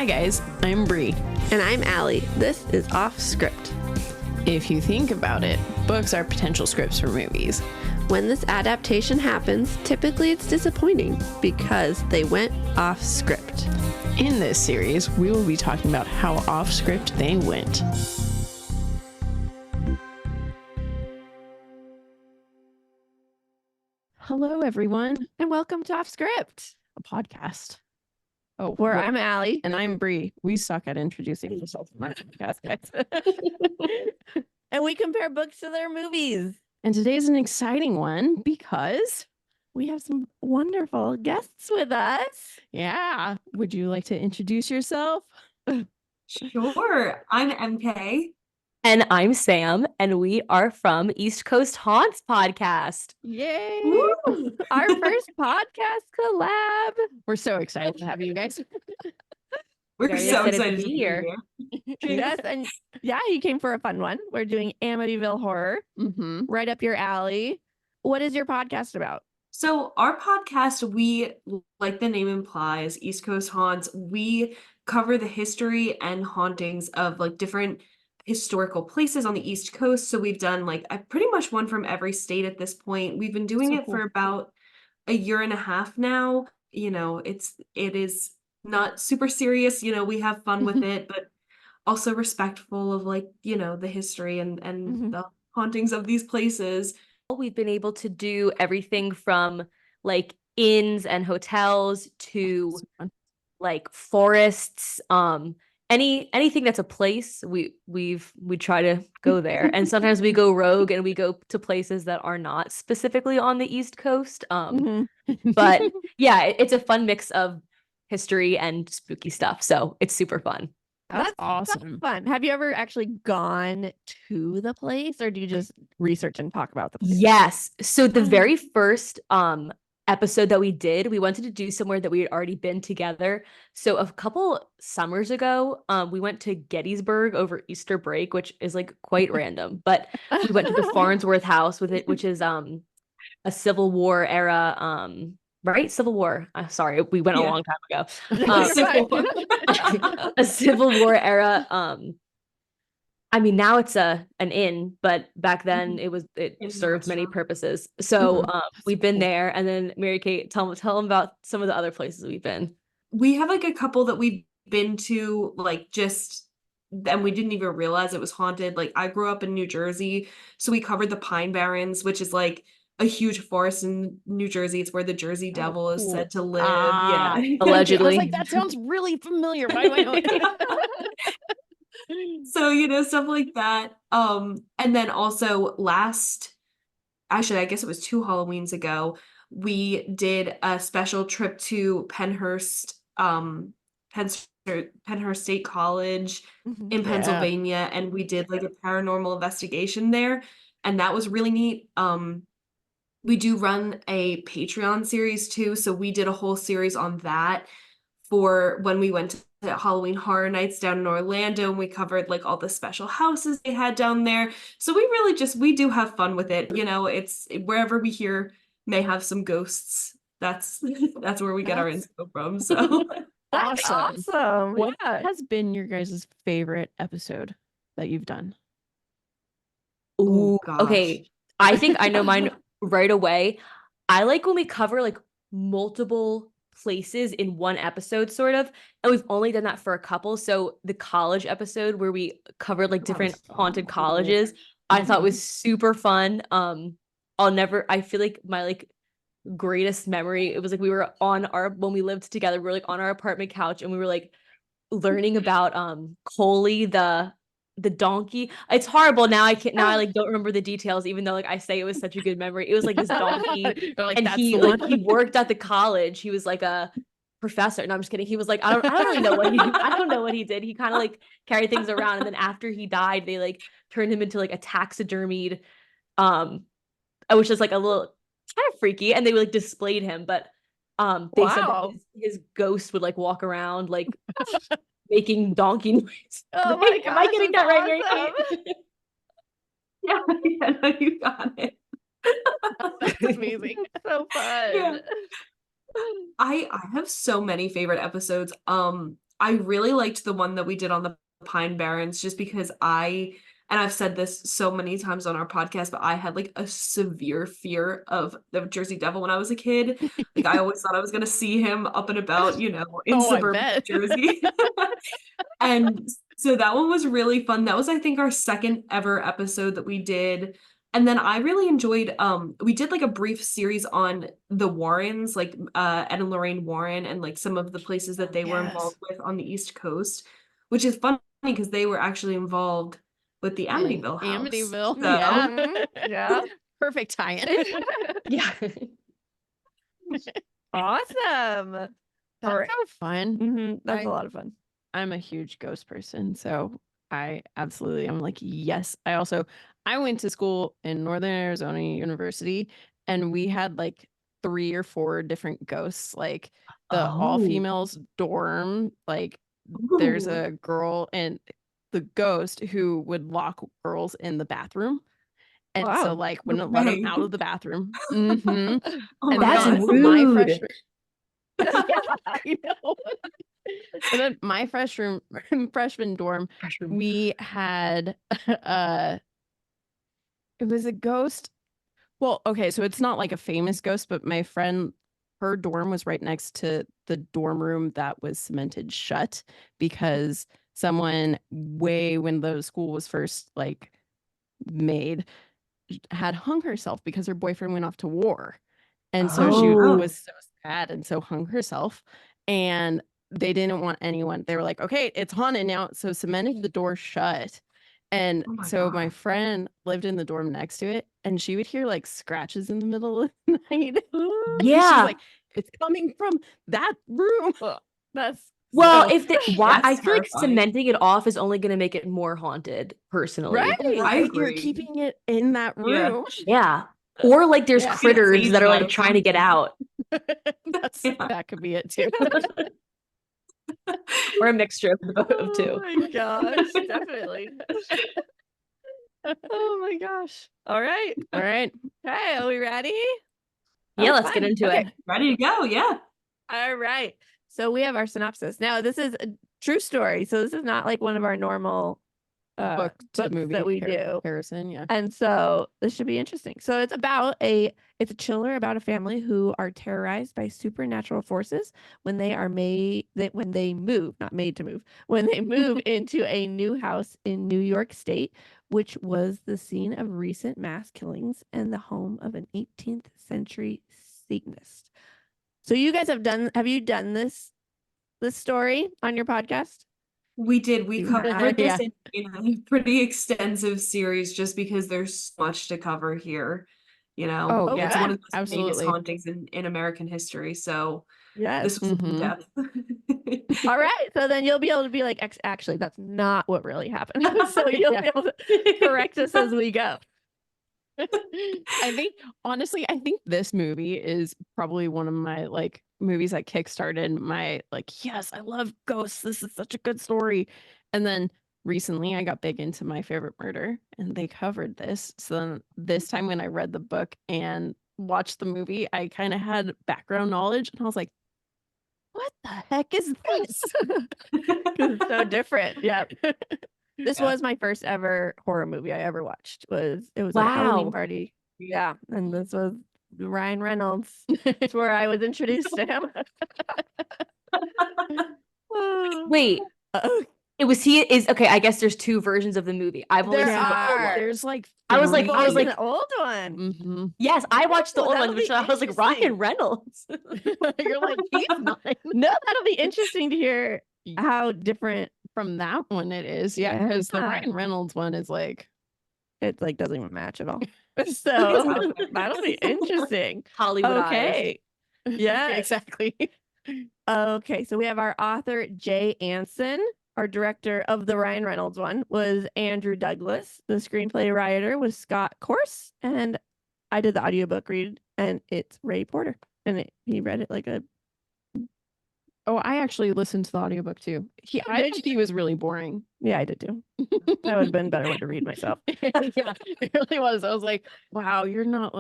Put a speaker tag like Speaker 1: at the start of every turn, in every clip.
Speaker 1: Hi guys, I'm Bri.
Speaker 2: And I'm Alli. This is Offscript.
Speaker 1: If you think about it, books are potential scripts for movies.
Speaker 2: When this adaptation happens, typically it's disappointing because they went off script.
Speaker 1: In this series, we will be talking about how off script they went. Hello everyone,
Speaker 2: And welcome to Offscript,
Speaker 1: a podcast.
Speaker 2: where I'm Alli.
Speaker 1: And I'm Bri. We suck at introducing ourselves in our podcast, guys.
Speaker 2: And we compare books to their movies.
Speaker 1: And today's an exciting one because
Speaker 2: We have some wonderful guests with us.
Speaker 1: yeah, would you like to introduce yourself?
Speaker 3: Sure. I'm MK.
Speaker 4: And I'm Sam, and we are from East Coast Haunts podcast.
Speaker 2: Yay!
Speaker 3: Woo!
Speaker 2: Our first podcast collab.
Speaker 1: We're so excited to have you guys.
Speaker 3: We're
Speaker 4: Very
Speaker 3: so
Speaker 4: excited to
Speaker 3: excited
Speaker 4: be
Speaker 3: to be
Speaker 4: here.
Speaker 3: here.
Speaker 2: Yes, and yeah, you came for a fun one. We're doing Amityville horror,
Speaker 1: Mm-hmm.
Speaker 2: right up your alley. What is your podcast about?
Speaker 3: So our podcast, we, like the name implies, East Coast Haunts, we cover the history and hauntings of like different historical places on the East Coast. So we've done like pretty much one from every state at this point. We've been doing
Speaker 1: So
Speaker 3: it
Speaker 1: cool.
Speaker 3: for about a year and a half now. You know, it is not super serious. You know, we have fun with it, but also respectful of like, you know, the history and
Speaker 2: Mhm.
Speaker 3: the hauntings of these places.
Speaker 4: We've been able to do everything from like inns and hotels to like forests, anything that's a place, we try to go there. And sometimes we go rogue and we go to places that are not specifically on the East Coast.
Speaker 2: Mhm.
Speaker 4: But yeah, it's a fun mix of history and spooky stuff. So it's super fun.
Speaker 1: That's
Speaker 2: That's
Speaker 1: awesome.
Speaker 2: fun. Have you ever actually gone to the place, or do you just research and talk about the place?
Speaker 4: Yes. So the very first episode that we did, we wanted to do somewhere that we had already been together. So a couple summers ago, we went to Gettysburg over Easter break, which is like quite random. But we went to the Farnsworth House with it, which is a Civil War era right? Civil War. Sorry, we went a
Speaker 3: Yeah.
Speaker 4: long time ago.
Speaker 3: Civil War.
Speaker 4: A Civil War era I mean, now it's an inn, but back then it
Speaker 3: In the
Speaker 4: served many
Speaker 3: restaurant.
Speaker 4: purposes. So
Speaker 1: Mhm.
Speaker 4: we've been there, and then Mary Kate, tell them about some of the other places we've been.
Speaker 3: We have like a couple that we've been to, like just, and we didn't even realize it was haunted. Like I grew up in New Jersey, so we covered the Pine Barrens, which is like a huge forest in New Jersey. It's where the Jersey Devil is
Speaker 2: cool.
Speaker 3: said to live.
Speaker 1: Ah,
Speaker 3: Yeah.
Speaker 1: I
Speaker 4: Allegedly.
Speaker 1: was like, that sounds really familiar. Why do I know it?
Speaker 3: So, you know, stuff like that. And then also actually, I guess it was 2 Halloweens ago, we did a special trip to Penhurst, Penhurst State College
Speaker 2: Mhm.
Speaker 3: in
Speaker 1: Yeah.
Speaker 3: Pennsylvania, and we did like a paranormal investigation there, and that was really neat. We do run a Patreon series too, so we did a whole series on that for when we went to Halloween Horror Nights down in Orlando, and we covered like all the special houses they had down there. So we do have fun with it. You know, it's wherever we hear may have some ghosts. That's that's where we get our
Speaker 2: That's-
Speaker 3: info from. So
Speaker 2: That's
Speaker 1: Awesome.
Speaker 2: awesome.
Speaker 1: What
Speaker 2: Yeah.
Speaker 1: has been your guys' favorite episode that you've done?
Speaker 3: Oh,
Speaker 4: Ooh, okay. I think I know mine right away. I like when we cover like multiple places in one episode, sort of. And we've only done that for a couple. So the college episode where we covered like
Speaker 3: That
Speaker 4: different
Speaker 3: was so
Speaker 4: haunted
Speaker 3: cool.
Speaker 4: colleges, I thought was super fun. I feel like my like greatest memory, it was like we were when we lived together, we were like on our apartment couch and we were like learning about Coley the donkey. It's horrible now. I like don't remember the details, even though like I say it was such a good memory. It was like this donkey,
Speaker 1: You're like,
Speaker 4: and
Speaker 1: that's
Speaker 4: he
Speaker 1: the
Speaker 4: like
Speaker 1: one.
Speaker 4: he worked at the college. He was like a professor. No, I'm just kidding. He was like, I don't really know what I don't know what he did. He kind of like carried things around, and then after he died, they like turned him into like a taxidermied, which is like a little kind of freaky, and they like displayed him, but they said that
Speaker 2: Wow.
Speaker 4: his ghost would like walk around like making donkey noise.
Speaker 2: Oh
Speaker 4: Right?
Speaker 2: my
Speaker 4: Am I
Speaker 2: gosh,
Speaker 4: getting
Speaker 2: that's
Speaker 4: that right, Mary
Speaker 2: awesome.
Speaker 4: Kate?
Speaker 3: yeah, no, you got it.
Speaker 2: That's amazing. So fun.
Speaker 3: Yeah. I have so many favorite episodes. I really liked the one that we did on the Pine Barrens just because and I've said this so many times on our podcast, but I had like a severe fear of the Jersey Devil when I was a kid. Like I always thought I was gonna see him up and about, in
Speaker 1: Oh, I
Speaker 3: suburban
Speaker 1: bet.
Speaker 3: Jersey. And so that one was really fun. That was, I think, our second ever episode that we did. And then I really enjoyed we did like a brief series on the Warrens, like Ed and Lorraine Warren, and like some of the places that they were involved with on the East Coast, which is funny because they were actually involved with the Amityville house.
Speaker 1: Amityville.
Speaker 3: So-
Speaker 1: Yeah.
Speaker 5: Yeah.
Speaker 1: Perfect tie-in.
Speaker 4: Yeah.
Speaker 5: Awesome.
Speaker 1: That's
Speaker 5: All right.
Speaker 1: so fun.
Speaker 5: That's
Speaker 1: I-
Speaker 5: a lot of fun.
Speaker 1: I'm a huge ghost person, so I'm like, yes. I went to school in Northern Arizona University, and we had like 3 or 4 different ghosts, like the all females dorm. Like there's
Speaker 3: Ooh.
Speaker 1: a girl and the ghost who would lock girls in the bathroom. And so
Speaker 5: Wow.
Speaker 1: like wouldn't let them
Speaker 3: Okay.
Speaker 1: out of the bathroom. Mhm.
Speaker 3: Oh
Speaker 1: And
Speaker 3: my
Speaker 4: That's
Speaker 1: then
Speaker 3: God.
Speaker 1: my
Speaker 4: rude.
Speaker 1: freshman yeah, I know. And then my freshman dorm, we had it was a ghost. Well, okay, so it's not like a famous ghost, but my friend, her dorm was right next to the dorm room that was cemented shut because someone way when the school was first like made had hung herself because her boyfriend went off to war. And so she
Speaker 4: Oh.
Speaker 1: was so sad and so hung herself. And they didn't want anyone. They were like, okay, it's haunted now. So cemented the door shut. And
Speaker 3: Oh my
Speaker 1: so my
Speaker 3: God.
Speaker 1: friend lived in the dorm next to it, and she would hear like scratches in the middle of the night. And
Speaker 4: Yeah.
Speaker 1: she's like, it's coming from that room.
Speaker 5: That's
Speaker 4: Well,
Speaker 1: So-
Speaker 4: if why I
Speaker 3: That's
Speaker 4: feel like
Speaker 3: terrifying.
Speaker 4: cementing it off is only going to make it more haunted, personally.
Speaker 1: right.
Speaker 3: I
Speaker 1: You're
Speaker 3: agree.
Speaker 1: keeping it in that
Speaker 3: Yeah.
Speaker 1: room.
Speaker 4: Yeah. Or like there's
Speaker 1: Yeah.
Speaker 4: critters that are like
Speaker 3: Aging
Speaker 4: trying to get out,
Speaker 3: Yeah.
Speaker 1: That could be it too.
Speaker 4: or a mixture of
Speaker 5: oh
Speaker 4: two.
Speaker 5: my gosh, definitely. Oh my gosh. All right.
Speaker 1: All right.
Speaker 5: Okay, are we ready?
Speaker 4: Yeah,
Speaker 5: Oh,
Speaker 4: let's get
Speaker 5: fun.
Speaker 4: into
Speaker 5: Okay.
Speaker 4: it.
Speaker 3: Ready to go? Yeah.
Speaker 5: All right. So we have our synopsis. Now, this is a true story. So this is not like one of our normal
Speaker 1: Book to
Speaker 5: books
Speaker 1: movie
Speaker 5: that we do.
Speaker 1: comparison. Yeah.
Speaker 5: And so this should be interesting. So it's a chiller about a family who are terrorized by supernatural forces when they move, not made to move, when they move into a new house in New York State, which was the scene of recent mass killings and the home of an 18th century Satanist. So you guys have you done this story on your podcast?
Speaker 3: We did. We
Speaker 5: You
Speaker 3: covered
Speaker 5: have-
Speaker 3: this
Speaker 1: Yeah.
Speaker 3: in a pretty extensive series just because there's so much to cover here.
Speaker 1: Oh,
Speaker 3: It's
Speaker 5: yeah,
Speaker 3: one of the most famous
Speaker 1: absolutely.
Speaker 3: hauntings in American history. So
Speaker 5: Yes.
Speaker 3: this was in
Speaker 1: Mhm.
Speaker 3: depth.
Speaker 5: All right. So then you'll be able to be like, actually, that's not what really happened. So you'll be able to correct us as we go.
Speaker 1: I think this movie is probably one of my like movies that kickstarted my like, yes, I love ghosts. This is such a good story. And then recently I got big into My Favorite Murder and they covered this. So then this time when I read the book and watched the movie, I kind of had background knowledge and I was like, what the heck is this?
Speaker 5: 'Cause it's so different. Yeah. This
Speaker 3: Yeah.
Speaker 5: was my first ever horror movie I ever watched. It was a Halloween
Speaker 4: Wow.
Speaker 5: party. Yeah. And this was Ryan Reynolds. That's where I was introduced to him.
Speaker 4: Wait,
Speaker 5: Oh,
Speaker 4: okay. I guess there's 2 versions of the movie. I've only
Speaker 5: There
Speaker 4: seen the old
Speaker 5: are.
Speaker 4: one.
Speaker 1: There's like
Speaker 4: I was like-
Speaker 5: the old one.
Speaker 1: mm-hmm.
Speaker 4: Yes, I watched the
Speaker 5: Oh,
Speaker 4: old
Speaker 5: that'll
Speaker 4: one, which
Speaker 5: be
Speaker 4: I was like
Speaker 5: interesting.
Speaker 4: Ryan Reynolds.
Speaker 1: You're like, he's not
Speaker 5: No, that'll be interesting to hear how different
Speaker 1: from that one. It is, yeah, because the
Speaker 5: Yeah.
Speaker 1: Ryan Reynolds one is like,
Speaker 5: it like doesn't even match at all. So that'll be interesting.
Speaker 4: Hollywood eyes.
Speaker 5: Okay.
Speaker 1: yeah,
Speaker 5: Yes.
Speaker 1: exactly.
Speaker 5: Okay, so we have our author Jay Anson. Our director of the Ryan Reynolds one was Andrew Douglas. The screenplay writer was Scott Corse, and I did the audiobook read, and it's Ray Porter, and he read it like a.
Speaker 1: Oh, I actually listened to the audiobook too. I think he was really boring.
Speaker 5: Yeah, I did too. That would have been a better one to read myself.
Speaker 1: Yeah, it really was. I was like, wow, you're not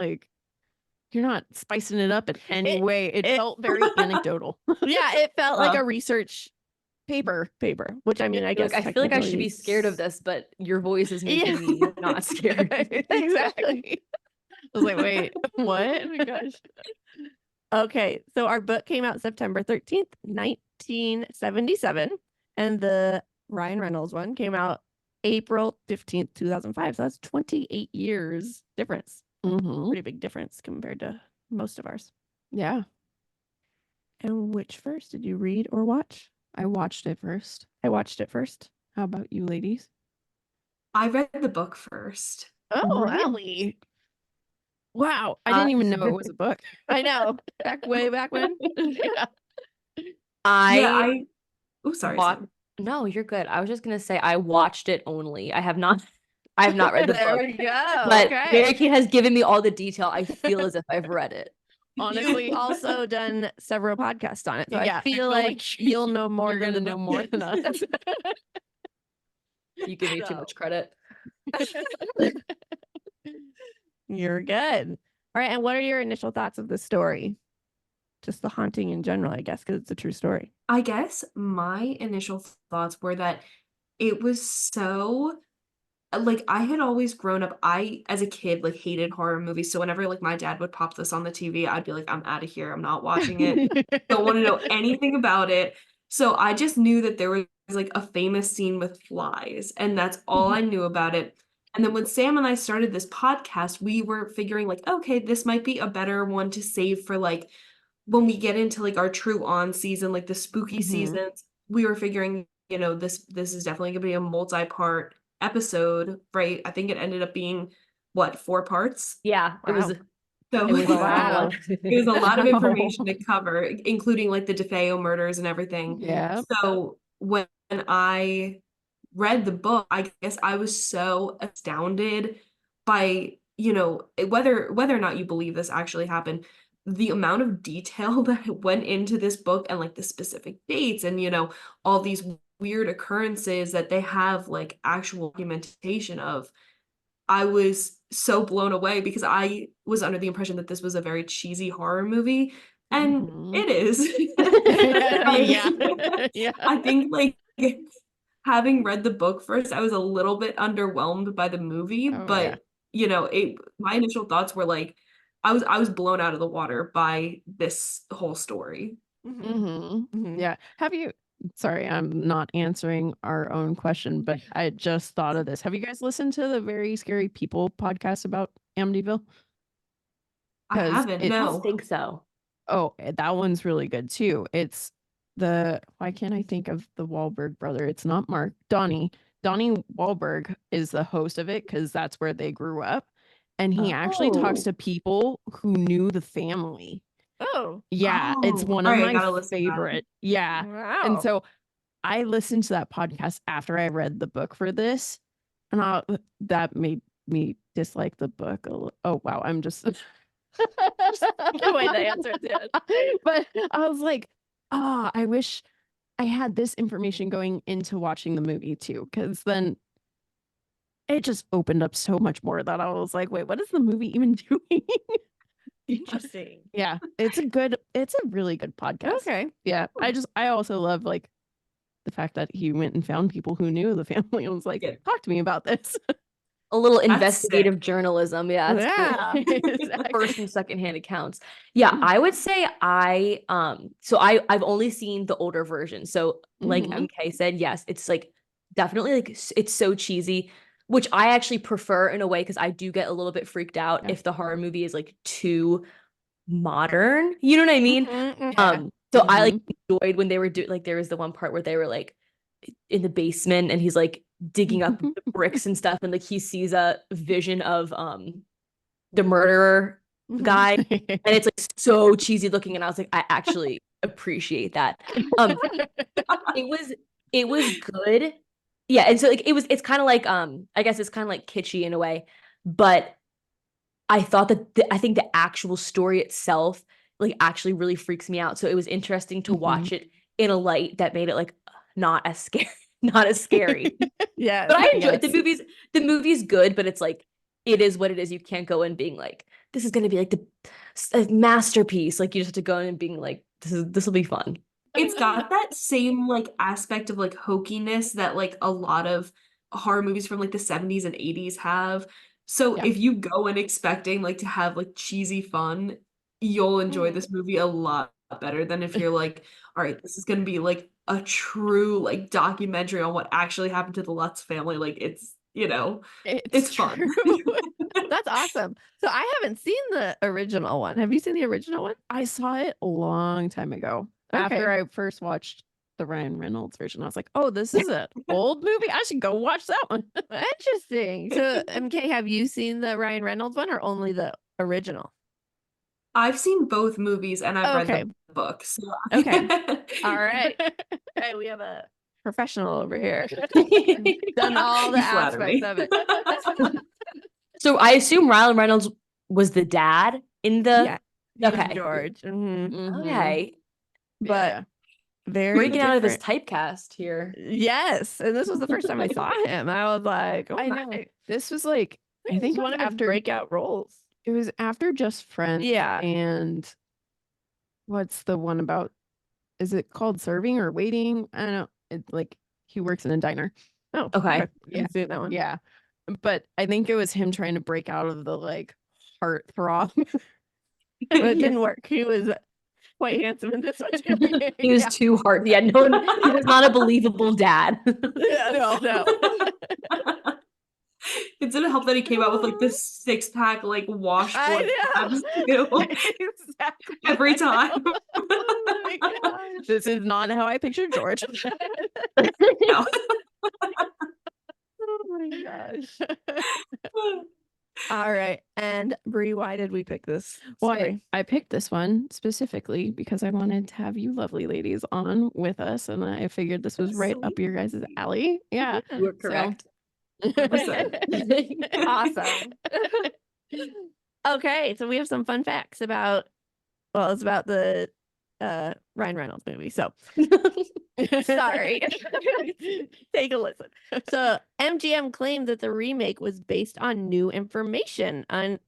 Speaker 1: spicing it up in any way. It felt very anecdotal.
Speaker 5: Yeah, it felt like a research
Speaker 1: Paper.
Speaker 5: Which I mean, I guess
Speaker 4: Like, I feel like I should
Speaker 5: technically
Speaker 4: be scared of this, but your voice is making me not scared.
Speaker 1: Exactly. I was like, wait, what? Oh my gosh.
Speaker 5: Okay, so our book came out September 13th, 1977, and the Ryan Reynolds one came out April 15th, 2005. So that's 28 years difference.
Speaker 1: Mm-hmm.
Speaker 5: Pretty big difference compared to most of ours.
Speaker 1: Yeah.
Speaker 5: And which first did you read or watch?
Speaker 1: I watched it first.
Speaker 5: I watched it first.
Speaker 1: How about you ladies?
Speaker 3: I read the book first.
Speaker 5: Oh,
Speaker 1: Really?
Speaker 5: Allie.
Speaker 1: Wow. I didn't even know it was a book.
Speaker 5: I know. Way back when.
Speaker 1: Yeah.
Speaker 4: I
Speaker 3: sorry.
Speaker 4: No, you're good. I was just gonna say I watched it only. I have not read the
Speaker 5: There
Speaker 4: book.
Speaker 5: we go.
Speaker 4: But
Speaker 5: Okay.
Speaker 4: Mary Kate has given me all the detail. I feel as if I've read it.
Speaker 1: Honestly,
Speaker 5: You've also done several podcasts on it. So
Speaker 1: Yeah,
Speaker 5: I feel
Speaker 1: I feel
Speaker 5: like
Speaker 1: like
Speaker 5: you'll know more
Speaker 1: you're
Speaker 5: than
Speaker 1: gonna
Speaker 5: the
Speaker 1: know
Speaker 5: book
Speaker 1: more than
Speaker 5: is.
Speaker 1: us.
Speaker 4: You give me too much credit.
Speaker 5: You're good. All right. And what are your initial thoughts of the story? Just the haunting in general, I guess, because it's a true story.
Speaker 3: I guess my initial thoughts were that it was so like I had always grown up, I as a kid like hated horror movies. So whenever like my dad would pop this on the TV, I'd be like, I'm out of here. I'm not watching it. Don't want to know anything about it. So I just knew that there was like a famous scene with flies, and that's all I knew about it. And then when Sam and I started this podcast, we were figuring like, okay, this might be a better one to save for like when we get into like our true on season, like the spooky
Speaker 1: Mhm.
Speaker 3: seasons. We were figuring, this is definitely gonna be a multi-part episode, right? I think it ended up being what, 4 parts?
Speaker 4: Yeah,
Speaker 5: Wow.
Speaker 4: it was
Speaker 3: So
Speaker 4: a long
Speaker 5: Wow.
Speaker 4: one.
Speaker 3: it was a lot of
Speaker 1: Wow.
Speaker 3: information to cover, including like the DeFeo murders and everything.
Speaker 1: Yeah.
Speaker 3: So when I read the book, I guess I was so astounded by, whether or not you believe this actually happened, the amount of detail that went into this book and like the specific dates and all these weird occurrences that they have like actual documentation of. I was so blown away because I was under the impression that this was a very cheesy horror movie, and
Speaker 1: Mhm.
Speaker 3: it is.
Speaker 1: Yeah. Yeah.
Speaker 3: I think like having read the book first, I was a little bit underwhelmed by the movie,
Speaker 1: Oh,
Speaker 3: but my initial thoughts were like I was blown out of the water by this whole story.
Speaker 1: Mm-hmm. Yeah. Sorry, I'm not answering our own question, but I just thought of this. Have you guys listened to the Very Scary People podcast about Amityville?
Speaker 3: I
Speaker 1: 'Cause
Speaker 3: haven't,
Speaker 1: it-
Speaker 4: I
Speaker 3: no.
Speaker 4: don't think so.
Speaker 1: Oh, that one's really good too. It's why can't I think of the Wahlberg brother? It's not Mark. Donnie Wahlberg is the host of it because that's where they grew up. And he actually talks
Speaker 4: Oh.
Speaker 1: to people who knew the family.
Speaker 5: Oh.
Speaker 1: Yeah, it's
Speaker 3: Oh,
Speaker 1: one
Speaker 3: all
Speaker 1: of
Speaker 3: right, I
Speaker 1: my
Speaker 3: gotta listen to that.
Speaker 1: favorite. Yeah.
Speaker 5: Wow.
Speaker 1: And so I listened to that podcast after I read the book for this, and that made me dislike the book a little. Oh wow, I'm just
Speaker 5: the way they answered it.
Speaker 1: But I was like, oh, I wish I had this information going into watching the movie too, because then it just opened up so much more that I was like, wait, what is the movie even doing?
Speaker 5: Interesting.
Speaker 1: Yeah, it's a really good podcast.
Speaker 5: Okay.
Speaker 1: Yeah, I also love like the fact that he went and found people who knew the family and was like,
Speaker 3: Yeah.
Speaker 1: talk to me about this.
Speaker 4: A little
Speaker 3: That's
Speaker 4: investigative journalism. Yeah. It's cool.
Speaker 1: Yeah, exactly.
Speaker 4: First and secondhand accounts. Yeah, I would say I've only seen the older version. So like
Speaker 1: Mhm.
Speaker 4: MK said, yes, it's like definitely like it's so cheesy, which I actually prefer in a way because I do get a little bit freaked out
Speaker 1: Yeah.
Speaker 4: if the horror movie is like too modern. You know what I mean?
Speaker 5: Mhm.
Speaker 4: So I like enjoyed when they were like there was the one part where they were like in the basement and he's like digging up the bricks and stuff and like he sees a vision of the murderer guy and it's like so cheesy looking and I was like I actually appreciate that. It was good. Yeah, and so like it's kind of like I guess it's kind of like kitschy in a way, but I thought that I think the actual story itself like actually really freaks me out. So it was interesting to watch it in a light that made it like not as scary.
Speaker 5: Yeah.
Speaker 4: But I enjoyed
Speaker 1: Yes.
Speaker 4: the movie's good, but it's like it is what it is. You can't go in being like this is going to be like a masterpiece. Like you just have to go in and being like this will be fun.
Speaker 3: It's got that same like aspect of like hokiness that like a lot of horror movies from like the 70s and 80s have. So
Speaker 1: Yeah.
Speaker 3: if you go in expecting like to have like cheesy fun, you'll enjoy this movie a lot better than if you're like, all right, this is gonna be like a true like documentary on what actually happened to the Lutz family. Like it's, it's fun.
Speaker 1: true.
Speaker 5: That's awesome. So I haven't seen the original one. Have you seen the original one?
Speaker 1: I saw it a long time ago. After I first watched the Ryan Reynolds version, I was like, oh, this is an old movie. I should go watch that one.
Speaker 5: Interesting. So, MK, have you seen the Ryan Reynolds one or only the original?
Speaker 3: I've seen both movies and I've
Speaker 5: Okay.
Speaker 3: read the book. So
Speaker 5: Okay. All right. Okay, we have a professional over here. Done all the
Speaker 3: You flatter
Speaker 5: aspects
Speaker 3: me.
Speaker 5: of it.
Speaker 4: So I assume Ryan Reynolds was the dad in the.
Speaker 5: Yeah. He's
Speaker 4: Okay.
Speaker 5: George. Mhm.
Speaker 4: Okay.
Speaker 5: But very
Speaker 4: Breaking out of his
Speaker 5: different.
Speaker 4: typecast here.
Speaker 5: Yes. And this was the first time I saw him. I was like, oh
Speaker 1: I
Speaker 5: my.
Speaker 1: know. This was like, I
Speaker 5: This
Speaker 1: think
Speaker 5: is one of his
Speaker 1: after
Speaker 5: breakout roles.
Speaker 1: it was after Just Friends.
Speaker 5: Yeah.
Speaker 1: And what's the one about? Is it called Serving or Waiting? I don't know. It's like he works in a diner.
Speaker 5: Oh,
Speaker 4: Okay.
Speaker 5: Yeah. Seen that one.
Speaker 1: Yeah. But I think it was him trying to break out of the like heartthrob.
Speaker 5: But it didn't work. He was quite handsome in this one too.
Speaker 4: He was
Speaker 1: Yeah.
Speaker 4: too hard. Yeah, no one, he was not a believable dad.
Speaker 5: No.
Speaker 3: It didn't help that he came out with like this 6-pack like washboard abs too,
Speaker 5: Exactly.
Speaker 3: every time.
Speaker 5: Oh my gosh.
Speaker 1: This is not how I pictured George.
Speaker 3: No.
Speaker 5: Oh my gosh. All right. And Bri, why did we pick this?
Speaker 1: Well,
Speaker 5: story?
Speaker 1: I picked this one specifically because I wanted to have you lovely ladies on with us, and I figured this was right up your guys' alley. Yeah.
Speaker 4: You were
Speaker 1: So-
Speaker 4: correct.
Speaker 3: 100%.
Speaker 5: Awesome. Okay, so we have some fun facts about, well, it's about the Ryan Reynolds movie. So sorry. Take a listen. So MGM claimed that the remake was based on new information on,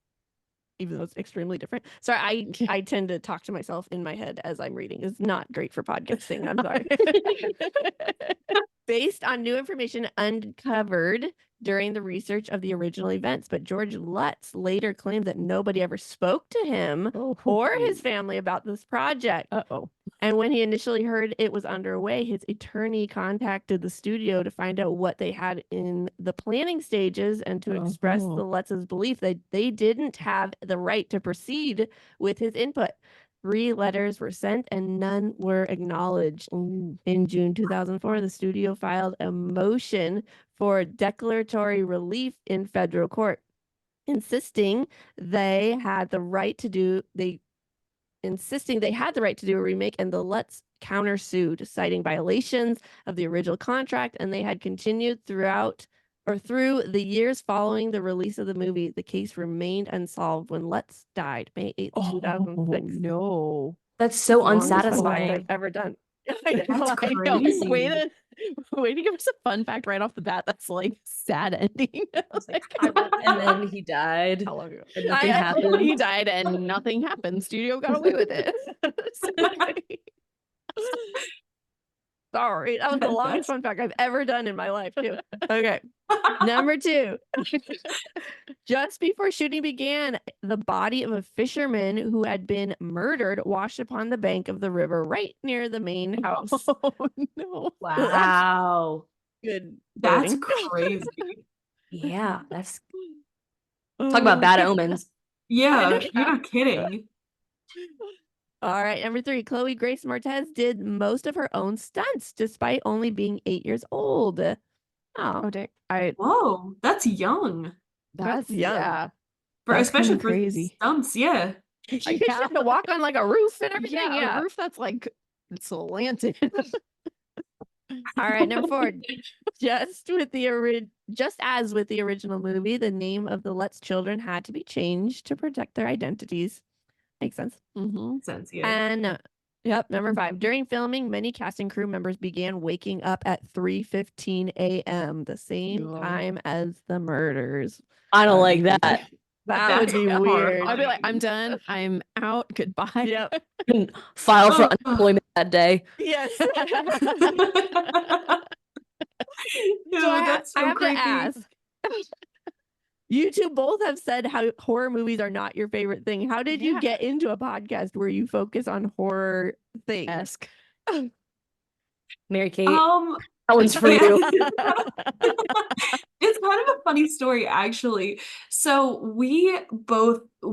Speaker 5: even though it's extremely different. Sorry, I tend to talk to myself in my head as I'm reading. It's not great for podcasting. I'm sorry. Based on new information uncovered during the research of the original events, but George Lutz later claimed that nobody ever spoke to him or his family about this project.
Speaker 1: Uh-oh.
Speaker 5: And when he initially heard it was underway, his attorney contacted the studio to find out what they had in the planning stages and to express
Speaker 1: Oh.
Speaker 5: the Lutz's belief that they didn't have the right to proceed with his input. 3 letters were sent and none were acknowledged. In June 2004, the studio filed a motion for declaratory relief in federal court, insisting they had the right to do a remake, and the Lutz countersued, citing violations of the original contract, and they had continued through the years following the release of the movie. The case remained unsolved when Lutz died May 8th, 2006.
Speaker 1: No.
Speaker 4: That's so
Speaker 5: Longest fun fact
Speaker 4: unsatisfying.
Speaker 5: I've ever done.
Speaker 3: That's
Speaker 1: I know.
Speaker 3: crazy.
Speaker 1: Way to give us a fun fact right off the bat. That's like sad ending.
Speaker 4: And then he died.
Speaker 1: How long ago?
Speaker 4: And nothing
Speaker 1: He
Speaker 4: happened.
Speaker 1: died and nothing happened. Studio got away with it.
Speaker 5: Sorry, that was the longest fun fact I've ever done in my life, too. Okay. Number 2. Just before shooting began, the body of a fisherman who had been murdered washed upon the bank of the river right near the main house.
Speaker 1: Oh no.
Speaker 4: Wow.
Speaker 5: Good.
Speaker 3: That's
Speaker 5: wording.
Speaker 3: crazy.
Speaker 4: Yeah, that's talk about bad omens.
Speaker 3: Yeah, you're not kidding.
Speaker 5: All right, number 3. Chloe Grace Moretz did most of her own stunts despite only being 8 years old.
Speaker 1: Oh,
Speaker 5: Oh,
Speaker 1: dang.
Speaker 3: Whoa, that's young.
Speaker 5: That's young.
Speaker 1: Yeah.
Speaker 3: For
Speaker 1: That's kinda
Speaker 3: especially for
Speaker 1: crazy.
Speaker 3: stunts, yeah.
Speaker 5: I guess you have to walk on like a roof and everything.
Speaker 1: Yeah, a roof that's like slanted.
Speaker 5: All right, number 4. Just as with the original movie, the name of the Lutz children had to be changed to protect their identities. Makes sense.
Speaker 1: Mm-hmm.
Speaker 3: Sense, yeah.
Speaker 5: And number 5. During filming, many cast and crew members began waking up at 3:15 a.m., the same
Speaker 1: Ugh.
Speaker 5: time as the murders.
Speaker 4: I don't like that.
Speaker 5: That would
Speaker 3: That's
Speaker 5: be weird.
Speaker 1: I'd be like, I'm done. I'm out. Goodbye.
Speaker 5: Yep.
Speaker 4: File for
Speaker 3: Oh.
Speaker 4: unemployment that day.
Speaker 5: Yes.
Speaker 3: Ew,
Speaker 5: So
Speaker 3: that's so
Speaker 5: I have
Speaker 3: creepy.
Speaker 5: to ask. You two both have said how horror movies are not your favorite thing. How did you
Speaker 1: Yeah.
Speaker 5: get into a podcast where you focus on horror things?
Speaker 1: Ask.
Speaker 4: Mary Kate,
Speaker 3: Um,
Speaker 4: that one's for
Speaker 3: yeah.
Speaker 4: you.
Speaker 3: It's kind of a funny story, actually. So we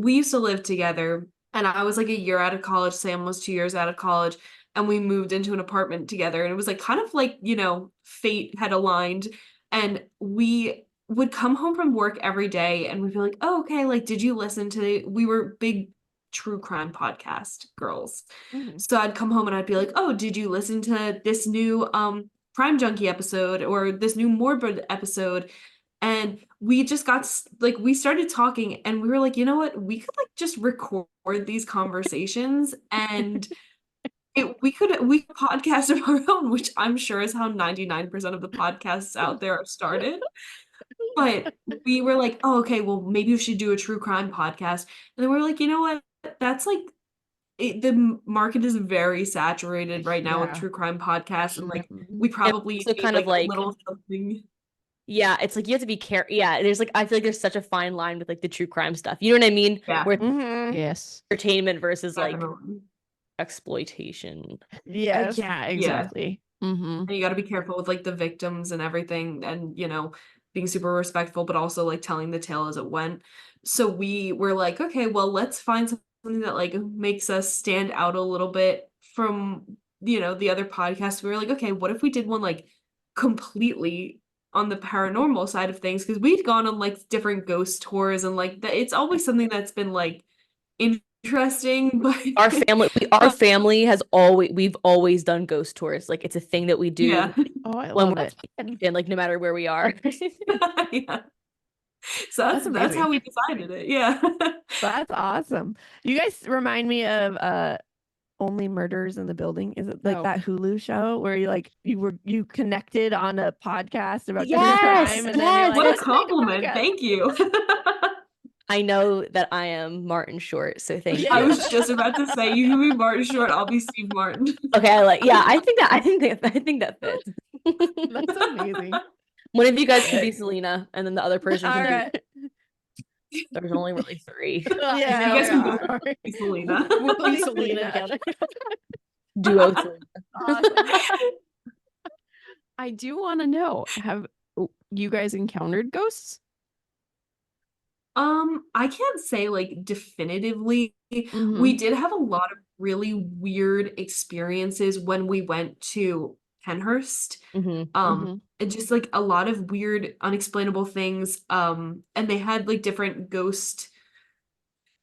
Speaker 3: used to live together, and I was like a year out of college. Sam was 2 years out of college, and we moved into an apartment together. And it was like kind of like, fate had aligned. And we would come home from work every day, and we'd be like, "Oh, okay, like, did you listen to?" We were big true crime podcast girls.
Speaker 5: Mhm.
Speaker 3: So I'd come home and I'd be like, "Oh, did you listen to this new Crime Junkie episode or this new Morbid episode?" And we just got like we started talking and we were like, "You know what? We could like just record these conversations and we could podcast of our own," which I'm sure is how 99% of the podcasts out there are started. But we were like, "Oh, okay, well maybe we should do a true crime podcast." And then we were like, "You know what? That's like the market is very saturated right now with
Speaker 1: Yeah.
Speaker 3: true crime podcasts, and like
Speaker 5: Mhm.
Speaker 3: we probably
Speaker 4: also
Speaker 3: need
Speaker 4: kind of
Speaker 3: like a
Speaker 4: like-
Speaker 3: little something."
Speaker 4: Yeah, it's like you have to be careful. Yeah, there's like I feel like there's such a fine line with like the true crime stuff. You know what I mean?
Speaker 3: Yeah.
Speaker 4: Where it's
Speaker 5: Mhm.
Speaker 1: Yes.
Speaker 4: entertainment versus like
Speaker 3: Definitely.
Speaker 4: exploitation.
Speaker 5: Yes.
Speaker 1: Yeah, exactly. Mm-hmm.
Speaker 3: And you got to be careful with like the victims and everything, and being super respectful, but also like telling the tale as it went. So we were like, okay, well, let's find something that like makes us stand out a little bit from the other podcasts. We were like, okay, what if we did one like completely on the paranormal side of things? Because we'd gone on like different ghost tours, and like it's always something that's been like interesting, but
Speaker 4: Our family has we've always done ghost tours. Like it's a thing that we do
Speaker 3: yeah.
Speaker 5: Oh, I
Speaker 4: when
Speaker 5: love
Speaker 4: we're
Speaker 5: it.
Speaker 4: and like no matter where we are.
Speaker 3: Yeah. So
Speaker 1: That's
Speaker 3: that's how
Speaker 1: amazing.
Speaker 3: we decided it. Yeah.
Speaker 5: That's awesome. You guys remind me of Only Murders in the Building. Is it like
Speaker 1: Oh.
Speaker 5: that Hulu show where you connected on a podcast about true
Speaker 4: Yes,
Speaker 5: crime, and then you're
Speaker 4: yes.
Speaker 5: like,
Speaker 3: What a
Speaker 5: "Let's make
Speaker 3: compliment.
Speaker 5: podcast."
Speaker 3: Thank you.
Speaker 4: I know that I am Martin Short, so thank you.
Speaker 3: I was just about to say you can be Martin Short, I'll be Steve Martin.
Speaker 4: Okay, I think that fits.
Speaker 1: That's amazing.
Speaker 4: One of you guys can be Selena, and then the other person
Speaker 5: All
Speaker 4: can
Speaker 5: right.
Speaker 4: do. There's only really 3.
Speaker 5: Yeah,
Speaker 3: You guys
Speaker 5: we
Speaker 3: can
Speaker 5: are.
Speaker 3: both be Selena.
Speaker 1: We'll be
Speaker 5: Please,
Speaker 1: Selena
Speaker 5: Selena.
Speaker 1: together.
Speaker 4: Duo Selena.
Speaker 5: Awesome.
Speaker 1: I do want to know, have you guys encountered ghosts?
Speaker 3: I can't say like definitively.
Speaker 1: Mhm.
Speaker 3: We did have a lot of really weird experiences when we went to Penhurst.
Speaker 4: Mhm.
Speaker 3: And just like a lot of weird, unexplainable things. And they had like different ghost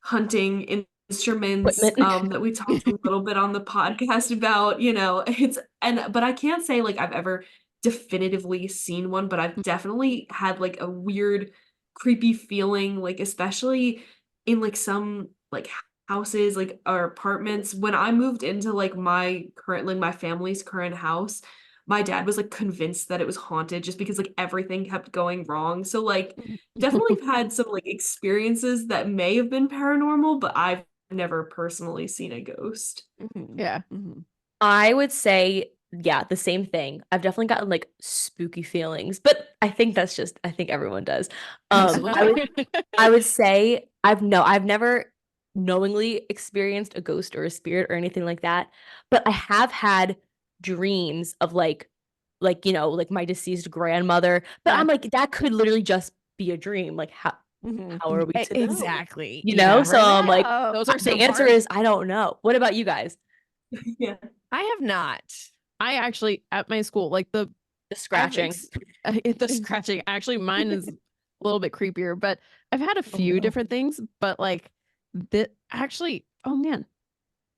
Speaker 3: hunting instruments
Speaker 4: Equipment.
Speaker 3: that we talked a little bit on the podcast about, but I can't say like I've ever definitively seen one, but I've definitely had like a weird creepy feeling, like especially in like some like houses like or apartments. When I moved into like my family's current house, my dad was like convinced that it was haunted just because like everything kept going wrong. So like definitely had some like experiences that may have been paranormal, but I've never personally seen a ghost.
Speaker 5: Mhm.
Speaker 1: Yeah.
Speaker 5: Mhm.
Speaker 4: I would say, yeah, the same thing. I've definitely gotten like spooky feelings, but I think everyone does. I would say I've never knowingly experienced a ghost or a spirit or anything like that, but I have had dreams of like my deceased grandmother. But
Speaker 1: Yeah.
Speaker 4: I'm like, that could literally just be a dream. Like how
Speaker 5: Mhm.
Speaker 4: are we to know?
Speaker 1: Exactly.
Speaker 4: You know?
Speaker 1: Yeah.
Speaker 4: So I'm like,
Speaker 1: Those are
Speaker 4: the
Speaker 1: so
Speaker 4: answer
Speaker 1: hard.
Speaker 4: is I don't know. What about you guys?
Speaker 3: Yeah.
Speaker 5: I have not.
Speaker 1: I actually at my school, like the
Speaker 4: The scratching.
Speaker 1: the scratching. Actually, mine is a little bit creepier, but I've had a few
Speaker 4: no.
Speaker 1: different things. But like that, actually, oh man,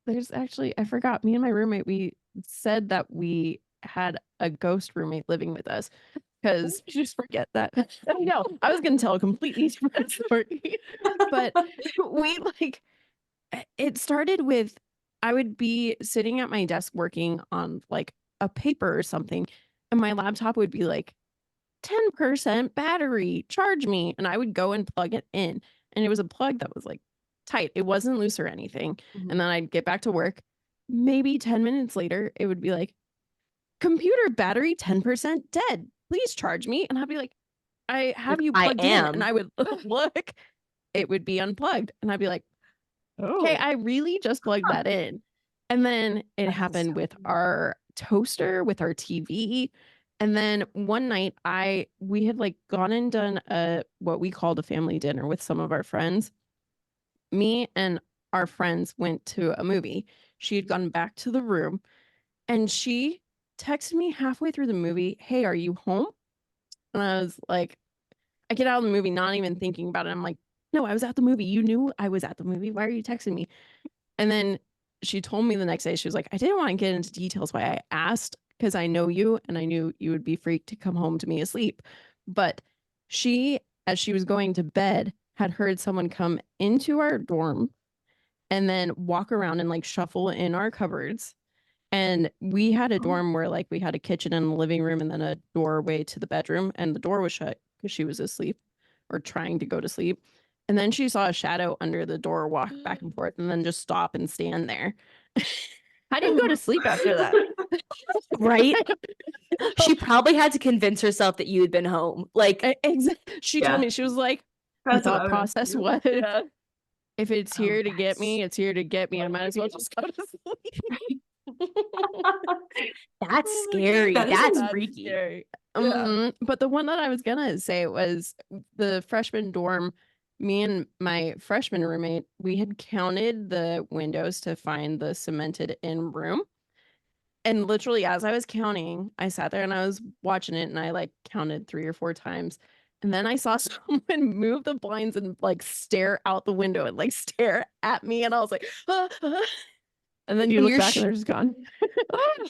Speaker 1: there's actually I forgot. Me and my roommate, we said that we had a ghost roommate living with us because
Speaker 5: You just forget that.
Speaker 1: I know I was gonna tell a completely different story, but we like it started with I would be sitting at my desk working on like a paper or something, and my laptop would be like 10% battery, charge me. And I would go and plug it in. and it was a plug that was like tight. It wasn't loose or anything.
Speaker 3: Mhm.
Speaker 1: And then I'd get back to work. Maybe 10 minutes later, it would be like, computer battery 10% dead. Please charge me. And I'd be like, I have you
Speaker 4: I
Speaker 1: plugged in. And
Speaker 4: am.
Speaker 1: I would look, it would be unplugged. And I'd be like, okay, I really just plugged that in. And then it
Speaker 3: That's
Speaker 1: happened with
Speaker 3: insane.
Speaker 1: our toaster, with our TV. And then one night we had like gone and done what we called a family dinner with some of our friends. Me and our friends went to a movie. She had gone back to the room and she texted me halfway through the movie, "Hey, are you home?" And I was like, I get out of the movie not even thinking about it. I'm like, no, I was at the movie. You knew I was at the movie. Why are you texting me? And then she told me the next day, she was like, I didn't want to get into details why I asked because I know you and I knew you would be freaked to come home to me asleep. But she, as she was going to bed, had heard someone come into our dorm and then walk around and like shuffle in our cupboards. And we had a dorm where like we had a kitchen and a living room and then a doorway to the bedroom, and the door was shut because she was asleep or trying to go to sleep. And then she saw a shadow under the door walk back and forth and then just stop and stand there.
Speaker 5: How do you go to sleep after that?
Speaker 4: Right? She probably had to convince herself that you had been home. Like,
Speaker 1: She
Speaker 3: Yeah.
Speaker 1: told me, she was like, the
Speaker 3: That's what I
Speaker 1: thought
Speaker 3: would
Speaker 1: process
Speaker 3: do.
Speaker 1: was,
Speaker 5: Yeah.
Speaker 1: if it's
Speaker 3: Oh,
Speaker 1: here to get
Speaker 3: that's-
Speaker 1: me, it's here to get me. I might as well just go to sleep.
Speaker 4: that's
Speaker 1: Oh my
Speaker 4: scary.
Speaker 3: God. That is
Speaker 4: That's
Speaker 3: some-
Speaker 4: freaky.
Speaker 5: Scary.
Speaker 1: But the one that I was gonna say was the freshman dorm. Me and my freshman roommate, we had counted the windows to find the cemented in room. And literally, as I was counting, I sat there and I was watching it and I like counted 3 or 4 times. And then I saw someone move the blinds and like stare out the window and like stare at me. And I was like, "Ah, ah."
Speaker 5: And then you look
Speaker 4: You're
Speaker 5: back and they're just gone.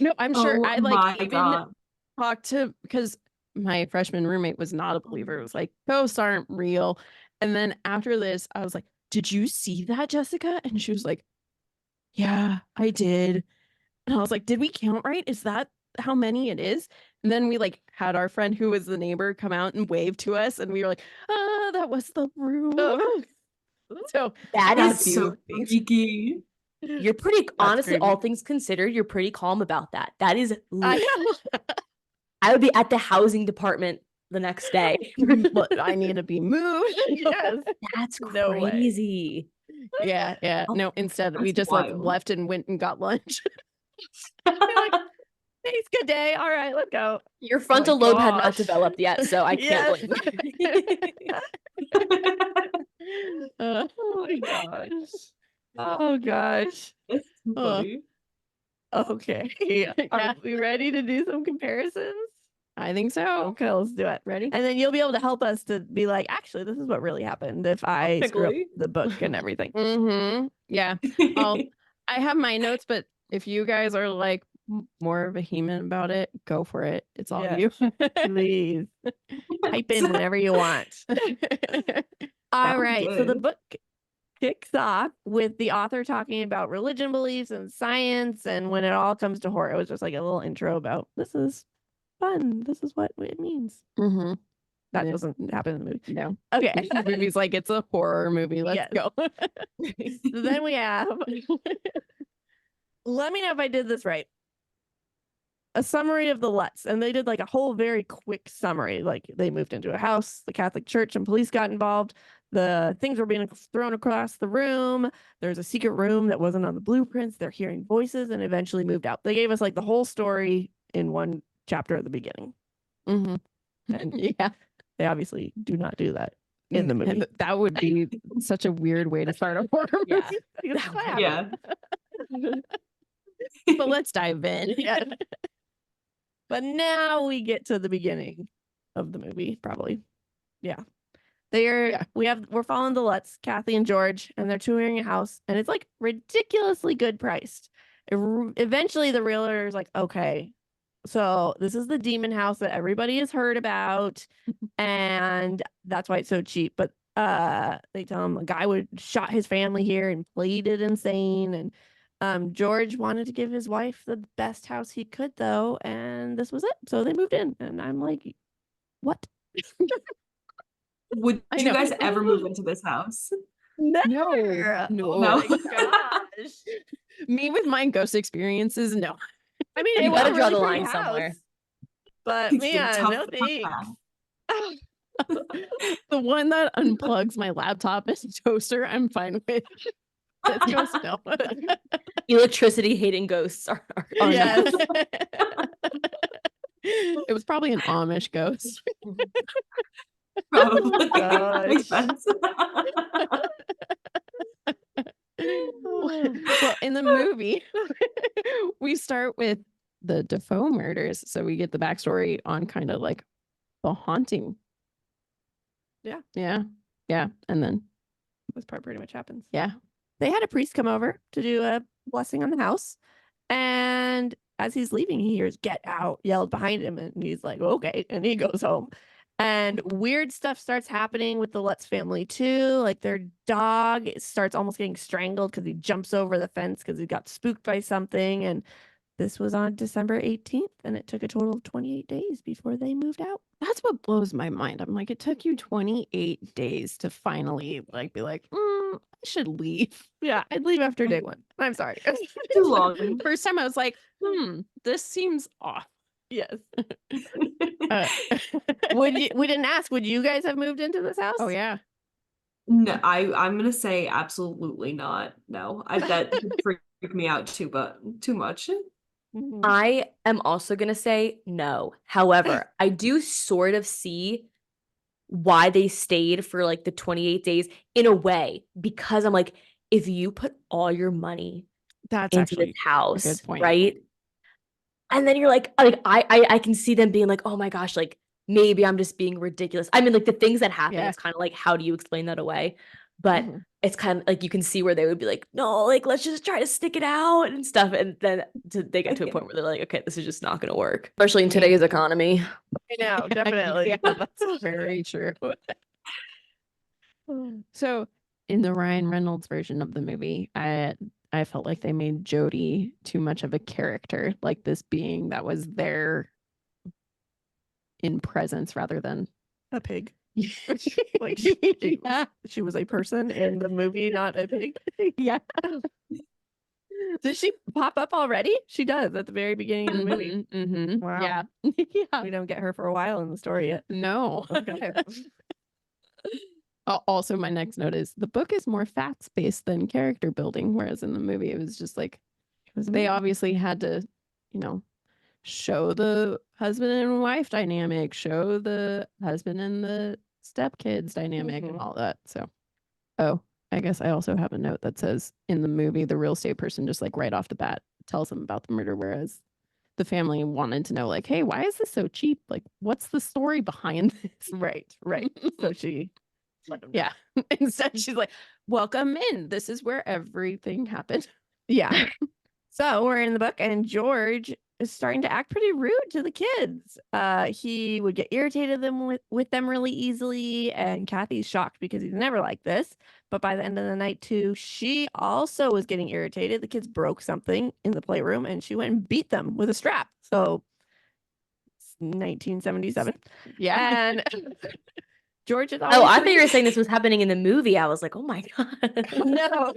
Speaker 1: No, I'm sure
Speaker 3: Oh
Speaker 1: I like
Speaker 3: my
Speaker 1: even
Speaker 3: God.
Speaker 1: talked to, because my freshman roommate was not a believer. It was like, ghosts aren't real. And then after this, I was like, did you see that, Jessica? And she was like, yeah, I did. And I was like, did we count right? Is that how many it is? And then we like had our friend who was the neighbor come out and wave to us. And we were like, that was the room. So
Speaker 4: That
Speaker 3: That's
Speaker 4: is
Speaker 3: so freaky.
Speaker 4: you're pretty honestly,
Speaker 1: creepy.
Speaker 4: all things considered, you're pretty calm about that. That is
Speaker 1: I
Speaker 4: I would be at the housing department the next day.
Speaker 1: but I need to be moved.
Speaker 5: Yes.
Speaker 4: That's
Speaker 5: No way.
Speaker 4: crazy.
Speaker 1: Yeah.
Speaker 4: Oh,
Speaker 1: No, instead we
Speaker 3: that's
Speaker 1: just like
Speaker 3: wild.
Speaker 1: left and went and got lunch.
Speaker 5: Thanks, good day. All right, let's go.
Speaker 4: Your frontal lobe had not
Speaker 5: gosh.
Speaker 4: developed yet, so I can't
Speaker 5: Yes.
Speaker 4: blame you.
Speaker 1: Uh,
Speaker 5: Oh my gosh. Oh gosh.
Speaker 3: It's too
Speaker 1: Uh,
Speaker 3: funny.
Speaker 5: Okay. Are we ready to do some comparisons?
Speaker 1: I think so.
Speaker 5: Okay, let's do it.
Speaker 1: Ready?
Speaker 5: And then you'll be able to help us to be like, actually, this is what really happened if I screw up
Speaker 3: Technically.
Speaker 5: the book and everything.
Speaker 1: Mm-hmm. Yeah. I have my notes, but if you guys are like more vehement about it, go for it. It's all
Speaker 5: Yeah.
Speaker 1: you.
Speaker 5: Please type in whenever you want. All
Speaker 3: Sounds
Speaker 5: right. So the
Speaker 3: good.
Speaker 5: book kicks off with the author talking about religion beliefs and science. And when it all comes to horror, it was just like a little intro about this is fun. This is what it means.
Speaker 1: Mm-hmm.
Speaker 5: That
Speaker 1: Yeah.
Speaker 5: doesn't happen in the movie.
Speaker 1: No.
Speaker 5: Okay.
Speaker 1: The movie's like, it's a horror movie. Let's
Speaker 5: Yes.
Speaker 1: go.
Speaker 5: So then we have, let me know if I did this right. A summary of the Lutz. And they did like a whole very quick summary. Like they moved into a house, the Catholic Church and police got involved. The things were being thrown across the room. There's a secret room that wasn't on the blueprints. They're hearing voices and eventually moved out. They gave us like the whole story in one chapter at the beginning.
Speaker 1: Mm-hmm.
Speaker 5: And
Speaker 1: Yeah.
Speaker 5: they obviously do not do that in the movie.
Speaker 1: And that would be such a weird way to start a horror movie.
Speaker 4: Yeah.
Speaker 5: Because that's what happened.
Speaker 3: Yeah.
Speaker 1: But let's dive in.
Speaker 5: Yeah. But now we get to the beginning of the movie, probably. Yeah. We're following the Lutz, Kathy and George, and they're touring a house, and it's like ridiculously good priced. Eventually the realtor is like, okay, so this is the demon house that everybody has heard about, and that's why it's so cheap. But they tell him a guy would shot his family here and played it insane. And George wanted to give his wife the best house he could, though, and this was it. So they moved in, and I'm like, what?
Speaker 3: Would
Speaker 1: I
Speaker 3: you
Speaker 1: know.
Speaker 3: guys ever move into this house?
Speaker 5: Never.
Speaker 1: No.
Speaker 5: Oh
Speaker 3: No.
Speaker 5: my gosh.
Speaker 1: Me with my ghost experiences, no.
Speaker 5: I mean,
Speaker 4: You
Speaker 5: it was
Speaker 4: gotta
Speaker 5: a
Speaker 4: draw
Speaker 5: really
Speaker 4: the
Speaker 5: pretty
Speaker 4: line somewhere.
Speaker 5: house, but
Speaker 3: It's been
Speaker 5: man,
Speaker 3: tough
Speaker 5: no
Speaker 3: to come
Speaker 5: thanks.
Speaker 3: back.
Speaker 1: The one that unplugs my laptop and toaster, I'm fine with. This ghost, no.
Speaker 4: Electricity hating ghosts are
Speaker 5: Yes.
Speaker 1: It was probably an Amish ghost.
Speaker 3: Probably. Makes
Speaker 5: Gosh.
Speaker 3: sense.
Speaker 1: Well, in the movie, we start with the Defoe murders. So we get the backstory on kind of like the haunting.
Speaker 5: Yeah.
Speaker 1: Yeah. Yeah. And then,
Speaker 5: This part pretty much happens.
Speaker 1: yeah.
Speaker 5: They had a priest come over to do a blessing on the house. And as he's leaving, he hears "get out" yelled behind him. And he's like, okay. And he goes home. And weird stuff starts happening with the Lutz family too. Like their dog starts almost getting strangled because he jumps over the fence because he got spooked by something. And this was on December 18th. And it took a total of 28 days before they moved out.
Speaker 1: That's what blows my mind. I'm like, it took you 28 days to finally like be like, I should leave.
Speaker 5: Yeah, I'd leave after day one. I'm sorry.
Speaker 3: Too long.
Speaker 1: First time I was like, this seems off.
Speaker 5: Yes.
Speaker 1: Uh,
Speaker 5: We didn't ask, would you guys have moved into this house?
Speaker 1: oh yeah.
Speaker 3: No, I'm gonna say absolutely not. No, that would freak me out too much.
Speaker 5: Mhm.
Speaker 4: I am also gonna say no. However, I do sort of see why they stayed for like the 28 days in a way, because I'm like, if you put all your money
Speaker 1: That's
Speaker 4: into
Speaker 1: actually
Speaker 4: this house,
Speaker 1: good point.
Speaker 4: right? And then you're like I can see them being like, oh my gosh, like maybe I'm just being ridiculous. I mean, like the things that happen,
Speaker 1: Yeah.
Speaker 4: it's kind of like, how do you explain that away? But
Speaker 5: Mhm.
Speaker 4: it's kind of like you can see where they would be like, no, like let's just try to stick it out and stuff. And then they get to a point where they're like, okay, this is just not gonna work, especially in today's economy.
Speaker 5: I know, definitely.
Speaker 1: Yeah, that's very true. So in the Ryan Reynolds version of the movie, I felt like they made Jodie too much of a character, like this being that was there in presence rather than
Speaker 5: A pig. Like
Speaker 1: yeah.
Speaker 5: she was a person in the movie, not a pig.
Speaker 1: Yeah.
Speaker 5: Does she pop up already? She does at the very beginning of the movie. Wow.
Speaker 1: Yeah. Yeah.
Speaker 5: We don't get her for a while in the story yet.
Speaker 1: No.
Speaker 5: Okay.
Speaker 1: Also, my next note is the book is more facts based than character building, whereas in the movie it was just like they obviously had to, show the husband and wife dynamic, show the husband and the stepkids dynamic and all that. So, I guess I also have a note that says in the movie, the real estate person just like right off the bat tells them about the murder, whereas the family wanted to know like, hey, why is this so cheap? Like, what's the story behind this?
Speaker 5: Right. So she let them know.
Speaker 1: Yeah. Instead, she's like, welcome in. This is where everything happened.
Speaker 5: Yeah. So we're in the book, and George is starting to act pretty rude to the kids. He would get irritated with them really easily, and Kathy's shocked because he's never like this. But by the end of the night, too, she also was getting irritated. The kids broke something in the playroom, and she went and beat them with a strap. So it's 1977.
Speaker 1: Yeah.
Speaker 5: And George is always
Speaker 4: Oh, I thought you were saying this was happening in the movie. I was like, oh my God.
Speaker 5: no.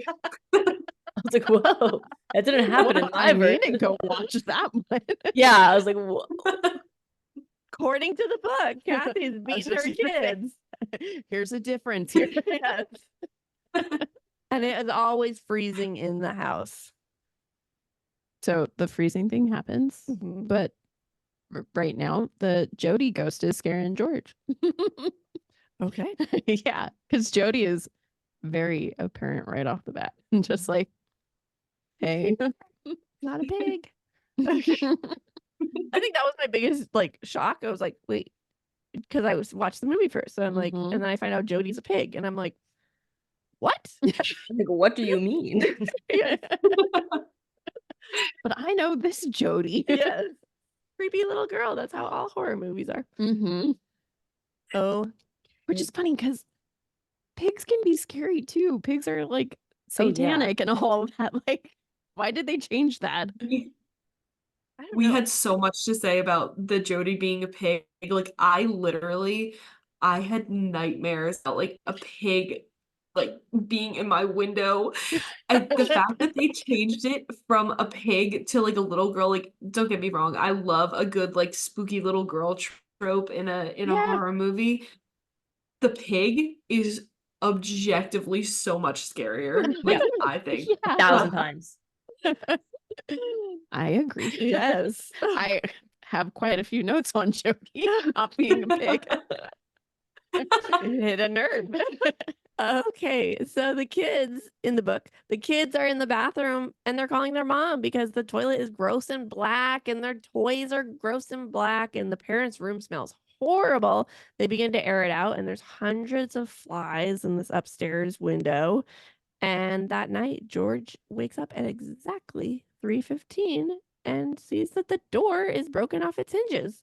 Speaker 4: I was like, whoa, that didn't happen in
Speaker 1: Well,
Speaker 4: my
Speaker 1: I
Speaker 4: version.
Speaker 1: didn't go watch that one.
Speaker 4: Yeah, I was like, whoa.
Speaker 5: According to the book, Kathy's beating her kids.
Speaker 1: Here's a difference here.
Speaker 5: Yes. And it is always freezing in the house.
Speaker 1: So the freezing thing happens,
Speaker 5: Mhm.
Speaker 1: but right now the Jody ghost is scaring George.
Speaker 5: Okay.
Speaker 1: Yeah, because Jody is very apparent right off the bat. Just like, hey.
Speaker 5: Not a pig. I think that was my biggest shock. I was like, wait, because I watched the movie first. So I'm like,
Speaker 1: Mhm.
Speaker 5: and then I find out Jody's a pig. And I'm like, what?
Speaker 4: I'm like, what do you mean?
Speaker 5: Yeah.
Speaker 1: But I know this Jody.
Speaker 5: Yes. Creepy little girl. That's how all horror movies are.
Speaker 1: Mm-hmm.
Speaker 5: Oh,
Speaker 1: Which is funny because pigs can be scary too. Pigs are like
Speaker 4: Oh, yeah.
Speaker 1: satanic and all of that. Like, why did they change that?
Speaker 5: I don't
Speaker 3: We
Speaker 5: know.
Speaker 3: had so much to say about the Jody being a pig. Like I literally I had nightmares about like a pig like being in my window. The fact that they changed it from a pig to like a little girl, like don't get me wrong, I love a good like spooky little girl trope in a
Speaker 1: Yeah.
Speaker 3: horror movie. The pig is objectively so much scarier, like I think.
Speaker 1: Yeah.
Speaker 4: 1,000 times.
Speaker 1: I agree.
Speaker 5: Yes.
Speaker 1: I have quite a few notes on Jody not being a pig. It hit a nerve.
Speaker 5: Okay, so the kids in the book, the kids are in the bathroom and they're calling their mom because the toilet is gross and black and their toys are gross and black and the parents' room smells horrible. They begin to air it out and there's hundreds of flies in this upstairs window. And that night, George wakes up at exactly 3:15 and sees that the door is broken off its hinges.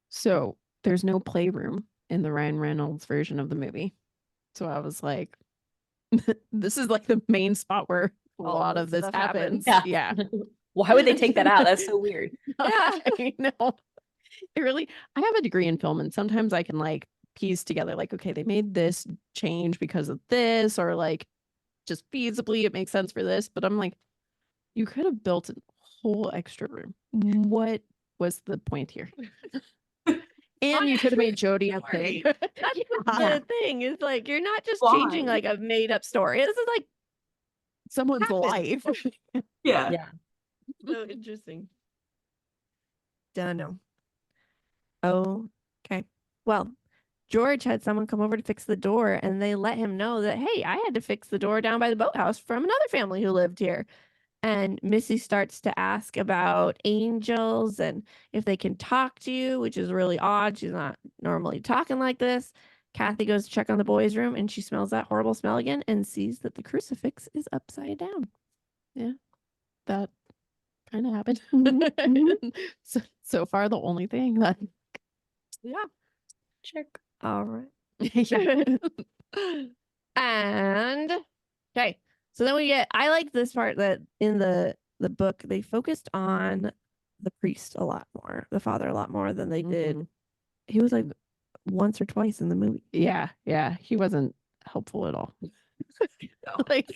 Speaker 1: So there's no playroom in the Ryan Reynolds version of the movie. So I was like, this is like the main spot where a
Speaker 5: All
Speaker 1: lot
Speaker 5: this
Speaker 1: of this
Speaker 5: stuff
Speaker 1: happens.
Speaker 5: happens.
Speaker 1: Yeah.
Speaker 4: Why would they take that out? That's so weird.
Speaker 1: I know. It really, I have a degree in film and sometimes I can like piece together like, okay, they made this change because of this, or like just feasibly it makes sense for this. But I'm like, you could have built a whole extra room. What was the point here? And you could have made Jody a pig.
Speaker 5: The thing is, like, you're not just
Speaker 3: Why?
Speaker 5: changing like a made up story. This is like
Speaker 1: Someone's
Speaker 5: happened.
Speaker 1: life.
Speaker 3: Yeah.
Speaker 4: Yeah.
Speaker 5: so interesting. Don't know. Oh, okay. Well, George had someone come over to fix the door, and they let him know that, hey, I had to fix the door down by the boathouse from another family who lived here. And Missy starts to ask about angels and if they can talk to you, which is really odd. She's not normally talking like this. Kathy goes to check on the boys' room and she smells that horrible smell again and sees that the crucifix is upside down.
Speaker 1: That kind of happened.
Speaker 5: Mhm.
Speaker 1: So far, the only thing that.
Speaker 5: Yeah.
Speaker 4: Check.
Speaker 5: All right.
Speaker 1: Yeah.
Speaker 5: And okay. So then we get, I like this part that in the book, they focused on the priest a lot more, the father a lot more than they did. He was like once or twice in the movie.
Speaker 1: Yeah. He wasn't helpful at all.
Speaker 5: Like,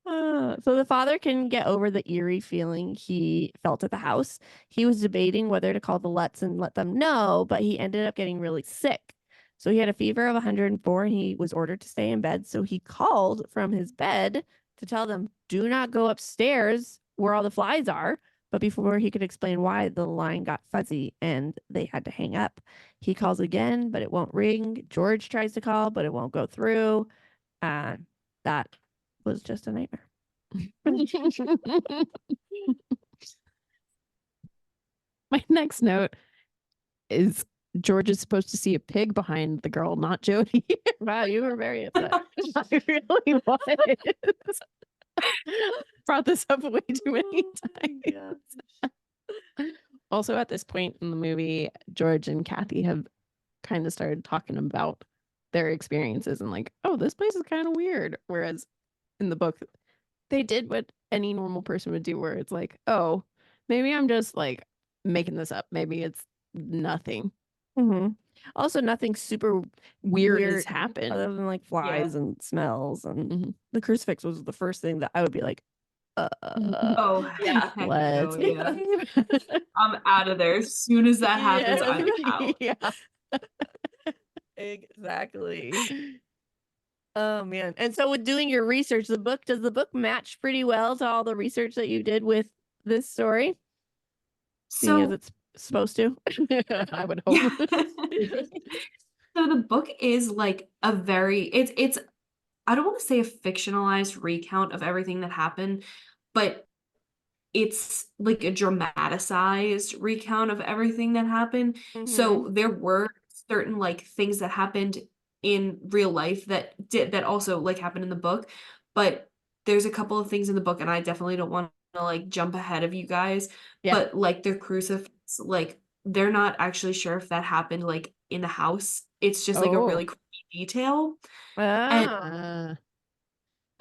Speaker 5: so the father can get over the eerie feeling he felt at the house. He was debating whether to call the Lutz and let them know, but he ended up getting really sick. So he had a fever of 104 and he was ordered to stay in bed. So he called from his bed to tell them, do not go upstairs where all the flies are. But before he could explain why, the line got fuzzy and they had to hang up. He calls again, but it won't ring. George tries to call, but it won't go through. That was just a nightmare.
Speaker 1: My next note is George is supposed to see a pig behind the girl, not Jody.
Speaker 5: Wow, you were very upset.
Speaker 1: I really was. Brought this up way too many times. Also, at this point in the movie, George and Kathy have kind of started talking about their experiences and like, oh, this place is kind of weird. Whereas in the book, they did what any normal person would do, where it's like, oh, maybe I'm just like making this up. Maybe it's nothing
Speaker 5: Also, nothing super
Speaker 1: weird has happened.
Speaker 5: other than like flies and smells. And the crucifix was the first thing that I would be like,
Speaker 3: Oh,
Speaker 4: Yeah.
Speaker 3: heck no,
Speaker 1: Let's
Speaker 3: yeah. I'm out of there. As soon as that happens, I'm out.
Speaker 5: Yeah. Exactly. Oh man. And so with doing your research, does the book match pretty well to all the research that you did with this story? Seeing as
Speaker 3: So
Speaker 5: it's supposed to.
Speaker 1: I would hope.
Speaker 3: So the book is like a very it's I don't want to say a fictionalized recount of everything that happened, but it's like a dramatized recount of everything that happened. So there were certain like things that happened in real life that also like happened in the book, but there's a couple of things in the book and I definitely don't want to like jump ahead of you guys,
Speaker 1: Yeah.
Speaker 3: but like the crucifix, like they're not actually sure if that happened like in the house. It's just like a really creepy detail.
Speaker 5: Ah.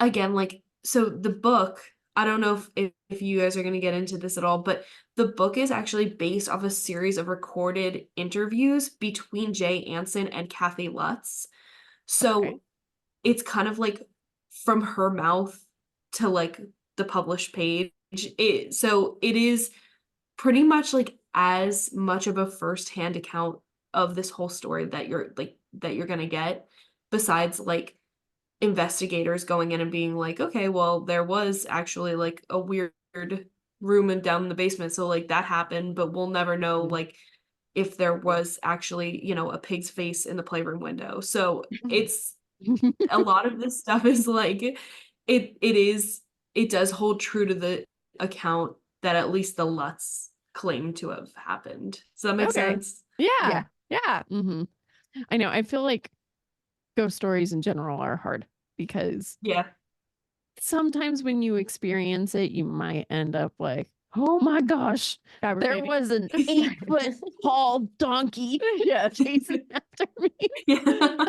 Speaker 3: Again, like so the book, I don't know if you guys are going to get into this at all, but the book is actually based off a series of recorded interviews between Jay Anson and Kathy Lutz. So
Speaker 1: Okay.
Speaker 3: it's kind of like from her mouth to like the published page. So it is pretty much like as much of a firsthand account of this whole story that you're gonna get, besides like investigators going in and being like, okay, well, there was actually like a weird room and down in the basement, so like that happened, but we'll never know like if there was actually, you know, a pig's face in the playroom window. So it's a lot of this stuff is like it does hold true to the account that at least the Lutz claim to have happened. Does that make
Speaker 1: Okay.
Speaker 3: sense?
Speaker 1: Yeah. Yeah. I know. I feel like ghost stories in general are hard because
Speaker 3: Yeah.
Speaker 1: sometimes when you experience it, you might end up like, oh my gosh, there
Speaker 5: Fabricating.
Speaker 1: was an 8-foot tall donkey chasing after me.
Speaker 3: Yeah.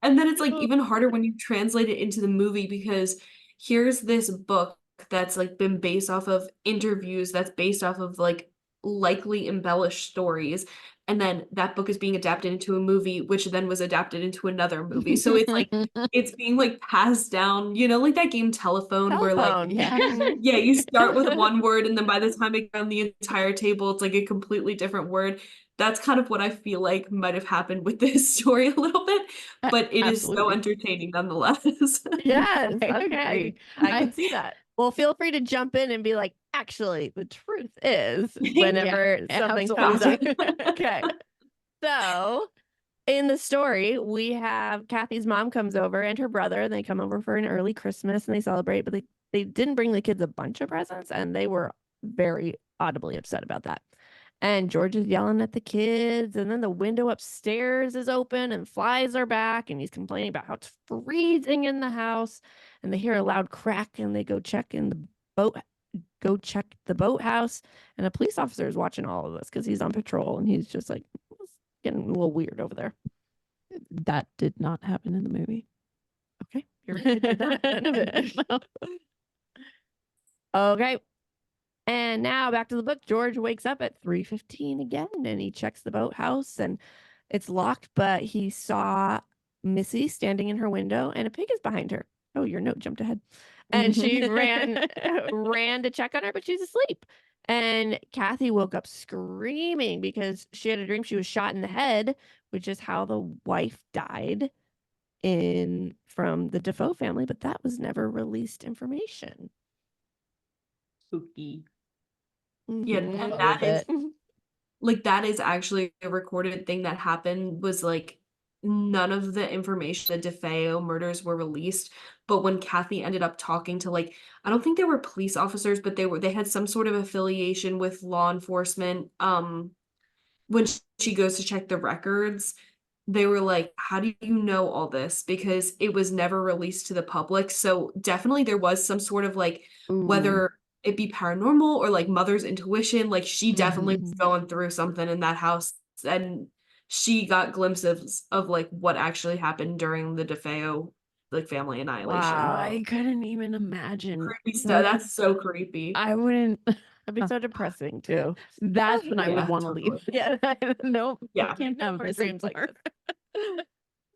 Speaker 3: And then it's like even harder when you translate it into the movie, because here's this book that's like been based off of interviews, that's based off of like likely embellished stories, and then that book is being adapted into a movie, which then was adapted into another movie. So it's like it's being like passed down, you know, like that game Telephone, where like
Speaker 5: Telephone.
Speaker 1: Yeah.
Speaker 3: yeah, you start with one word and then by the time it on the entire table, it's like a completely different word. That's kind of what I feel like might have happened with this story a little bit, but it is so
Speaker 1: Absolutely.
Speaker 3: entertaining nonetheless.
Speaker 5: Yes.
Speaker 1: I
Speaker 5: Okay.
Speaker 1: agree.
Speaker 5: I can see that. Well, feel free to jump in and be like, actually, the truth is, whenever something comes up. Okay. So in the story, we have Kathy's mom comes over and her brother, and they come over for an early Christmas and they celebrate, but they didn't bring the kids a bunch of presents, and they were very audibly upset about that. And George is yelling at the kids, and then the window upstairs is open and flies are back, and he's complaining about how it's freezing in the house. And they hear a loud crack, and they go check the boathouse, and a police officer is watching all of this because he's on patrol, and he's just like, it's getting a little weird over there.
Speaker 1: That did not happen in the movie.
Speaker 5: Okay, you're right. It did not. None of it. Okay. And now back to the book. George wakes up at 3:15 again, and he checks the boathouse, and it's locked, but he saw Missy standing in her window, and a pig is behind her. Oh, your note jumped ahead. And she ran to check on her, but she's asleep. And Kathy woke up screaming because she had a dream she was shot in the head, which is how the wife died from the Defoe family, but that was never released information.
Speaker 4: Spooky.
Speaker 3: Yeah,
Speaker 5: Mhm.
Speaker 3: and
Speaker 1: A
Speaker 3: that
Speaker 1: little
Speaker 3: is like that is actually a recorded thing that happened. Was like none of the information, the DeFeo murders were released, but when Kathy ended up talking to like, I don't think they were police officers, but they had some sort of affiliation with law enforcement. When she goes to check the records, they were like, how do you know all this? Because it was never released to the public. So definitely there was some sort of like,
Speaker 1: Ooh.
Speaker 3: whether it be paranormal or like mother's intuition, like she definitely was
Speaker 1: Mhm.
Speaker 3: going through something in that house, and she got glimpses of like what actually happened during the DeFeo like family annihilation.
Speaker 5: Wow.
Speaker 1: I couldn't even imagine.
Speaker 3: Creepy stuff. That's so creepy.
Speaker 1: I wouldn't.
Speaker 5: That'd be so depressing too.
Speaker 1: That's when I would
Speaker 3: Yeah,
Speaker 1: want to leave. Yeah. Nope.
Speaker 3: Yeah.
Speaker 1: Can't have
Speaker 5: more
Speaker 1: this
Speaker 5: dreams like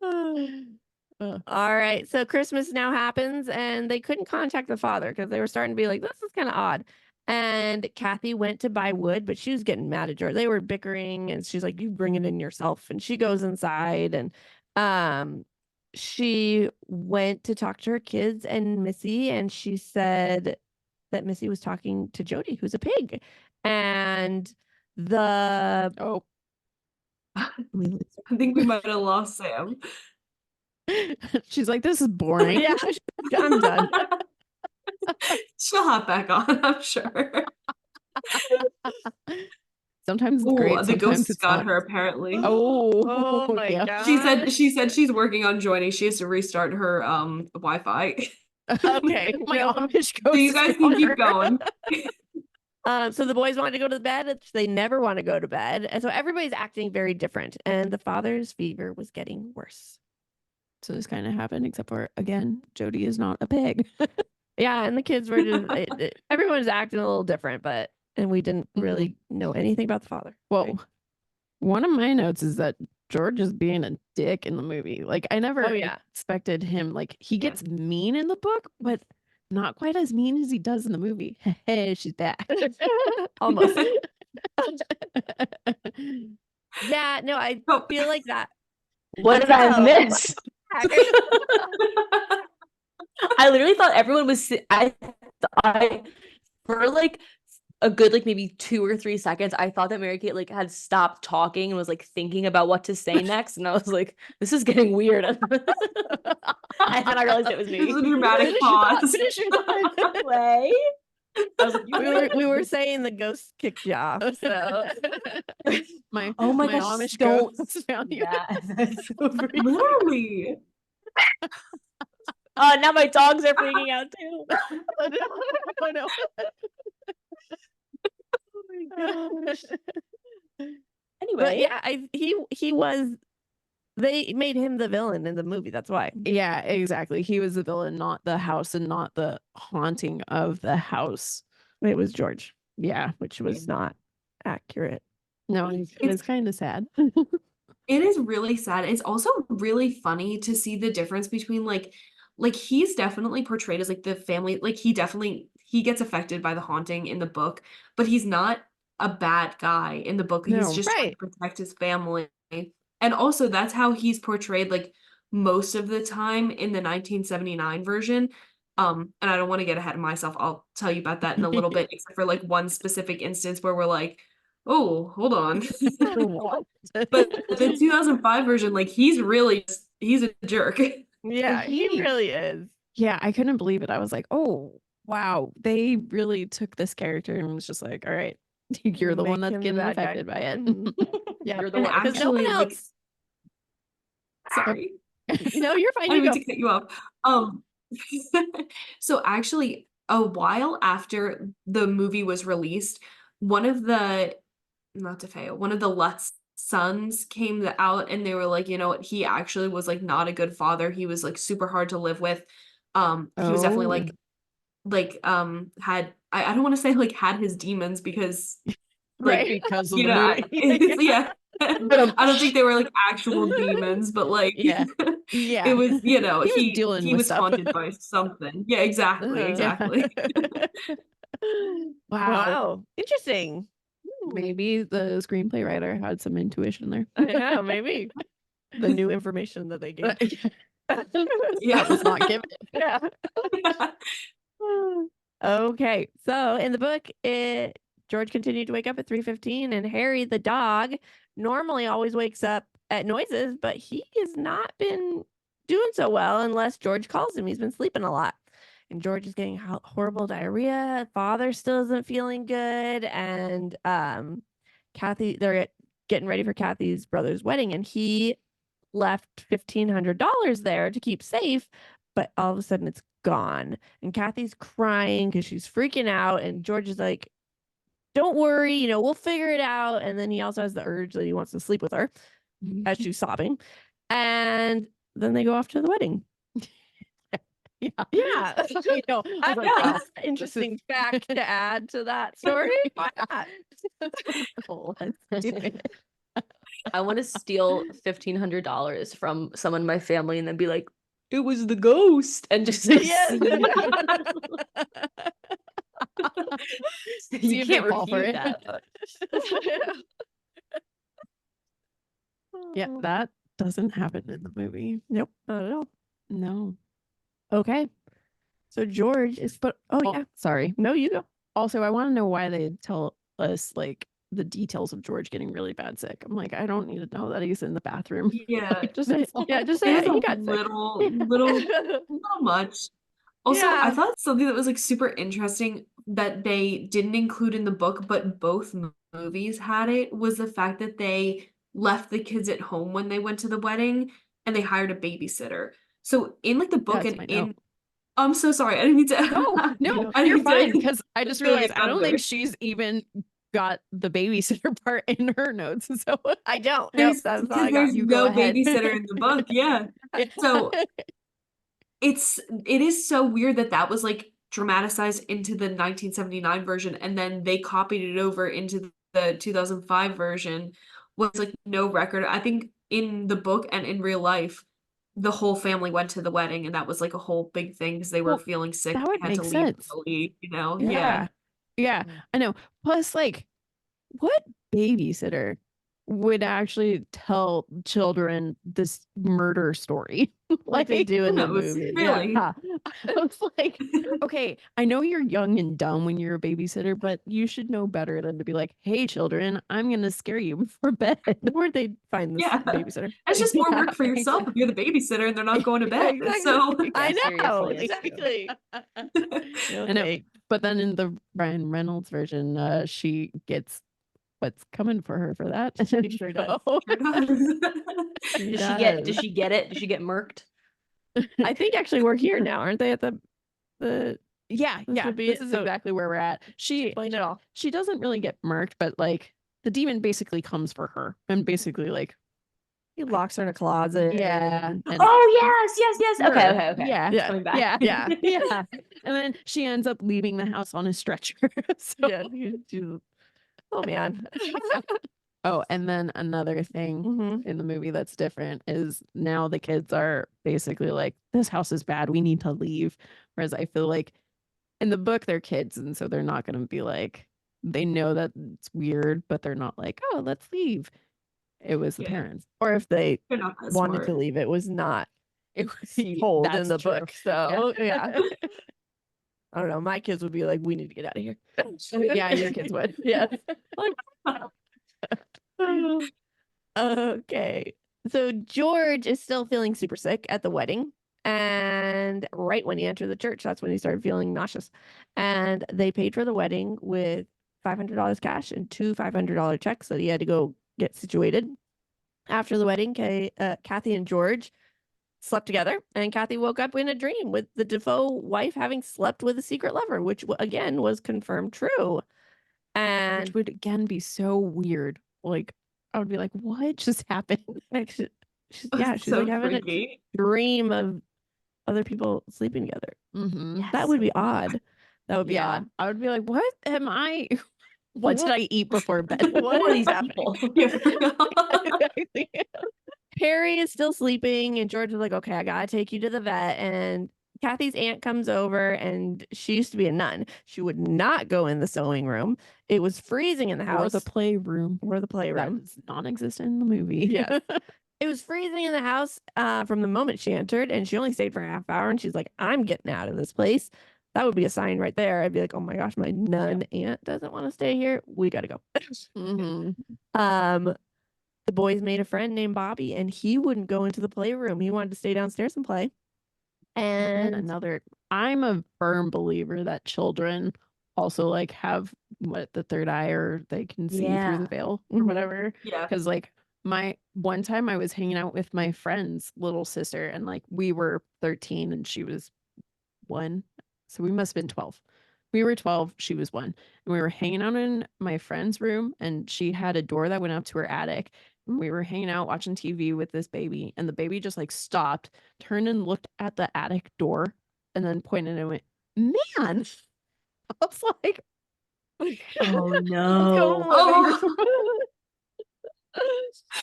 Speaker 1: anymore.
Speaker 5: All right. So Christmas now happens, and they couldn't contact the father because they were starting to be like, this is kind of odd. And Kathy went to buy wood, but she was getting mad at George. They were bickering, and she's like, you bring it in yourself. And she goes inside, and she went to talk to her kids and Missy, and she said that Missy was talking to Jody, who's a pig. And the
Speaker 1: Oh.
Speaker 3: I think we might have lost Sam.
Speaker 1: She's like, this is boring.
Speaker 5: Yeah, I'm done.
Speaker 3: She'll hop back on, I'm sure.
Speaker 1: Sometimes it's
Speaker 3: Ooh,
Speaker 1: great.
Speaker 3: the
Speaker 1: Sometimes
Speaker 3: ghosts
Speaker 1: it's
Speaker 3: got
Speaker 1: not.
Speaker 3: her apparently.
Speaker 1: Oh,
Speaker 5: Oh my
Speaker 1: yeah.
Speaker 5: god.
Speaker 3: She said she's working on joining. She has to restart her Wi-Fi.
Speaker 5: Okay.
Speaker 1: My
Speaker 5: well,
Speaker 1: Amish
Speaker 3: So you
Speaker 1: ghost
Speaker 3: guys can keep
Speaker 1: daughter.
Speaker 3: going.
Speaker 5: So the boys wanted to go to bed. They never want to go to bed. And so everybody's acting very different. And the father's fever was getting worse.
Speaker 1: So this kind of happened, except for, again, Jody is not a pig.
Speaker 5: Yeah, and the kids were just everyone was acting a little different, and we didn't really know anything about the father.
Speaker 1: Well,
Speaker 5: right?
Speaker 1: one of my notes is that George is being a dick in the movie. Like I never
Speaker 5: Oh, yeah.
Speaker 1: expected him. Like he
Speaker 5: Yeah.
Speaker 1: gets mean in the book, but not quite as mean as he does in the movie. Hey, she's back.
Speaker 5: Almost. Yeah, no, I
Speaker 3: Oh.
Speaker 5: feel like that.
Speaker 4: What did I miss? I literally thought everyone was. I for like a good like maybe 2 or 3 seconds, I thought that Mary Kate like had stopped talking and was like thinking about what to say next, and I was like, "This is getting weird." And then I realized it was me.
Speaker 3: There's a dramatic
Speaker 5: Finish your thought,
Speaker 3: pause.
Speaker 5: finish your thought.
Speaker 4: Way. I was like,
Speaker 5: we were saying the ghost kicked you off. So
Speaker 1: my
Speaker 4: oh my
Speaker 1: my
Speaker 4: gosh,
Speaker 1: Amish
Speaker 4: don't
Speaker 1: ghost found you.
Speaker 4: that. That's so freaky.
Speaker 3: Literally.
Speaker 4: Oh, now my dogs are freaking out too.
Speaker 1: Oh no. Oh my gosh.
Speaker 4: Anyway,
Speaker 5: but yeah, he was. They made him the villain in the movie. That's why.
Speaker 1: Yeah, exactly. He was the villain, not the house, and not the haunting of the house.
Speaker 5: It was George,
Speaker 1: Yeah.
Speaker 5: which was not accurate.
Speaker 1: No, it's kind of sad.
Speaker 3: It is really sad. It's also really funny to see the difference between like he's definitely portrayed as like the family, like he gets affected by the haunting in the book, but he's not a bad guy in the book. He's
Speaker 1: No.
Speaker 3: just trying
Speaker 5: Right.
Speaker 3: to protect his family. And also that's how he's portrayed like most of the time in the 1979 version. And I don't want to get ahead of myself. I'll tell you about that in a little bit, except for like one specific instance where we're like, oh, hold on.
Speaker 1: What?
Speaker 3: But the 2005 version, like he's a jerk.
Speaker 5: Yeah, he really is.
Speaker 1: Yeah, I couldn't believe it. I was like, oh, wow. They really took this character and was just like, all right, you're the one
Speaker 5: Make
Speaker 1: that's
Speaker 5: him the
Speaker 1: getting
Speaker 5: bad guy.
Speaker 1: affected by it.
Speaker 5: Mhm. Yeah,
Speaker 4: you're the
Speaker 3: And
Speaker 4: one.
Speaker 5: because no one
Speaker 3: actually, like,
Speaker 5: else.
Speaker 3: sorry,
Speaker 5: No, you're fine.
Speaker 3: I
Speaker 5: You
Speaker 3: didn't mean
Speaker 5: go.
Speaker 3: to cut you off. So actually, a while after the movie was released, one of the not to fail, one of the Lutz sons came out and they were like, you know what, he actually was like not a good father. He was like super hard to live with. He was definitely had I don't want to say like had his demons because like
Speaker 5: Right.
Speaker 1: because of
Speaker 3: you
Speaker 1: the
Speaker 3: know
Speaker 1: movie.
Speaker 3: yeah. I don't think they were like actual demons, but like
Speaker 1: Yeah. Yeah.
Speaker 3: it was, you know,
Speaker 1: He was dealing
Speaker 3: he
Speaker 1: with
Speaker 3: was
Speaker 1: stuff.
Speaker 3: haunted by something. Yeah, exactly, exactly.
Speaker 5: Wow. Interesting.
Speaker 1: Maybe the screenplay writer had some intuition there.
Speaker 5: Yeah, maybe the new information that they gave.
Speaker 3: Yeah.
Speaker 1: That was not given.
Speaker 5: Yeah. Okay, so in the book, George continued to wake up at 3:15, and Harry, the dog, normally always wakes up at noises, but he has not been doing so well unless George calls him. He's been sleeping a lot, and George is getting horrible diarrhea. Father still isn't feeling good, and Kathy, they're getting ready for Kathy's brother's wedding, and he left $1,500 there to keep safe, but all of a sudden it's gone. And Kathy's crying because she's freaking out. And George is like, don't worry, we'll figure it out. And then he also has the urge that he wants to sleep with her as she's sobbing. And then they go off to the wedding.
Speaker 1: Yeah.
Speaker 5: Yeah.
Speaker 1: I know. I was like,
Speaker 3: Yeah.
Speaker 1: wow,
Speaker 5: Interesting fact to add to that story. Why not?
Speaker 1: let's do it.
Speaker 4: I want to steal $1,500 from someone in my family and then be like, it was the ghost, and just like,
Speaker 5: Yes.
Speaker 1: See
Speaker 4: you
Speaker 1: if they
Speaker 4: can't
Speaker 1: fall for
Speaker 4: refute
Speaker 1: it.
Speaker 4: that. But
Speaker 1: Yeah, that doesn't happen in the movie.
Speaker 5: Nope, not at all.
Speaker 1: No.
Speaker 5: Okay. So George is yeah.
Speaker 1: Sorry.
Speaker 5: No, you go.
Speaker 1: Also, I want to know why they tell us like the details of George getting really bad sick. I'm like, I don't need to know that he's in the bathroom.
Speaker 3: Yeah.
Speaker 1: Like, just
Speaker 5: Just
Speaker 3: It is
Speaker 5: say he
Speaker 3: a
Speaker 5: got sick.
Speaker 3: little much. Also, I
Speaker 5: Yeah.
Speaker 3: thought something that was like super interesting that they didn't include in the book, but both movies had it, was the fact that they left the kids at home when they went to the wedding and they hired a babysitter. So in like the book
Speaker 1: That's
Speaker 3: and
Speaker 1: my
Speaker 3: in
Speaker 1: note.
Speaker 3: I'm so sorry. I didn't mean to
Speaker 1: No,
Speaker 3: I
Speaker 1: you're
Speaker 3: didn't mean
Speaker 1: fine
Speaker 3: to
Speaker 1: because I just
Speaker 3: steal your
Speaker 1: realized I don't
Speaker 3: thunder.
Speaker 1: think she's even got the babysitter part in her notes. So
Speaker 5: I don't. Nope,
Speaker 3: There's
Speaker 5: that's all
Speaker 3: because
Speaker 5: I got.
Speaker 3: there's
Speaker 1: You go
Speaker 3: no
Speaker 1: ahead.
Speaker 3: babysitter in the book. Yeah. So it is so weird that that was like dramatized into the 1979 version, and then they copied it over into the 2005 version, was like no record. I think in the book and in real life, the whole family went to the wedding, and that was like a whole big thing because they were
Speaker 1: Well,
Speaker 3: feeling sick.
Speaker 1: that
Speaker 3: They
Speaker 1: would
Speaker 3: had to
Speaker 1: make
Speaker 3: leave
Speaker 1: sense.
Speaker 3: early, Yeah.
Speaker 1: Yeah, I know. Plus, like, what babysitter would actually tell children this murder story?
Speaker 5: Like they do in the
Speaker 3: Who knows?
Speaker 5: movie.
Speaker 3: Really?
Speaker 1: I was like, okay, I know you're young and dumb when you're a babysitter, but you should know better than to be like, hey, children, I'm going to scare you before bed.
Speaker 5: Or they find this
Speaker 3: Yeah.
Speaker 5: babysitter.
Speaker 3: It's just more
Speaker 1: Yeah,
Speaker 3: work for yourself if you're the babysitter and they're not going to bed.
Speaker 5: Exactly.
Speaker 3: So
Speaker 5: I
Speaker 4: Yeah,
Speaker 5: know.
Speaker 4: seriously, it's true.
Speaker 5: Exactly.
Speaker 1: I know.
Speaker 5: Okay.
Speaker 1: But then in the Ryan Reynolds version, she gets what's coming for her for that.
Speaker 5: She sure does.
Speaker 1: She
Speaker 4: Does she get? Does
Speaker 1: does.
Speaker 4: she get it? Does she get murked?
Speaker 5: I think actually we're here now, aren't they? At the
Speaker 1: Yeah,
Speaker 5: This
Speaker 1: yeah.
Speaker 5: would be
Speaker 1: This
Speaker 5: it.
Speaker 1: is
Speaker 5: So
Speaker 1: exactly where we're at.
Speaker 5: explain it all.
Speaker 1: She doesn't really get murked, but like the demon basically comes for her and basically like
Speaker 5: He locks her in a closet.
Speaker 1: yeah. And
Speaker 4: Oh yes. Okay.
Speaker 1: her.
Speaker 4: Yeah.
Speaker 1: Yeah.
Speaker 4: Coming back.
Speaker 1: Yeah.
Speaker 5: Yeah.
Speaker 1: Yeah. And then she ends up leaving the house on a stretcher. So-
Speaker 5: Yeah. Oh man.
Speaker 1: Oh, and then another thing
Speaker 5: Mhm.
Speaker 1: in the movie that's different is now the kids are basically like, this house is bad. We need to leave. Whereas I feel like in the book, they're kids. And so they're not going to be like, they know that it's weird, but they're not like, oh, let's leave. It was the
Speaker 3: Yeah.
Speaker 1: parents.
Speaker 5: Or if they
Speaker 3: They're not that
Speaker 5: wanted
Speaker 3: smart.
Speaker 5: to leave, it was not
Speaker 1: It was
Speaker 5: told in
Speaker 1: that's
Speaker 5: the
Speaker 1: true.
Speaker 5: book. So yeah. I don't know. My kids would be like, we need to get out of here.
Speaker 1: Yeah, your kids would.
Speaker 5: Yeah. Okay. So George is still feeling super sick at the wedding. And right when he entered the church, that's when he started feeling nauseous. And they paid for the wedding with $500 cash and two $500 checks that he had to go get situated. After the wedding, Kathy and George slept together, and Kathy woke up in a dream with the Defoe wife having slept with a secret lover, which again was confirmed true. And
Speaker 1: Which would again be so weird. Like I would be like, what just happened?
Speaker 5: like, she's
Speaker 3: So
Speaker 5: like having
Speaker 3: creepy.
Speaker 5: a dream of other people sleeping together.
Speaker 1: Mm-hmm.
Speaker 5: That would be odd. That would be
Speaker 1: Yeah.
Speaker 5: odd.
Speaker 1: I would be like, what am I? What did
Speaker 5: What-
Speaker 1: I eat before bed?
Speaker 5: What
Speaker 4: Who are
Speaker 5: is
Speaker 4: these
Speaker 5: happening?
Speaker 4: people?
Speaker 3: Yeah, for real.
Speaker 1: Exactly.
Speaker 5: Perry is still sleeping, and George is like, okay, I gotta take you to the vet. And Kathy's aunt comes over, and she used to be a nun. She would not go in the sewing room. It was freezing in the
Speaker 1: Or
Speaker 5: house.
Speaker 1: the playroom.
Speaker 5: Or the
Speaker 1: That
Speaker 5: playroom.
Speaker 1: does not exist in the movie.
Speaker 5: Yes. It was freezing in the house from the moment she entered, and she only stayed for a half hour. And she's like, I'm getting out of this place. That would be a sign right there. I'd be like, oh my gosh, my nun aunt doesn't want to stay here. We got to go.
Speaker 1: Mhm.
Speaker 5: The boys made a friend named Bobby, and he wouldn't go into the playroom. He wanted to stay downstairs and play.
Speaker 1: And
Speaker 5: And
Speaker 1: another, I'm a firm believer that children also like have the third eye, or they can see through
Speaker 4: Yeah.
Speaker 1: the veil or
Speaker 5: Mhm.
Speaker 1: whatever.
Speaker 3: Yeah.
Speaker 1: Because like my one time I was hanging out with my friend's little sister, and like we were 13 and she was 1. So we must have been 12. We were 12, she was 1. And we were hanging out in my friend's room, and she had a door that went up to her attic. And we were hanging out watching TV with this baby, and the baby just like stopped, turned and looked at the attic door, and then pointed and went, "Man." I was like,
Speaker 4: Oh
Speaker 1: "What's
Speaker 4: no.
Speaker 1: going
Speaker 3: Oh.
Speaker 1: on?"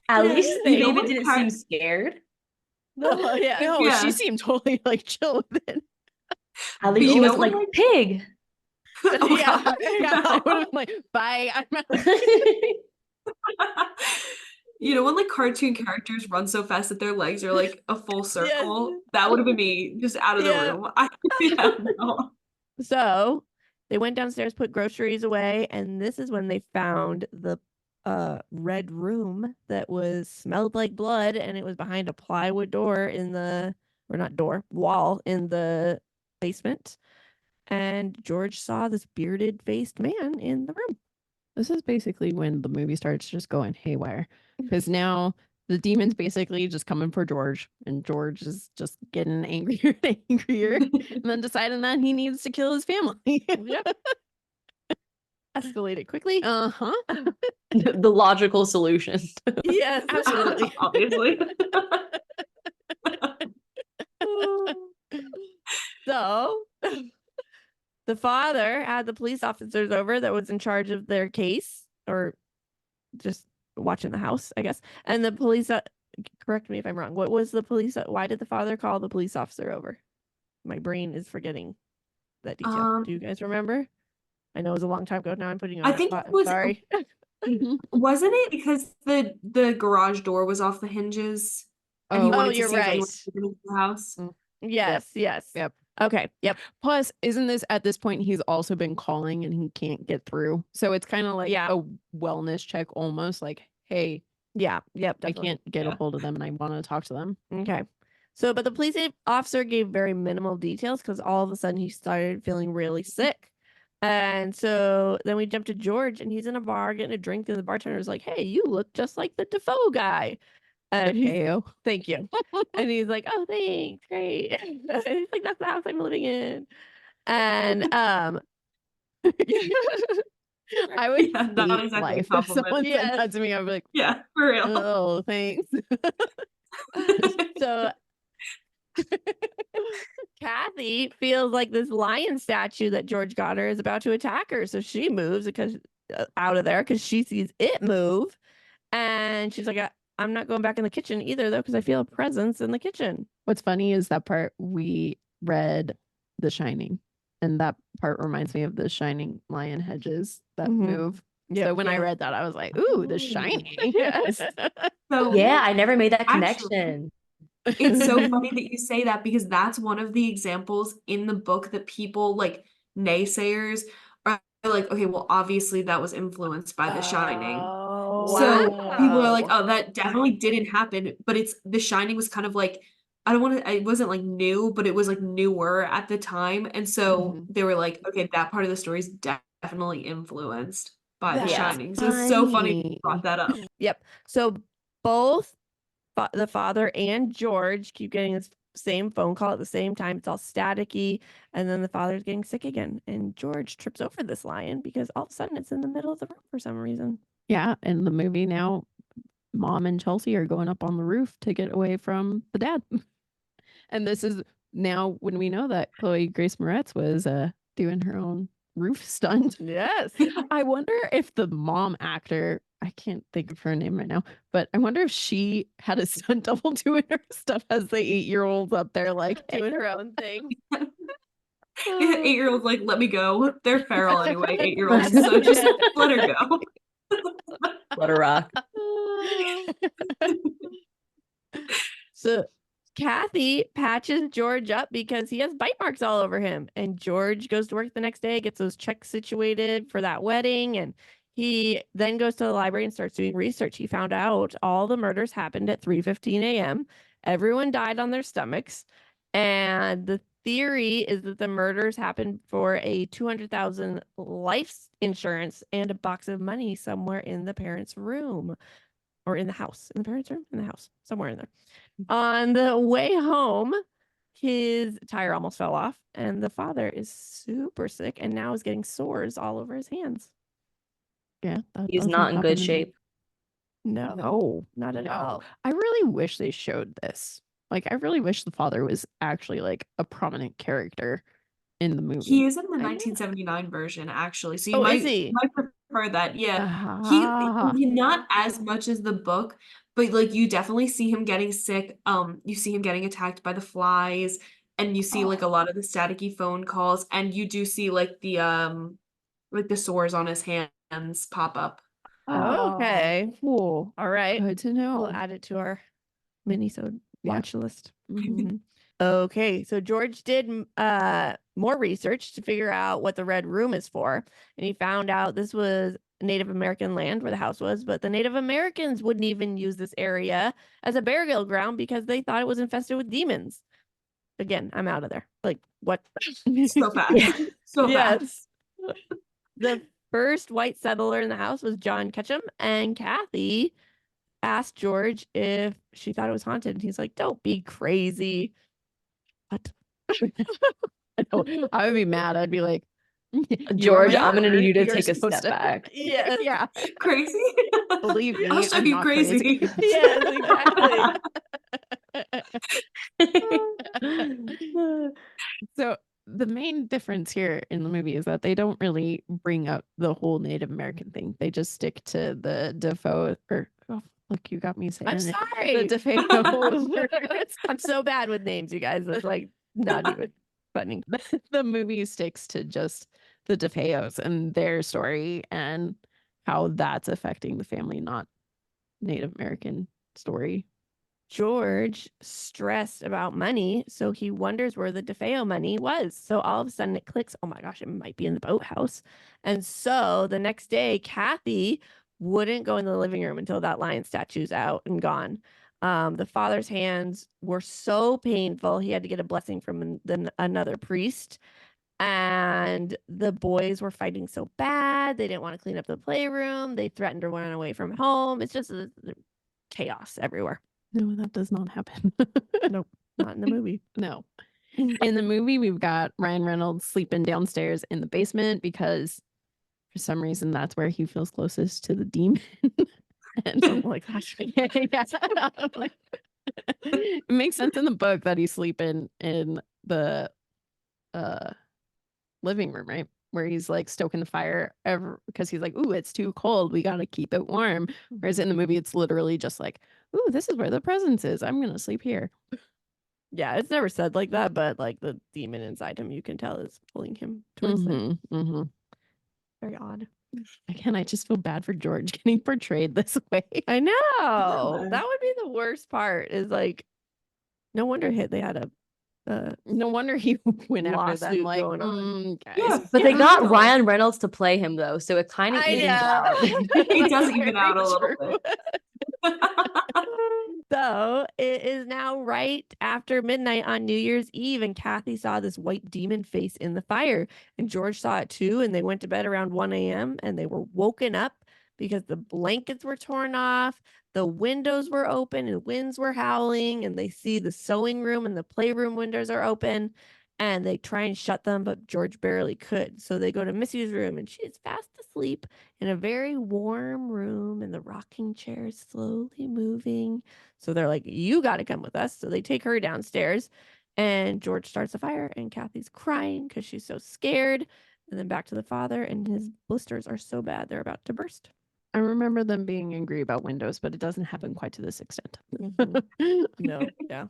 Speaker 4: At
Speaker 5: Yeah,
Speaker 4: least the
Speaker 3: you know
Speaker 4: baby
Speaker 3: what
Speaker 4: didn't
Speaker 3: part-
Speaker 4: seem scared.
Speaker 5: no, yeah.
Speaker 1: No,
Speaker 3: Yeah.
Speaker 1: she seemed totally like chill with it.
Speaker 4: At least
Speaker 3: you
Speaker 4: she
Speaker 3: know
Speaker 4: wasn't
Speaker 3: what,
Speaker 4: like pig.
Speaker 3: Oh,
Speaker 1: yeah,
Speaker 3: God.
Speaker 1: yeah, I would have been like, "Bye." I'm out.
Speaker 3: You know when like cartoon characters run so fast that their legs are like a full circle? That would have been me just out of the
Speaker 5: Yeah.
Speaker 3: room. Yeah, no.
Speaker 5: So they went downstairs, put groceries away, and this is when they found the red room that was smelled like blood, and it was behind a plywood door in the wall in the basement. And George saw this bearded faced man in the room.
Speaker 1: This is basically when the movie starts just going haywire, because now the demon's basically just coming for George, and George is just getting angrier and angrier, and then deciding that he needs to kill his family.
Speaker 5: Yep. Escalated quickly.
Speaker 1: Uh-huh.
Speaker 4: The logical solution.
Speaker 5: Yes, absolutely.
Speaker 3: Obviously.
Speaker 5: So the father had the police officers over that was in charge of their case, or just watching the house, I guess. And the police, correct me if I'm wrong. What was the police? Why did the father call the police officer over? My brain is forgetting that detail. Do you guys remember? I know it was a long time ago. Now I'm putting you on
Speaker 3: I
Speaker 5: the
Speaker 3: think
Speaker 5: spot.
Speaker 3: it was
Speaker 5: Sorry.
Speaker 3: wasn't it because the garage door was off the hinges and he
Speaker 1: Oh,
Speaker 3: wanted to
Speaker 5: you're
Speaker 3: see if anyone
Speaker 5: right.
Speaker 3: was in the house?
Speaker 5: Yes, yes.
Speaker 1: Yep.
Speaker 5: Okay, yep.
Speaker 1: Plus, isn't this at this point he's also been calling and he can't get through? So it's kind of like a wellness check almost, like, hey,
Speaker 5: Yeah, yep,
Speaker 1: I
Speaker 5: definitely.
Speaker 1: can't get a hold of them and I want to talk to them.
Speaker 5: Okay. So, but the police officer gave very minimal details because all of a sudden he started feeling really sick. And so then we jump to George and he's in a bar getting a drink and the bartender's like, hey, you look just like the Defoe guy. And he's,
Speaker 1: Heyo.
Speaker 5: thank you. And he's like, oh, thanks, great. He's like, that's the house I'm living in. And
Speaker 1: I would
Speaker 3: Yeah, not
Speaker 1: hate
Speaker 3: exactly a
Speaker 1: life if
Speaker 3: compliment.
Speaker 1: someone said that to me. I'd be like,
Speaker 3: Yeah, for real.
Speaker 1: oh, thanks.
Speaker 5: so Kathy feels like this lion statue that George got her is about to attack her. So she moves because out of there because she sees it move. And she's like, I'm not going back in the kitchen either, though, because I feel a presence in the kitchen.
Speaker 1: What's funny is that part we read The Shining, and that part reminds me of The Shining lion hedges that move. So when I read that, I was like, ooh, The Shining. Yes.
Speaker 3: So
Speaker 4: Yeah, I never made that
Speaker 3: Actually,
Speaker 4: connection.
Speaker 3: it's so funny that you say that because that's one of the examples in the book that people like naysayers are like, okay, well, obviously that was influenced by The Shining.
Speaker 5: Oh,
Speaker 3: So people are like,
Speaker 5: wow.
Speaker 3: oh, that definitely didn't happen. But it's The Shining was kind of like, I don't want to, it wasn't like new, but it was like newer at the time. And so they were like, okay, that part of the story is definitely influenced by The
Speaker 5: That's
Speaker 3: Shining. So it's so funny you
Speaker 1: funny.
Speaker 3: brought that up.
Speaker 5: Yep. So both the father and George keep getting this same phone call at the same time. It's all staticky. And then the father's getting sick again. And George trips over this lion because all of a sudden it's in the middle of the room for some reason.
Speaker 1: Yeah. In the movie now, Mom and Chelsea are going up on the roof to get away from the dad. And this is now when we know that Chloe Grace Moretz was doing her own roof stunt.
Speaker 5: Yes.
Speaker 1: I wonder if the mom actor, I can't think of her name right now, but I wonder if she had a stunt double doing her stuff as the 8-year-olds up there, like
Speaker 5: Doing her own thing.
Speaker 3: 8-year-olds like, let me go. They're feral anyway, 8-year-olds. So just let her go.
Speaker 4: Let her rock.
Speaker 5: So Kathy patches George up because he has bite marks all over him. And George goes to work the next day, gets those checks situated for that wedding. And he then goes to the library and starts doing research. He found out all the murders happened at 3:15 a.m. Everyone died on their stomachs. And the theory is that the murders happened for a $200,000 life insurance and a box of money somewhere in the parents' room. Or in the house, in the parents' room, in the house, somewhere in there. On the way home, his tire almost fell off, and the father is super sick and now is getting sores all over his hands.
Speaker 1: yeah,
Speaker 4: He's not in good shape.
Speaker 5: No, not at all.
Speaker 1: I really wish they showed this. Like, I really wish the father was actually like a prominent character in the movie.
Speaker 3: He is in the
Speaker 5: know.
Speaker 3: 1979 version, actually. So you
Speaker 5: Oh,
Speaker 3: might,
Speaker 5: is he?
Speaker 3: might prefer that. Yeah.
Speaker 1: Ah.
Speaker 3: He not as much as the book, but like you definitely see him getting sick. You see him getting attacked by the flies, and you see like a lot of the staticky phone calls, and you do see like the sores on his hands pop up.
Speaker 5: Okay.
Speaker 1: Cool.
Speaker 5: All right.
Speaker 1: Good to know.
Speaker 5: We'll add it to our mini-sode
Speaker 1: Yeah.
Speaker 5: watch list. Okay, so George did more research to figure out what the Red Room is for, and he found out this was Native American land where the house was, but the Native Americans wouldn't even use this area as a burial ground because they thought it was infested with demons. Again, I'm out of there. Like, what?
Speaker 3: So fast. So fast.
Speaker 5: Yes. The first white settler in the house was John Ketchum, and Kathy asked George if she thought it was haunted, and he's like, "Don't be crazy." What?
Speaker 1: I would be mad. I'd be like,
Speaker 4: George, I'm gonna need you to
Speaker 1: You're
Speaker 4: take a
Speaker 1: supposed
Speaker 4: step back.
Speaker 5: Yeah.
Speaker 1: Yeah.
Speaker 3: Crazy.
Speaker 1: Believe me,
Speaker 3: I'll show
Speaker 1: I'm
Speaker 3: you
Speaker 1: not
Speaker 3: crazy.
Speaker 5: Yes, exactly.
Speaker 1: So the main difference here in the movie is that they don't really bring up the whole Native American thing. They just stick to the Defoe or look, you got me saying
Speaker 5: I'm
Speaker 1: it.
Speaker 5: sorry.
Speaker 1: The DeFeo.
Speaker 5: I'm so bad with names, you guys. It's like not even funny.
Speaker 1: The movie sticks to just the DeFeos and their story and how that's affecting the family, not Native American story.
Speaker 5: George stressed about money, so he wonders where the DeFeo money was. So all of a sudden it clicks, oh my gosh, it might be in the boathouse. And so the next day, Kathy wouldn't go in the living room until that lion statue's out and gone. The father's hands were so painful, he had to get a blessing from another priest. And the boys were fighting so bad, they didn't want to clean up the playroom. They threatened to run away from home. It's just chaos everywhere.
Speaker 1: No, that does not happen.
Speaker 5: Nope, not in the movie.
Speaker 1: No. In the movie, we've got Ryan Reynolds sleeping downstairs in the basement because for some reason that's where he feels closest to the demon. And
Speaker 5: Oh my gosh.
Speaker 1: It makes sense in the book that he's sleeping in the living room, right? Where he's like stoking the fire because he's like, ooh, it's too cold. We got to keep it warm. Whereas in the movie, it's literally just like, ooh, this is where the presence is. I'm going to sleep here.
Speaker 5: Yeah, it's never said like that, but like the demon inside him, you can tell is pulling him towards it. Very odd.
Speaker 1: Again, I just feel bad for George getting portrayed this way.
Speaker 5: I know.
Speaker 3: Yeah.
Speaker 5: That would be the worst part is like, no wonder they had a
Speaker 1: No wonder he went after them
Speaker 5: lawsuit
Speaker 1: like,
Speaker 5: going on.
Speaker 1: guys.
Speaker 3: Yeah.
Speaker 4: But they
Speaker 3: Yeah,
Speaker 4: got
Speaker 3: no.
Speaker 4: Ryan Reynolds to play him though, so it kind of
Speaker 5: I
Speaker 4: evens
Speaker 5: know.
Speaker 4: out.
Speaker 3: It does even out a little
Speaker 1: True.
Speaker 3: bit.
Speaker 5: So it is now right after midnight on New Year's Eve, and Kathy saw this white demon face in the fire, and George saw it too. And they went to bed around 1 a.m. and they were woken up because the blankets were torn off, the windows were open, and winds were howling. And they see the sewing room and the playroom windows are open, and they try and shut them, but George barely could. So they go to Missy's room, and she is fast asleep in a very warm room, and the rocking chair is slowly moving. So they're like, you got to come with us. So they take her downstairs, and George starts a fire, and Kathy's crying because she's so scared. And then back to the father, and his blisters are so bad they're about to burst.
Speaker 1: I remember them being angry about windows, but it doesn't happen quite to this extent.
Speaker 5: No, yeah.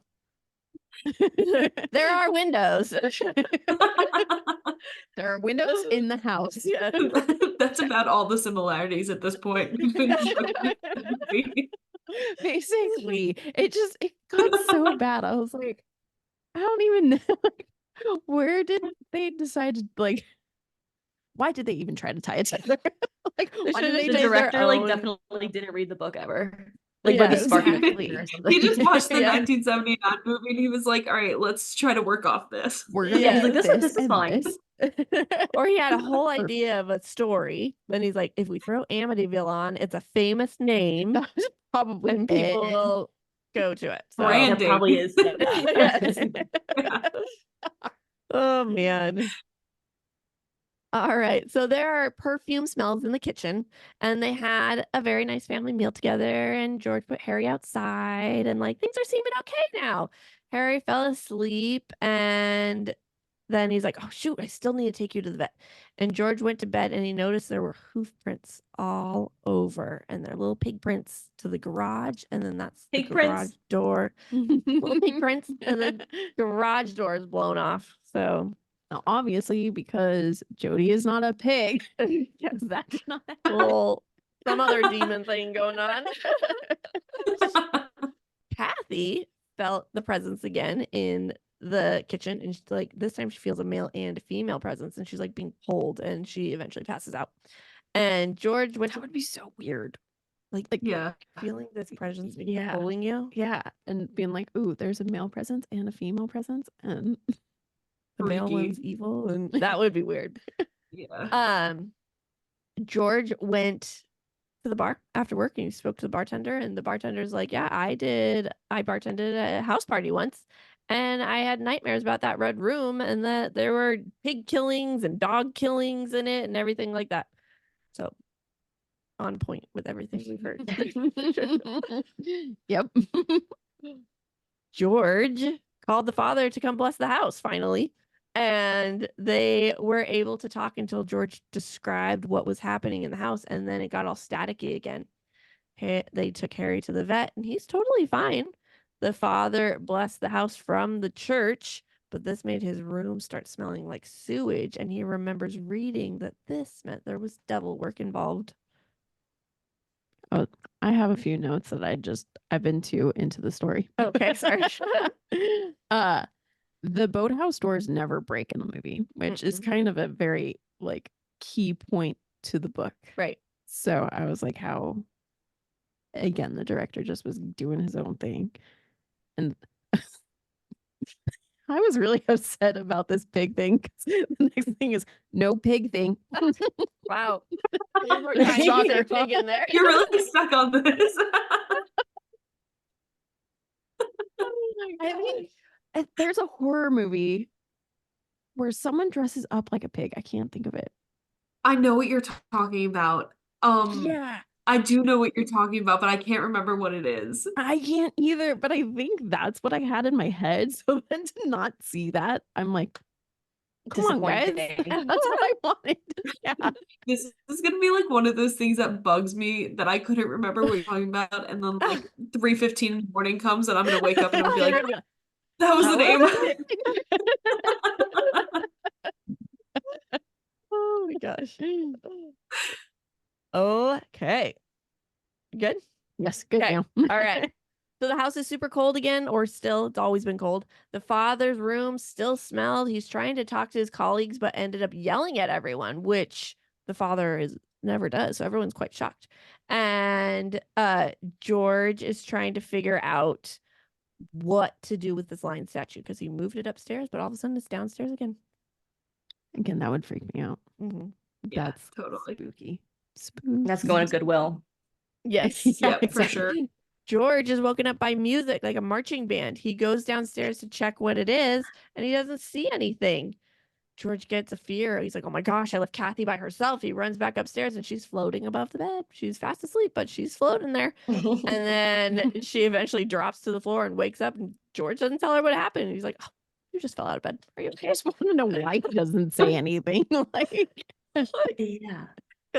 Speaker 5: There are windows.
Speaker 1: There are windows in the house.
Speaker 5: Yeah.
Speaker 3: That's about all the similarities at this point between the book and the movie.
Speaker 1: Basically, it got so bad. I was like, I don't even know. Like, where did they decide to like? Why did they even try to tie it together? Like, why did
Speaker 5: should've
Speaker 1: they
Speaker 4: The
Speaker 5: did
Speaker 1: just
Speaker 5: their
Speaker 4: director like
Speaker 5: own-
Speaker 4: definitely didn't read the book ever. Like
Speaker 5: Yeah,
Speaker 4: read the spark of
Speaker 1: exactly.
Speaker 4: or something.
Speaker 3: He just watched the
Speaker 5: Yeah.
Speaker 3: 1979 movie and he was like, all right, let's try to work off this.
Speaker 1: We're gonna
Speaker 5: Yeah,
Speaker 4: he's like,
Speaker 1: do
Speaker 4: this is
Speaker 1: and
Speaker 4: fine.
Speaker 1: this.
Speaker 5: Or he had a whole
Speaker 1: Perfect.
Speaker 5: idea of a story. Then he's like, if we throw Amityville on, it's a famous name,
Speaker 1: That was probably
Speaker 5: and people will go to it. So,
Speaker 3: Brand-
Speaker 4: That probably is.
Speaker 5: Yes.
Speaker 3: Yeah.
Speaker 5: Oh man. All right. So there are perfume smells in the kitchen, and they had a very nice family meal together. And George put Harry outside, and like things are seeming okay now. Harry fell asleep, and then he's like, oh, shoot, I still need to take you to the vet. And George went to bed, and he noticed there were hoof prints all over, and they're little pig prints to the garage. And then that's the
Speaker 4: Pig prints.
Speaker 5: garage door. Little pig prints, and the garage door is blown off. So
Speaker 1: Now, obviously, because Jody is not a pig, yes, that's not
Speaker 5: well, some other demon thing going on. Kathy felt the presence again in the kitchen, and she's like, this time she feels a male and a female presence, and she's like being pulled, and she eventually passes out. And George went
Speaker 1: That
Speaker 5: to
Speaker 1: would be so weird.
Speaker 5: like
Speaker 3: Yeah.
Speaker 5: feeling this presence
Speaker 1: Yeah.
Speaker 5: pulling you.
Speaker 1: Yeah, and being like, ooh, there's a male presence and a female presence, and
Speaker 5: The male
Speaker 3: Freaky.
Speaker 5: one's evil, and that would be weird.
Speaker 3: Yeah.
Speaker 5: George went to the bar after work, and he spoke to the bartender, and the bartender's like, yeah, I bartended at a house party once, and I had nightmares about that red room, and that there were pig killings and dog killings in it and everything like that. So on point with everything we've heard.
Speaker 1: Yep.
Speaker 5: George called the father to come bless the house finally. And they were able to talk until George described what was happening in the house, and then it got all staticky again. They took Harry to the vet, and he's totally fine. The father blessed the house from the church, but this made his room start smelling like sewage, and he remembers reading that this meant there was devil work involved.
Speaker 1: Oh, I have a few notes that I've been too into the story.
Speaker 5: Okay, sorry.
Speaker 1: The boathouse doors never break in the movie, which is kind of a very like key point to the book.
Speaker 5: Right.
Speaker 1: So I was like, how again, the director just was doing his own thing. And I was really upset about this pig thing. 'Cause the next thing is no pig thing.
Speaker 5: Wow.
Speaker 1: Shocker.
Speaker 5: Pig in there.
Speaker 3: You're really stuck on this.
Speaker 1: I mean, there's a horror movie where someone dresses up like a pig. I can't think of it.
Speaker 3: I know what you're talking about.
Speaker 1: Yeah.
Speaker 3: I do know what you're talking about, but I can't remember what it is.
Speaker 1: I can't either, but I think that's what I had in my head. So then to not see that, I'm like, come on, guys.
Speaker 4: Disappointing.
Speaker 1: That's what I wanted. Yeah.
Speaker 3: This is gonna be like one of those things that bugs me that I couldn't remember what you're talking about, and then like 3:15 in the morning comes, and I'm gonna wake up and I'll be like, that was the name.
Speaker 5: Oh my gosh. Okay. Good?
Speaker 1: Yes, good
Speaker 5: Okay.
Speaker 1: now.
Speaker 5: All right. So the house is super cold again, or still, it's always been cold. The father's room still smelled. He's trying to talk to his colleagues, but ended up yelling at everyone, which the father never does. So everyone's quite shocked. And George is trying to figure out what to do with this lion statue because he moved it upstairs, but all of a sudden it's downstairs again.
Speaker 1: Again, that would freak me out.
Speaker 5: Mm-hmm.
Speaker 3: Yeah,
Speaker 1: That's
Speaker 3: totally.
Speaker 1: spooky. Spooky.
Speaker 4: That's going to Goodwill.
Speaker 5: Yes.
Speaker 3: Yeah, for sure.
Speaker 5: George is woken up by music, like a marching band. He goes downstairs to check what it is, and he doesn't see anything. George gets a fear. He's like, oh my gosh, I left Kathy by herself. He runs back upstairs, and she's floating above the bed. She's fast asleep, but she's floating there. And then she eventually drops to the floor and wakes up, and George doesn't tell her what happened. He's like, oh, you just fell out of bed. Are you
Speaker 1: I
Speaker 5: okay?
Speaker 1: just want to know why he doesn't say anything. Like,
Speaker 4: Yeah.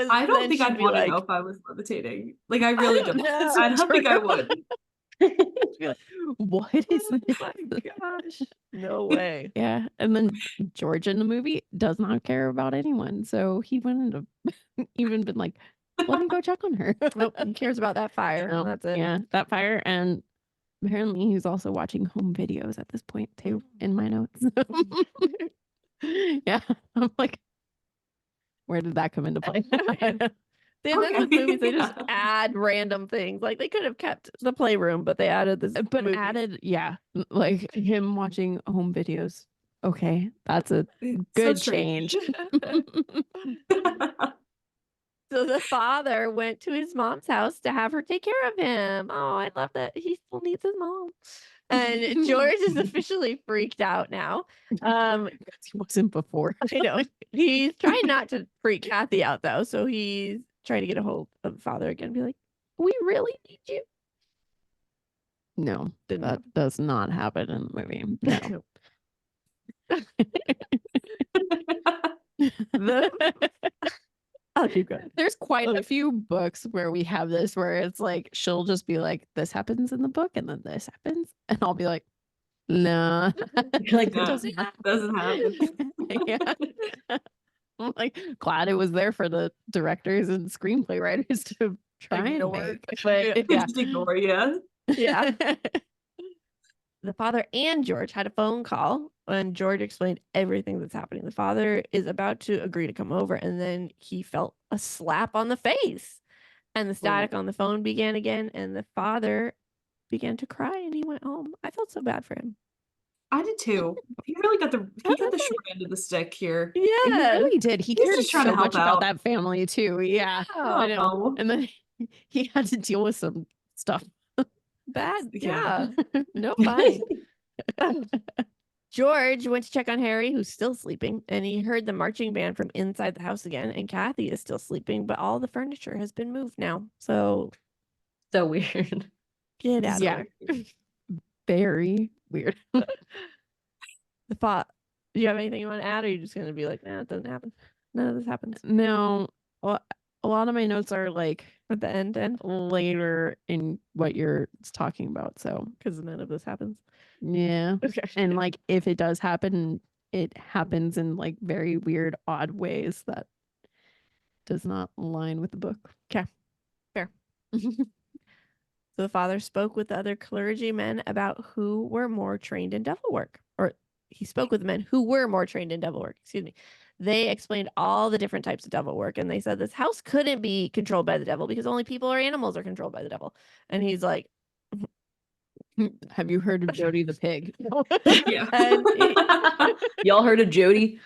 Speaker 3: I don't
Speaker 5: then
Speaker 3: think
Speaker 5: she'd
Speaker 3: I'd
Speaker 5: be
Speaker 3: want to
Speaker 5: like,
Speaker 3: know if I was levitating. Like, I really don't.
Speaker 5: know.
Speaker 3: I don't think I would.
Speaker 1: what is this?
Speaker 5: oh my gosh. No way.
Speaker 1: Yeah. And then George in the movie does not care about anyone. So he wouldn't have even been like, let me go check on her.
Speaker 5: Nope. He cares about that fire.
Speaker 1: No,
Speaker 5: That's it.
Speaker 1: Yeah, that fire. And apparently he's also watching home videos at this point too, in my notes. Yeah. I'm like, where did that come into play?
Speaker 5: Then with movies, they just
Speaker 3: Yeah.
Speaker 5: add random things. Like they could have kept the playroom, but they added this.
Speaker 1: But
Speaker 5: movie.
Speaker 1: added, yeah, like him watching home videos. Okay, that's a
Speaker 3: It's so
Speaker 1: good
Speaker 3: strange.
Speaker 1: change.
Speaker 5: So the father went to his mom's house to have her take care of him. Oh, I love that. He still needs his mom. And George is officially freaked out now.
Speaker 1: He wasn't before.
Speaker 5: I know. He's trying not to freak Kathy out though. So he's trying to get a hold of the father again and be like, we really need you.
Speaker 1: No,
Speaker 5: Didn't
Speaker 1: that does not happen in the movie. No.
Speaker 5: I'll keep going.
Speaker 1: There's quite a few books where we have this, where it's like she'll just be like, "This happens in the book," and then this happens, and I'll be like, "No,
Speaker 4: Like,
Speaker 3: No,
Speaker 1: doesn't happen."
Speaker 3: doesn't happen.
Speaker 1: Yeah. I'm like glad it was there for the directors and screenplay writers to try
Speaker 5: Ignore.
Speaker 1: and make, but yeah,
Speaker 3: Just ignore you.
Speaker 5: Yeah. The father and George had a phone call and George explained everything that's happening. The father is about to agree to come over and then he felt a slap on the face and the static on the phone began again and the father began to cry and he went home. I felt so bad for him.
Speaker 3: I did too. He really got the short end of the stick here.
Speaker 1: he
Speaker 5: Yeah.
Speaker 1: really did. He
Speaker 3: He's
Speaker 1: cared
Speaker 3: just trying
Speaker 1: so
Speaker 3: to help
Speaker 1: much about
Speaker 3: out.
Speaker 1: that family too. Yeah, I know.
Speaker 3: Oh.
Speaker 1: And then he had to deal with some stuff.
Speaker 5: Bad.
Speaker 3: Yeah.
Speaker 5: Yeah. No fun. George went to check on Harry, who's still sleeping, and he heard the marching band from inside the house again. And Kathy is still sleeping, but all the furniture has been moved now. So
Speaker 4: so weird.
Speaker 5: get out
Speaker 1: Yeah.
Speaker 5: of there.
Speaker 1: Very weird.
Speaker 5: The Do you have anything you want to add, or are you just gonna be like, nah, it doesn't happen? None of this happens
Speaker 1: No, a lot of my notes are like
Speaker 5: at the end,
Speaker 1: later in what you're talking about. So
Speaker 5: because none of this happens.
Speaker 1: yeah,
Speaker 5: Okay.
Speaker 1: and like if it does happen, it happens in like very weird, odd ways that does not align with the book.
Speaker 5: Okay, fair. So the father spoke with the other clergymen about who were more trained in devil work, or he spoke with the men who were more trained in devil work. Excuse me. They explained all the different types of devil work, and they said this house couldn't be controlled by the devil because only people or animals are controlled by the devil. And he's like,
Speaker 1: Have you heard of Jody the pig?
Speaker 3: Yeah.
Speaker 5: and
Speaker 4: Y'all heard of Jody?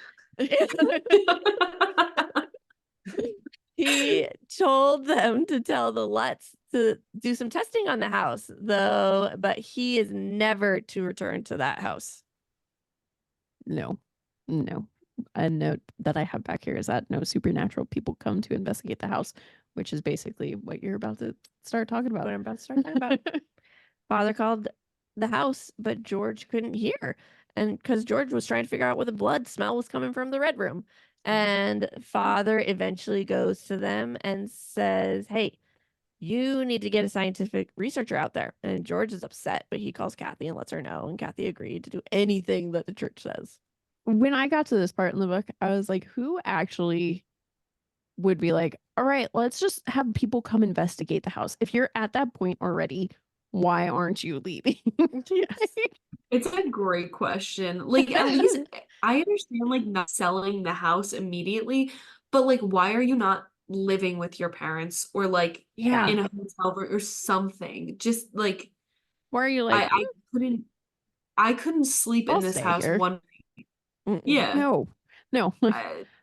Speaker 5: he told them to tell the Lutz to do some testing on the house, though, but he is never to return to that house.
Speaker 1: No. A note that I have back here is that no supernatural people come to investigate the house, which is basically what you're about to start talking about.
Speaker 5: What I'm about to start talking about. Father called the house, but George couldn't hear. And because George was trying to figure out where the blood smell was coming from the red room. And Father eventually goes to them and says, hey, you need to get a scientific researcher out there. And George is upset, but he calls Kathy and lets her know. And Kathy agreed to do anything that the church says.
Speaker 1: When I got to this part in the book, I was like, who actually would be like, all right, let's just have people come investigate the house. If you're at that point already, why aren't you leaving?
Speaker 3: It's a great question. Like, at least I understand like not selling the house immediately, but like, why are you not living with your parents or like
Speaker 1: Yeah.
Speaker 3: in a hotel room or something? Just like
Speaker 1: Why are you like,
Speaker 3: I couldn't sleep
Speaker 1: I'll
Speaker 3: in this
Speaker 1: stay
Speaker 3: house
Speaker 1: here.
Speaker 3: one.
Speaker 5: Mm-mm.
Speaker 3: Yeah.
Speaker 1: no.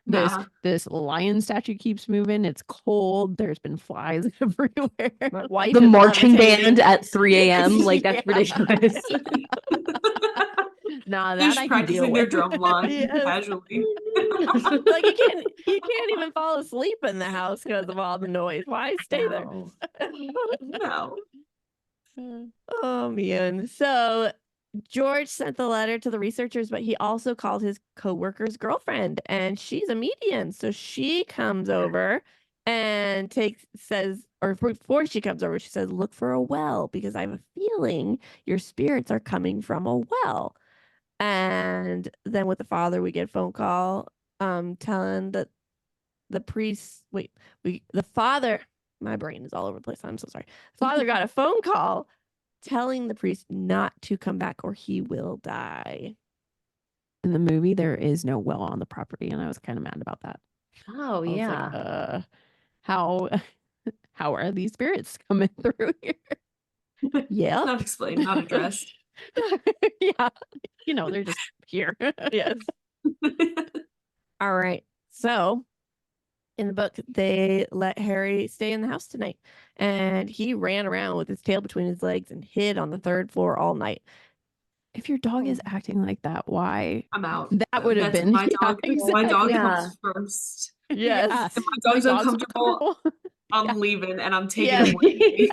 Speaker 3: Nah.
Speaker 1: This lion statue keeps moving. It's cold. There's been flies everywhere.
Speaker 5: My wife
Speaker 4: The
Speaker 5: is
Speaker 4: marching
Speaker 5: levitating.
Speaker 4: band at 3 a.m. Like that's
Speaker 1: Yeah.
Speaker 4: ridiculous.
Speaker 1: Nah,
Speaker 3: They're
Speaker 1: that
Speaker 3: just
Speaker 1: I can deal
Speaker 3: practicing their
Speaker 1: with.
Speaker 3: drum line
Speaker 5: Yes.
Speaker 3: casually.
Speaker 5: Like you can't even fall asleep in the house because of all the noise. Why stay there?
Speaker 3: No.
Speaker 5: Oh man. So George sent the letter to the researchers, but he also called his coworker's girlfriend, and she's a medium. So she comes over and says, or before she comes over, she says, look for a well because I have a feeling your spirits are coming from a well. And then with the father, we get a phone call telling that the priest, the father, my brain is all over the place. I'm so sorry. Father got a phone call telling the priest not to come back or he will die.
Speaker 1: In the movie, there is no well on the property, and I was kind of mad about that.
Speaker 4: Oh
Speaker 1: I was
Speaker 4: yeah.
Speaker 1: like, how are these spirits coming through here?
Speaker 5: Yeah.
Speaker 3: Not explained, not addressed.
Speaker 1: Yeah. They're just here.
Speaker 5: Yes. All right. So in the book, they let Harry stay in the house tonight, and he ran around with his tail between his legs and hid on the third floor all night.
Speaker 1: If your dog is acting like that, why?
Speaker 3: I'm out.
Speaker 1: That would have
Speaker 3: That's
Speaker 1: been
Speaker 3: my dog. My dog
Speaker 4: Yeah.
Speaker 3: comes first.
Speaker 5: Yes.
Speaker 1: Yeah.
Speaker 3: If my dog's uncomfortable, I'm
Speaker 1: Yeah.
Speaker 3: leaving and I'm taking
Speaker 5: Yeah.
Speaker 3: him with me.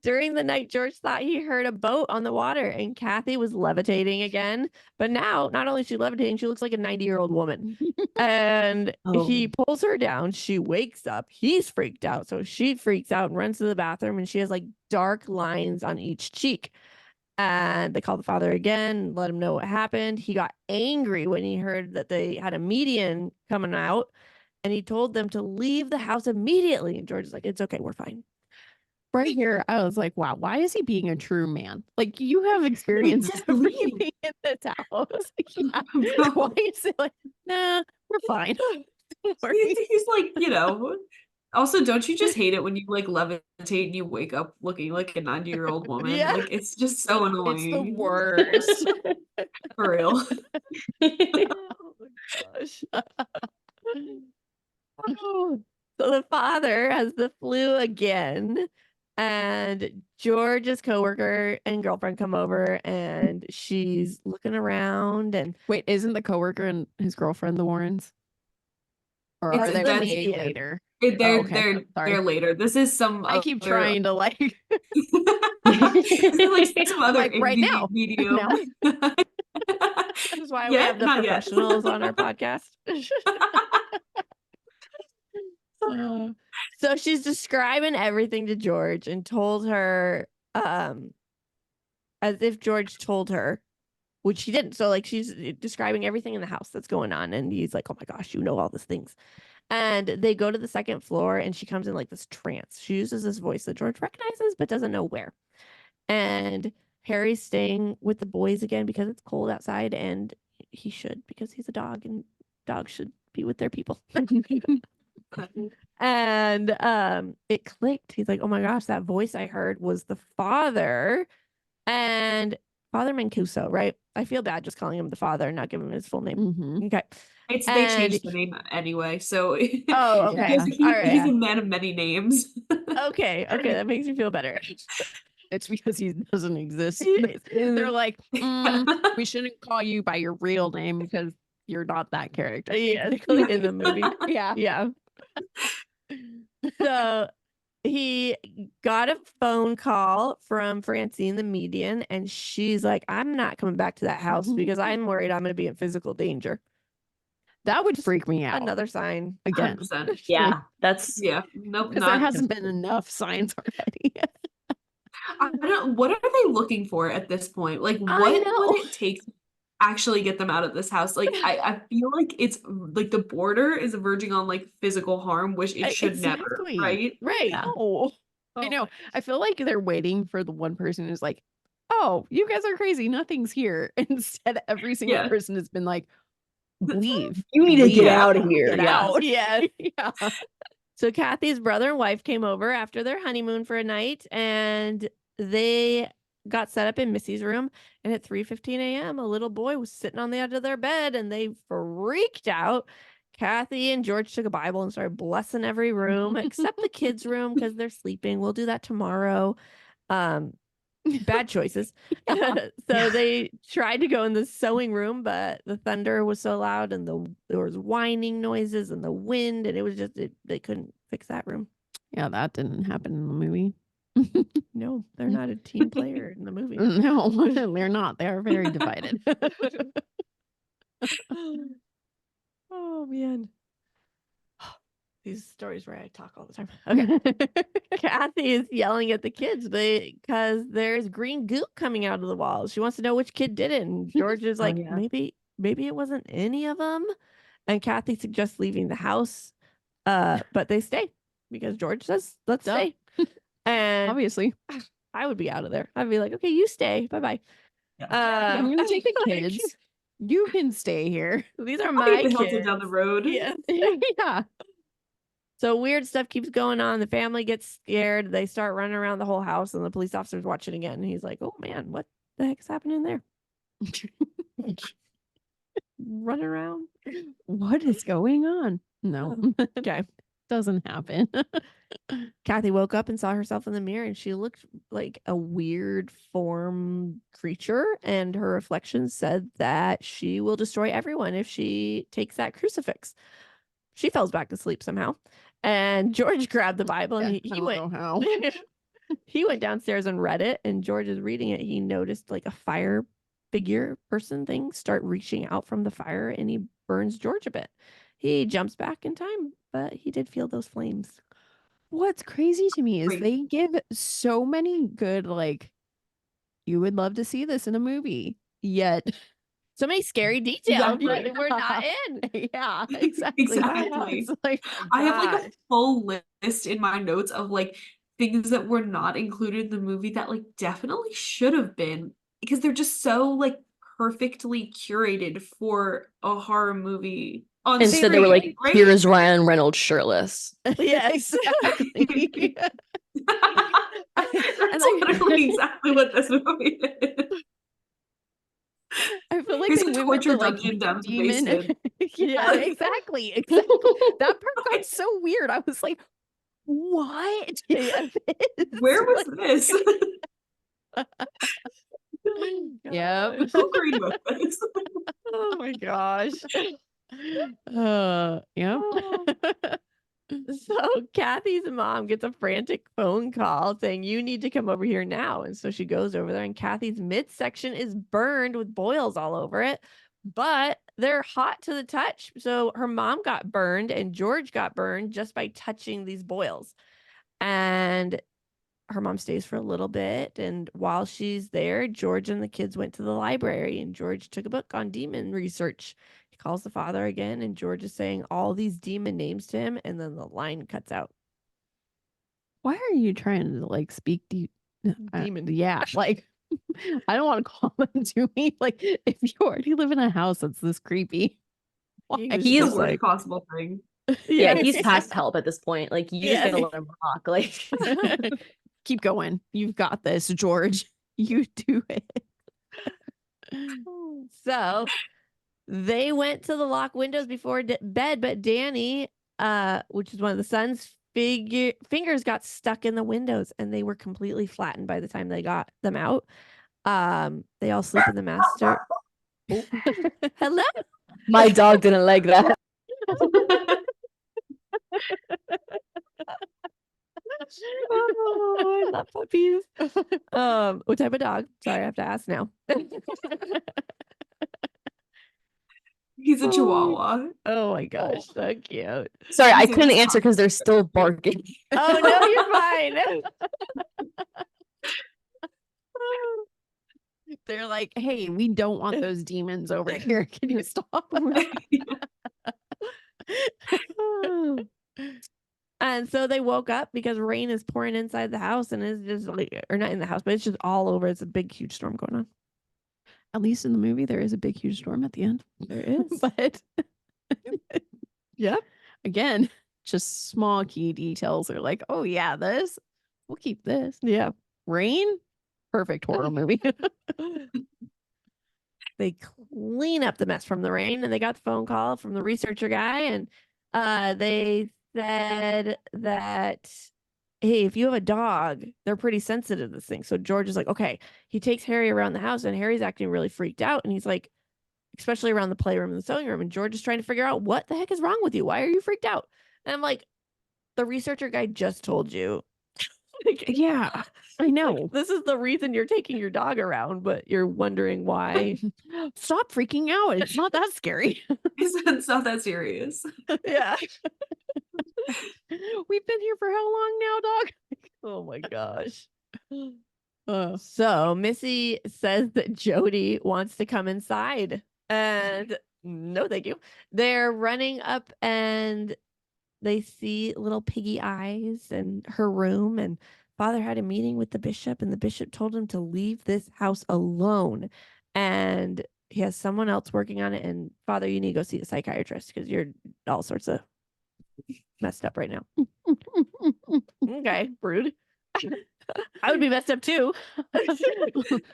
Speaker 5: During the night, George thought he heard a boat on the water, and Kathy was levitating again. But now, not only is she levitating, she looks like a 90-year-old woman. And he pulls her down. She wakes up. He's freaked out. So she freaks out and runs to the bathroom, and she has like dark lines on each cheek. And they called the father again, let him know what happened. He got angry when he heard that they had a medium coming out, and he told them to leave the house immediately. And George is like, it's okay, we're fine.
Speaker 1: Right here, I was like, wow, why is he being a true man? Like, you have experienced everything in this house. Yeah. Why is it like, nah, we're fine. Don't worry.
Speaker 3: He's like, Also, don't you just hate it when you like levitate and you wake up looking like a 90-year-old woman?
Speaker 5: Yeah.
Speaker 3: Like it's just so
Speaker 1: It's the
Speaker 3: annoying.
Speaker 1: worst.
Speaker 3: For real.
Speaker 5: Oh my gosh. Oh. So the father has the flu again, and George's coworker and girlfriend come over, and she's looking around, and
Speaker 1: Wait, isn't the coworker and his girlfriend the Warrens? Or
Speaker 3: It's-
Speaker 1: are they
Speaker 3: that's-
Speaker 1: way later?
Speaker 3: They're
Speaker 1: okay. Sorry.
Speaker 3: they're later. This is some
Speaker 1: I keep
Speaker 3: other-
Speaker 1: trying to like
Speaker 3: there like some
Speaker 1: I'm
Speaker 3: other
Speaker 1: like, right
Speaker 3: indie
Speaker 1: now.
Speaker 3: medium?
Speaker 1: Now.
Speaker 5: That's why we
Speaker 3: Yet?
Speaker 5: have the
Speaker 3: Not yet.
Speaker 5: professionals on our podcast. So she's describing everything to George and told her as if George told her, which she didn't. So like she's describing everything in the house that's going on, and he's like, oh my gosh, you know all these things. And they go to the second floor, and she comes in like this trance. She uses this voice that George recognizes but doesn't know where. And Harry's staying with the boys again because it's cold outside, and he should, because he's a dog and dogs should be with their people. And it clicked. He's like, oh my gosh, that voice I heard was the father. And Father Mancuso, right? I feel bad just calling him the father and not giving him his full name.
Speaker 1: Mhm.
Speaker 5: Okay.
Speaker 3: They changed the name anyway, so
Speaker 5: Oh, okay.
Speaker 3: he's
Speaker 5: All right.
Speaker 3: a man of many names.
Speaker 5: Okay, that makes me feel better.
Speaker 1: It's because he doesn't exist.
Speaker 5: He-
Speaker 1: They're like, we shouldn't call you by your real name because you're not that character.
Speaker 5: Yeah, in the movie.
Speaker 1: Yeah.
Speaker 5: Yeah. So he got a phone call from Francine the median, and she's like, I'm not coming back to that house because I'm worried I'm going to be in physical danger.
Speaker 1: That would freak me out.
Speaker 5: Another sign.
Speaker 1: Again.
Speaker 3: 100%.
Speaker 4: Yeah, that's
Speaker 3: Yeah. Nope.
Speaker 1: Because there hasn't been enough signs already.
Speaker 3: I don't. What are they looking for at this point? Like,
Speaker 5: I
Speaker 3: what
Speaker 5: know.
Speaker 3: would it take to actually get them out of this house? Like, I feel like it's like the border is verging on like physical harm, which it should never,
Speaker 1: Exactly.
Speaker 3: right?
Speaker 5: Right.
Speaker 4: Yeah.
Speaker 1: Oh, I know. I feel like they're waiting for the one person who's like, oh, you guys are crazy. Nothing's here. Instead, every single
Speaker 3: Yeah.
Speaker 1: person has been like, leave.
Speaker 4: you need to
Speaker 1: Leave.
Speaker 4: get out of here.
Speaker 1: Get
Speaker 4: Yeah.
Speaker 1: out.
Speaker 5: Yeah.
Speaker 1: Yeah.
Speaker 5: So Kathy's brother and wife came over after their honeymoon for a night, and they got set up in Missy's room. And at 3:15 a.m., a little boy was sitting on the edge of their bed, and they freaked out. Kathy and George took a Bible and started blessing every room except the kids' room because they're sleeping. We'll do that tomorrow. Bad choices. So they tried to go in the sewing room, but the thunder was so loud, and there was whining noises and the wind, and it was just they couldn't fix that room.
Speaker 1: Yeah, that didn't happen in the movie.
Speaker 5: No, they're not a team player in the movie.
Speaker 1: No, they're not. They are very divided.
Speaker 5: Oh man. These stories where I talk all the time. Okay. Kathy is yelling at the kids because there's green goop coming out of the walls. She wants to know which kid did it. And George is like,
Speaker 4: yeah.
Speaker 5: maybe it wasn't any of them. And Kathy suggests leaving the house. But they stay because George says, let's
Speaker 1: Duh.
Speaker 5: stay. And
Speaker 1: Obviously.
Speaker 5: I would be out of there. I'd be like, okay, you stay. Bye-bye.
Speaker 1: I'm gonna take the
Speaker 5: like,
Speaker 1: kids. You can stay here.
Speaker 5: These are
Speaker 3: I'll
Speaker 5: my
Speaker 3: get the
Speaker 5: kids.
Speaker 3: Hilton down the road.
Speaker 5: Yeah.
Speaker 1: Yeah.
Speaker 5: So weird stuff keeps going on. The family gets scared. They start running around the whole house, and the police officer's watching again. And he's like, oh man, what the heck's happening there? Running around.
Speaker 1: What is going on? No.
Speaker 5: Okay.
Speaker 1: Doesn't happen.
Speaker 5: Kathy woke up and saw herself in the mirror, and she looked like a weird form creature. And her reflection said that she will destroy everyone if she takes that crucifix. She falls back to sleep somehow. And George grabbed the Bible, and
Speaker 1: I
Speaker 5: he
Speaker 1: don't
Speaker 5: went
Speaker 1: know how.
Speaker 5: he went downstairs and read it. And George is reading it. He noticed like a fire figure person thing start reaching out from the fire, and he burns George a bit. He jumps back in time, but he did feel those flames.
Speaker 1: What's crazy to me is
Speaker 3: Right.
Speaker 1: they give so many good, like, you would love to see this in a movie, yet
Speaker 5: So many scary details
Speaker 3: Exactly.
Speaker 5: that we're not in.
Speaker 1: yeah, exactly.
Speaker 3: Exactly.
Speaker 1: It's like,
Speaker 3: I have like a
Speaker 5: God.
Speaker 3: full list in my notes of like things that were not included in the movie that like definitely should have been, because they're just so like perfectly curated for a horror movie on
Speaker 4: Instead, they were like,
Speaker 3: screen, right?
Speaker 4: here's Ryan Reynolds shirtless.
Speaker 5: Yes.
Speaker 1: exactly.
Speaker 3: That's literally exactly what this movie is.
Speaker 1: I feel like
Speaker 3: Here's
Speaker 1: they
Speaker 3: a
Speaker 1: went with
Speaker 3: torture
Speaker 1: the, like,
Speaker 3: dungeon down the
Speaker 1: demon.
Speaker 3: basement.
Speaker 1: Yeah, exactly. That part got so weird. I was like, what?
Speaker 3: Where was this?
Speaker 1: Yep.
Speaker 3: Who agreed with this?
Speaker 1: Oh my gosh. Yep.
Speaker 5: So Kathy's mom gets a frantic phone call saying, you need to come over here now. And so she goes over there, and Kathy's midsection is burned with boils all over it, but they're hot to the touch. So her mom got burned and George got burned just by touching these boils. And her mom stays for a little bit. And while she's there, George and the kids went to the library, and George took a book on demon research. He calls the father again, and George is saying all these demon names to him, and then the line cuts out.
Speaker 1: Why are you trying to like speak deep?
Speaker 5: Demon.
Speaker 1: Yeah, like I don't want to call them to me. Like if you already live in a house that's this creepy, why?
Speaker 5: was
Speaker 3: He's
Speaker 5: just
Speaker 3: the worst
Speaker 5: like,
Speaker 3: possible thing.
Speaker 4: Yeah, he's past help at this point. Like, you just
Speaker 5: Yeah.
Speaker 4: gotta let him rock. Like,
Speaker 1: Keep going. You've got this, George. You do it.
Speaker 5: So they went to the locked windows before bed, but Danny, which is one of the sons, fingers got stuck in the windows, and they were completely flattened by the time they got them out. They all sleep in the master. Hello.
Speaker 4: my dog didn't like that.
Speaker 5: Oh, I love puppies. What type of dog? Sorry, I have to ask now.
Speaker 3: He's a chihuahua.
Speaker 5: Oh my gosh, so cute.
Speaker 4: Sorry, I
Speaker 3: He's a
Speaker 4: couldn't
Speaker 3: responsible-
Speaker 4: answer because they're still barking.
Speaker 5: Oh no, you're fine.
Speaker 1: They're like, hey, we don't want those demons over here. Can you stop?
Speaker 5: And so they woke up because rain is pouring inside the house, and it's just like, or not in the house, but it's just all over. It's a big, huge storm going on.
Speaker 1: At least in the movie, there is a big, huge storm at the end.
Speaker 5: There is.
Speaker 1: But
Speaker 5: Yep.
Speaker 1: again, just small key details are like, oh yeah, we'll keep this.
Speaker 5: Yeah.
Speaker 1: Rain, perfect horror movie.
Speaker 5: They clean up the mess from the rain, and they got the phone call from the researcher guy, and they said that, hey, if you have a dog, they're pretty sensitive to this thing. So George is like, okay. He takes Harry around the house, and Harry's acting really freaked out, and he's like, especially around the playroom and the sewing room, and George is trying to figure out, what the heck is wrong with you? Why are you freaked out? And I'm like, the researcher guy just told you. Like,
Speaker 1: Yeah, I know.
Speaker 5: this is the reason you're taking your dog around, but you're wondering why.
Speaker 1: Stop freaking out. It's not that scary.
Speaker 3: It's not that serious.
Speaker 5: Yeah.
Speaker 1: We've been here for how long now, dog?
Speaker 5: Oh my gosh.
Speaker 1: Uh,
Speaker 5: So Missy says that Jody wants to come inside, and no, thank you. They're running up, and they see little piggy eyes in her room, and Father had a meeting with the bishop, and the bishop told him to leave this house alone, and he has someone else working on it. And Father, you need to go see a psychiatrist because you're all sorts of messed up right now. Okay, rude. I would be messed up too.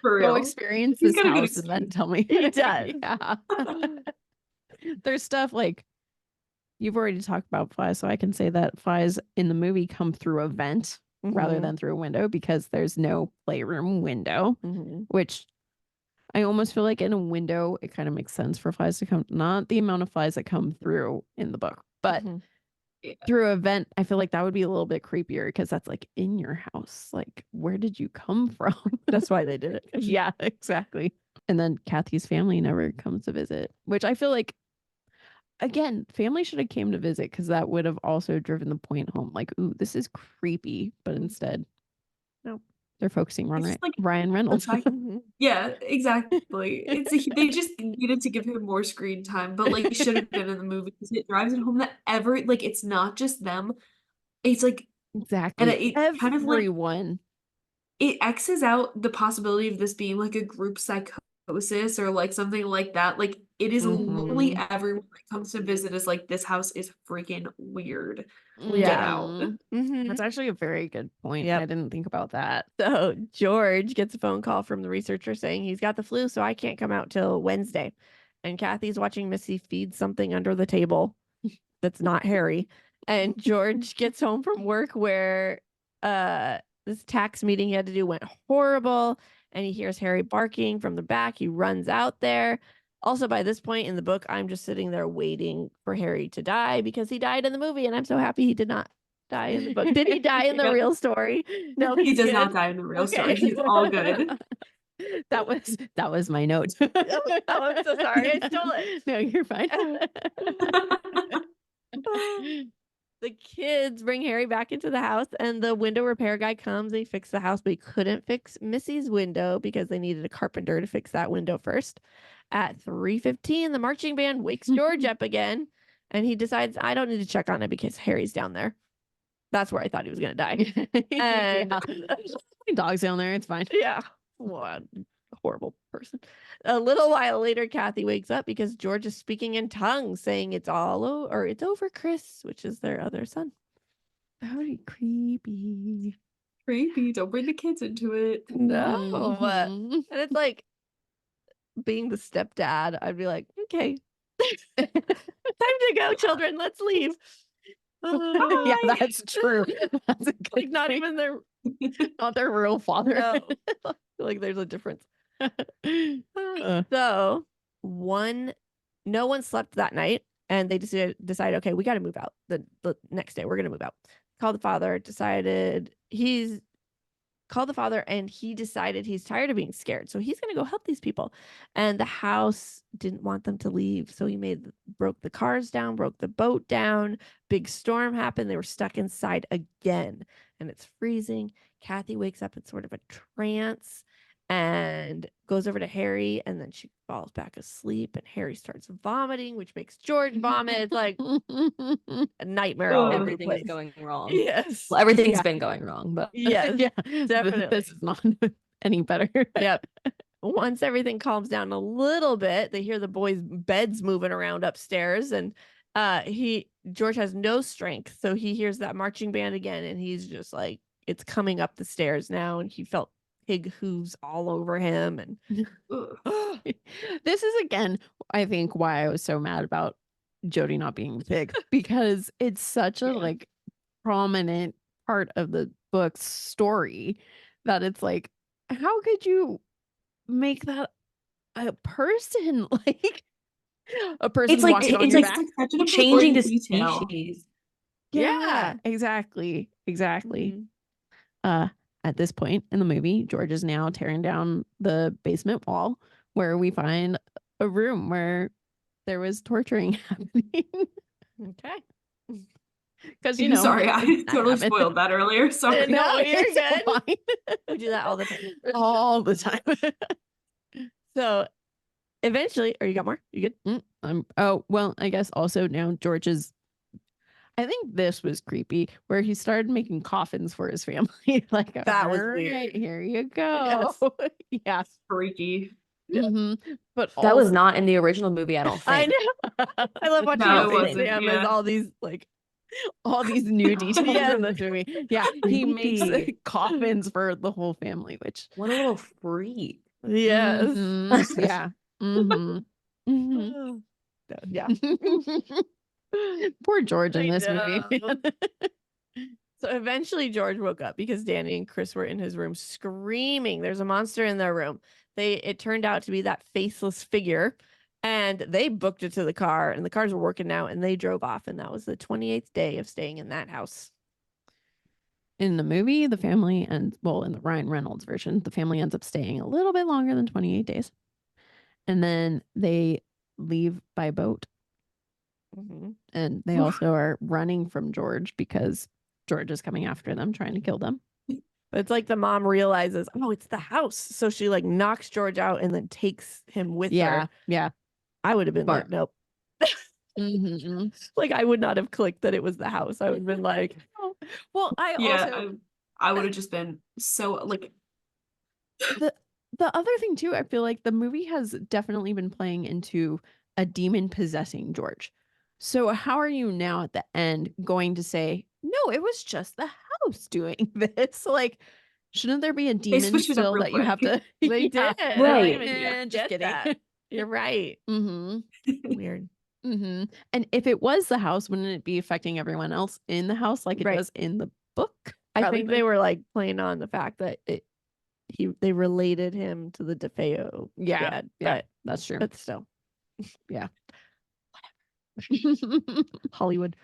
Speaker 3: For
Speaker 1: Go
Speaker 3: real.
Speaker 1: experience
Speaker 3: He's
Speaker 1: this
Speaker 3: got a good
Speaker 1: house and then tell me.
Speaker 5: He does.
Speaker 1: Yeah. There's stuff like you've already talked about flies, so I can say that flies in the movie come through a vent rather
Speaker 5: Mhm.
Speaker 1: than through a window because there's no playroom window,
Speaker 5: Mhm.
Speaker 1: which I almost feel like in a window it kind of makes sense for flies to come, not the amount of flies that come through in the book, but
Speaker 5: Mhm.
Speaker 1: through a vent, I feel like that would be a little bit creepier because that's like in your house. Like, where did you come from?
Speaker 5: That's why they did it.
Speaker 1: Yeah, exactly. And then Kathy's family never comes to visit, which I feel like, again, family should have came to visit because that would have also driven the point home. Like, ooh, this is creepy. But instead,
Speaker 5: no,
Speaker 1: they're focusing on
Speaker 3: It's just like
Speaker 1: Ryan Reynolds.
Speaker 5: Mhm.
Speaker 3: Yeah, exactly. They just needed to give him more screen time, but like he should have been in the movie because it drives it home that it's not just them. It's like
Speaker 1: Exactly.
Speaker 3: it kind of like
Speaker 1: Everyone.
Speaker 3: it X's out the possibility of this being like a group psychosis or like something like that. Like it is literally everyone that comes to visit is like, this house is freaking weird. Get
Speaker 5: Yeah.
Speaker 3: out.
Speaker 5: Mhm.
Speaker 1: That's actually a very good point.
Speaker 5: Yep.
Speaker 1: I didn't think about that.
Speaker 5: So George gets a phone call from the researcher saying he's got the flu, so I can't come out till Wednesday. And Kathy's watching Missy feed something under the table that's not Harry. And George gets home from work where this tax meeting he had to do went horrible, and he hears Harry barking from the back. He runs out there. Also, by this point in the book, I'm just sitting there waiting for Harry to die because he died in the movie, and I'm so happy he did not die in the book. Did he die in the
Speaker 3: Yep.
Speaker 5: real story? No,
Speaker 3: He
Speaker 5: he's
Speaker 3: does
Speaker 5: good.
Speaker 3: not die in the real
Speaker 5: Okay.
Speaker 3: story. He's all good.
Speaker 1: That was my note.
Speaker 5: Oh, I'm so sorry. I stole it.
Speaker 1: No, you're fine.
Speaker 5: The kids bring Harry back into the house, and the window repair guy comes. They fix the house, but he couldn't fix Missy's window because they needed a carpenter to fix that window first. At 3:15, the marching band wakes George up again, and he decides, I don't need to check on it because Harry's down there. That's where I thought he was going to die. And
Speaker 1: Dog's down there. It's fine.
Speaker 5: yeah. What a horrible person. A little while later, Kathy wakes up because George is speaking in tongues, saying it's it's over, Chris, which is their other son. Very creepy.
Speaker 3: Creepy. Don't bring the kids into it.
Speaker 5: No.
Speaker 1: Mhm.
Speaker 5: And it's like being the stepdad, I'd be like, okay. Time to go, children. Let's leave.
Speaker 1: Yeah,
Speaker 5: Bye.
Speaker 1: that's true. That's a good
Speaker 5: Like not
Speaker 1: point.
Speaker 5: even their
Speaker 1: Not their real father.
Speaker 5: no. Like there's a difference.
Speaker 1: Uh,
Speaker 5: So no one slept that night, and they decided, okay, we got to move out the next day. We're gonna move out. Called the father. Called the father, and he decided he's tired of being scared, so he's gonna go help these people. And the house didn't want them to leave, so he broke the cars down, broke the boat down. Big storm happened. They were stuck inside again, and it's freezing. Kathy wakes up in sort of a trance and goes over to Harry, and then she falls back asleep, and Harry starts vomiting, which makes George vomit. It's like a nightmare all over the
Speaker 4: Everything
Speaker 5: place.
Speaker 4: is going wrong.
Speaker 5: Yes.
Speaker 4: Well, everything's
Speaker 5: Yeah.
Speaker 4: been going wrong, but
Speaker 5: Yes.
Speaker 1: yeah,
Speaker 5: definitely.
Speaker 1: This is not any better.
Speaker 5: Yep. Once everything calms down a little bit, they hear the boys' beds moving around upstairs, and George has no strength, so he hears that marching band again, and he's just like, it's coming up the stairs now, and he felt pig hooves all over him, and
Speaker 3: Ugh.
Speaker 1: This is again, I think, why I was so mad about Jody not being the pig, because it's such a like prominent part of the book's story that it's like, how could you make that a person? Like a person
Speaker 4: it's like
Speaker 1: walking on
Speaker 4: it's
Speaker 1: your
Speaker 4: like
Speaker 1: back.
Speaker 3: Such an
Speaker 4: changing the
Speaker 3: important detail.
Speaker 4: species.
Speaker 1: Yeah, exactly.
Speaker 5: Mhm.
Speaker 1: At this point in the movie, George is now tearing down the basement wall where we find a room where there was torturing happening.
Speaker 5: Okay.
Speaker 1: Because you know,
Speaker 3: Sorry, I
Speaker 1: that
Speaker 3: totally
Speaker 1: happened.
Speaker 3: spoiled that earlier. Sorry.
Speaker 5: No, you're
Speaker 1: it's
Speaker 5: good.
Speaker 1: fine.
Speaker 5: We do that all the time.
Speaker 1: All the time.
Speaker 5: So eventually, or you got more? You good?
Speaker 1: Oh, well, I guess also now George is, I think this was creepy, where he started making coffins for his family. Like,
Speaker 5: That was
Speaker 1: "All
Speaker 5: weird.
Speaker 1: right, here you go." Yeah.
Speaker 3: Freaky.
Speaker 1: Mhm. But
Speaker 4: That was
Speaker 1: also,
Speaker 4: not in the original movie, I don't
Speaker 5: I
Speaker 4: think.
Speaker 5: know. I love watching
Speaker 3: No,
Speaker 5: it
Speaker 3: it wasn't,
Speaker 5: Sam
Speaker 3: yeah.
Speaker 5: as all these like
Speaker 1: all these new details
Speaker 5: Yes.
Speaker 1: in this movie. Yeah, he makes
Speaker 4: Creepy.
Speaker 1: coffins for the whole family, which
Speaker 4: What a little freak.
Speaker 5: yes.
Speaker 1: Mhm. Yeah. Mhm. Mhm.
Speaker 5: Yeah.
Speaker 1: Poor George in
Speaker 5: I
Speaker 1: this movie.
Speaker 5: know. So eventually George woke up because Danny and Chris were in his room screaming. There's a monster in their room. It turned out to be that faceless figure, and they booked it to the car, and the cars were working now, and they drove off, and that was the 28th day of staying in that house.
Speaker 1: In the movie, the family ends, well, in the Ryan Reynolds version, the family ends up staying a little bit longer than 28 days. And then they leave by boat.
Speaker 5: Mm-hmm.
Speaker 1: And they also are running from George because George is coming after them, trying to kill them.
Speaker 5: But it's like the mom realizes, oh, it's the house. So she like knocks George out and then takes him with her.
Speaker 1: Yeah.
Speaker 5: I would have been like,
Speaker 4: Smart.
Speaker 5: nope.
Speaker 1: Mhm.
Speaker 5: Like I would not have clicked that it was the house. I would have been like,
Speaker 1: Well, I
Speaker 3: Yeah,
Speaker 1: also,
Speaker 3: I would have just been so like
Speaker 1: the other thing too, I feel like the movie has definitely been playing into a demon possessing George. So how are you now at the end going to say, no, it was just the house doing this? Like, shouldn't there be a demon
Speaker 3: switched it up
Speaker 1: still
Speaker 3: real
Speaker 1: that you have
Speaker 3: quick.
Speaker 1: to?
Speaker 5: they
Speaker 1: Yeah.
Speaker 5: did. I
Speaker 4: Right.
Speaker 5: don't even
Speaker 1: Eh, just
Speaker 5: get
Speaker 1: kidding.
Speaker 5: that. You're right.
Speaker 1: Mm-hmm.
Speaker 5: Weird.
Speaker 1: Mm-hmm. And if it was the house, wouldn't it be affecting everyone else in the house like it
Speaker 5: Right.
Speaker 1: does in the book?
Speaker 5: I
Speaker 1: rather
Speaker 5: think
Speaker 1: than-
Speaker 5: they were like playing on the fact that they related him to the DeFeo
Speaker 1: Yeah,
Speaker 5: dad,
Speaker 1: yeah, that's true.
Speaker 5: but still.
Speaker 1: Yeah.
Speaker 5: Hollywood.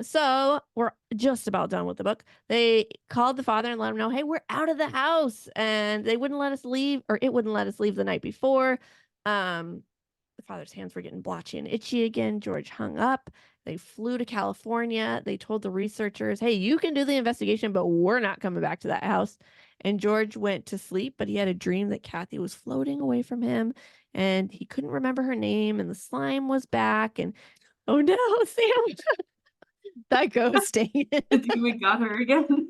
Speaker 5: So we're just about done with the book. They called the father and let him know, hey, we're out of the house. And they wouldn't let us leave, or it wouldn't let us leave the night before. The father's hands were getting blotchy and itchy again. George hung up. They flew to California. They told the researchers, hey, you can do the investigation, but we're not coming back to that house. And George went to sleep, but he had a dream that Kathy was floating away from him and he couldn't remember her name and the slime was back. And oh no, Sam,
Speaker 1: That ghosting.
Speaker 3: The demon got her again.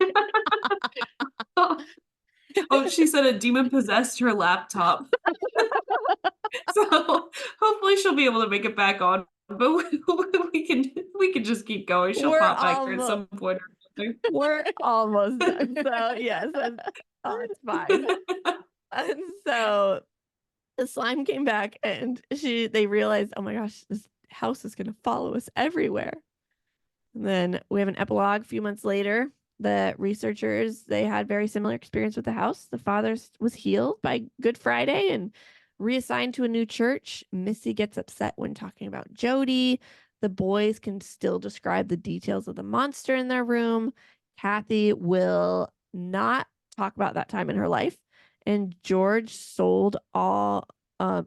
Speaker 3: Oh, she said a demon possessed her laptop. So hopefully she'll be able to make it back on. But we can just keep going. She'll
Speaker 5: We're
Speaker 3: pop back here at some point or something.
Speaker 5: we're almost done. So yes, oh, it's fine. And so the slime came back and they realized, oh my gosh, this house is gonna follow us everywhere. And then we have an epilogue a few months later. The researchers, they had very similar experience with the house. The father was healed by Good Friday and reassigned to a new church. Missy gets upset when talking about Jody. The boys can still describe the details of the monster in their room. Kathy will not talk about that time in her life. And George sold all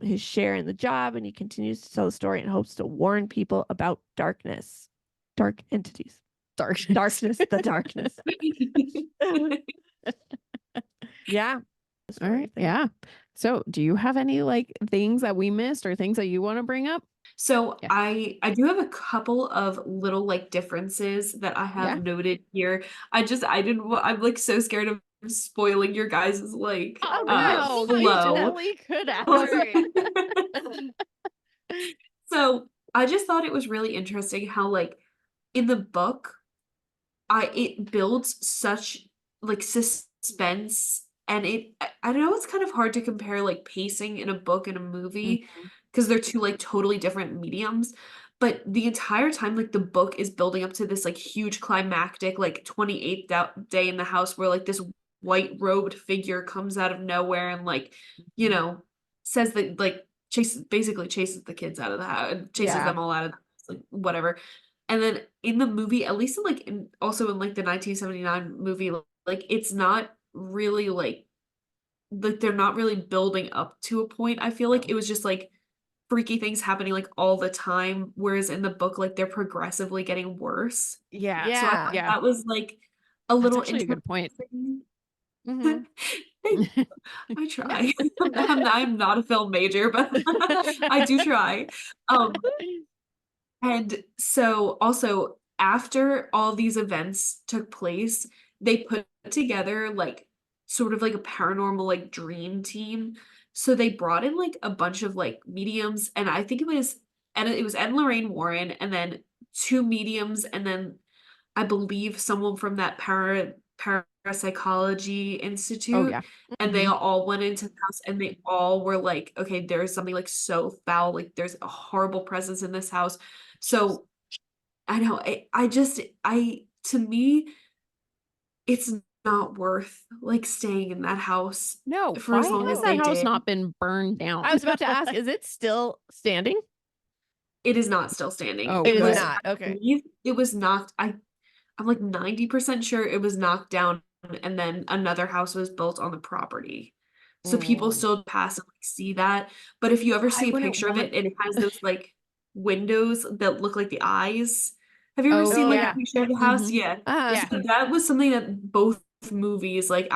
Speaker 5: his share in the job, and he continues to tell the story and hopes to warn people about darkness. Dark entities. Darkness, the darkness. Yeah.
Speaker 1: All right. Yeah. So do you have any like things that we missed or things that you want to bring up?
Speaker 3: So
Speaker 1: Yeah.
Speaker 3: I do have a couple of little like differences that I have
Speaker 1: Yeah.
Speaker 3: noted here. I'm like so scared of spoiling your guys' like
Speaker 1: Oh, no, we
Speaker 3: flow.
Speaker 1: definitely could have.
Speaker 3: So I just thought it was really interesting how like in the book it builds such like suspense and I know it's kind of hard to compare like pacing in a book and a movie because they're two like totally different mediums, but the entire time like the book is building up to this like huge climactic like 28th day in the house where like this white robed figure comes out of nowhere and like you know says that like basically chases the kids out of the house and chases
Speaker 1: Yeah.
Speaker 3: them all out of the house, like whatever. And then in the movie, at least in like also in like the 1979 movie, like it's not really like they're not really building up to a point. I feel like it was just like freaky things happening like all the time, whereas in the book, like they're progressively getting worse.
Speaker 1: Yeah.
Speaker 3: So I thought
Speaker 1: Yeah.
Speaker 3: that was like a
Speaker 1: That's
Speaker 3: little
Speaker 1: actually a good point.
Speaker 3: interesting.
Speaker 5: Mhm.
Speaker 3: Thank you. I try. I'm not a film major, but I do try. And so also after all these events took place, they put together like sort of like a paranormal like dream team. So they brought in like a bunch of like mediums and I think it was Ed and Lorraine Warren and then two mediums and then I believe someone from that parapsychology
Speaker 1: Oh,
Speaker 3: institute
Speaker 1: yeah.
Speaker 3: and they all went into the house and they all were like, okay, there's something like so foul, like there's a horrible presence in this house. So I know to me, it's not worth like staying in that house
Speaker 1: No,
Speaker 3: for
Speaker 1: why
Speaker 3: as long
Speaker 1: has
Speaker 3: as
Speaker 1: that
Speaker 3: they
Speaker 1: house
Speaker 3: did.
Speaker 1: not been burned down?
Speaker 5: I was about to ask, is it still standing?
Speaker 3: It is not still standing.
Speaker 1: Oh,
Speaker 5: It is
Speaker 1: good.
Speaker 5: not.
Speaker 3: I
Speaker 5: Okay.
Speaker 3: believe it was knocked. I'm like 90% sure it was knocked down and then another house was built on the property. So people still pass and like see that. But if you ever
Speaker 1: I
Speaker 3: see a
Speaker 1: wouldn't
Speaker 3: picture of
Speaker 1: want.
Speaker 3: it and it has those like windows that look like the eyes. Have you ever
Speaker 1: Oh,
Speaker 3: seen like
Speaker 5: yeah.
Speaker 3: a picture of the house?
Speaker 1: Mhm.
Speaker 3: Yeah.
Speaker 5: Yeah.
Speaker 3: So that was something that both movies like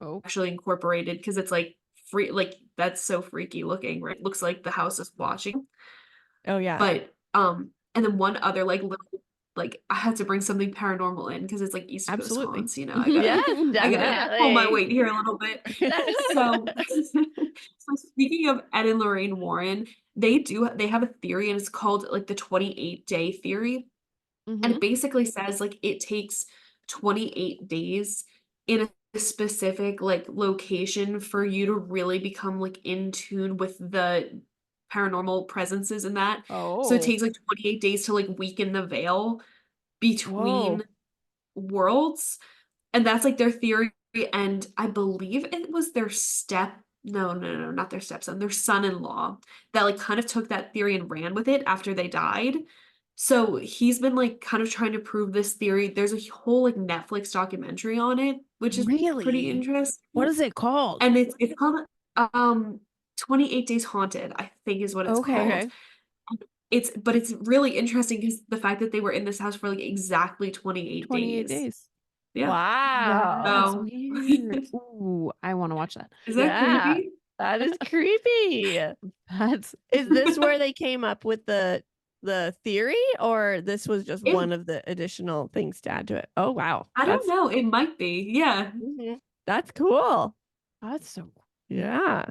Speaker 1: Oh,
Speaker 3: actually incorporated because it's like like that's so freaky looking, right? It looks like the house is watching.
Speaker 5: Oh yeah.
Speaker 3: But and then one other like little like I had to bring something paranormal in because it's like East Coast
Speaker 1: absolutely.
Speaker 3: haunts,
Speaker 5: Yes,
Speaker 3: I gotta pull my
Speaker 5: definitely.
Speaker 3: weight here a little bit. So so speaking of Ed and Lorraine Warren, they have a theory and it's called like the 28-day theory. And
Speaker 1: Mhm.
Speaker 3: it basically says like it takes 28 days in a specific like location for you to really become like in tune with the paranormal presences in that. So it
Speaker 1: Oh,
Speaker 3: takes like 28 days to like weaken the veil between
Speaker 5: Whoa.
Speaker 3: worlds. And that's like their theory. And I believe it was their step no, not their stepson, their son-in-law that like kind of took that theory and ran with it after they died. So he's been like kind of trying to prove this theory. There's a whole like Netflix documentary on it, which is pretty
Speaker 1: Really?
Speaker 3: interesting.
Speaker 1: What is it called?
Speaker 3: And it's called 28 Days Haunted, I think is what it's
Speaker 1: Okay.
Speaker 3: called.
Speaker 5: Okay.
Speaker 3: But it's really interesting because the fact that they were in this house for like exactly 28
Speaker 1: 28
Speaker 3: days.
Speaker 1: days.
Speaker 3: Yeah.
Speaker 5: Wow.
Speaker 1: That's
Speaker 3: So
Speaker 1: weird. Ooh, I want to watch that.
Speaker 3: is that
Speaker 5: Yeah.
Speaker 3: creepy?
Speaker 5: That is creepy.
Speaker 1: That's
Speaker 5: Is this where they came up with the theory, or this was just
Speaker 3: It-
Speaker 5: one of the additional things to add to it? Oh wow.
Speaker 3: I don't know. It might be. Yeah.
Speaker 5: Mhm. That's cool.
Speaker 1: that's so cool.
Speaker 5: Yeah.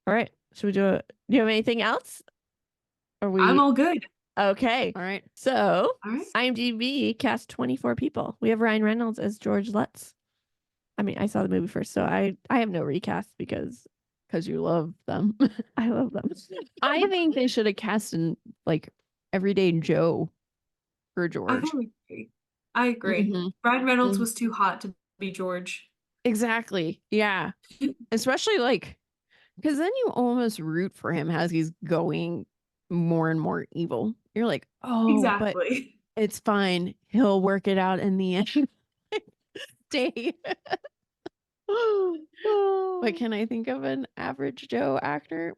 Speaker 5: All right. Should we do you have anything else? Are we
Speaker 3: I'm all good.
Speaker 5: okay?
Speaker 1: All right.
Speaker 5: So
Speaker 3: All right.
Speaker 5: IMDb cast 24 people. We have Ryan Reynolds as George Lutz. I mean, I saw the movie first, so I have no recast because
Speaker 1: You love them.
Speaker 5: I love them.
Speaker 1: I think they should have cast in like Everyday Joe for
Speaker 3: I
Speaker 1: George.
Speaker 3: fully agree. I agree.
Speaker 1: Mhm.
Speaker 3: Ryan Reynolds
Speaker 1: Mhm.
Speaker 3: was too hot to be George.
Speaker 1: Exactly. Yeah. Especially like, because then you almost root for him as he's going more and more evil. You're like, oh, but
Speaker 3: Exactly.
Speaker 1: it's fine. He'll work it out in the end. Stay. But can I think of an average Joe actor?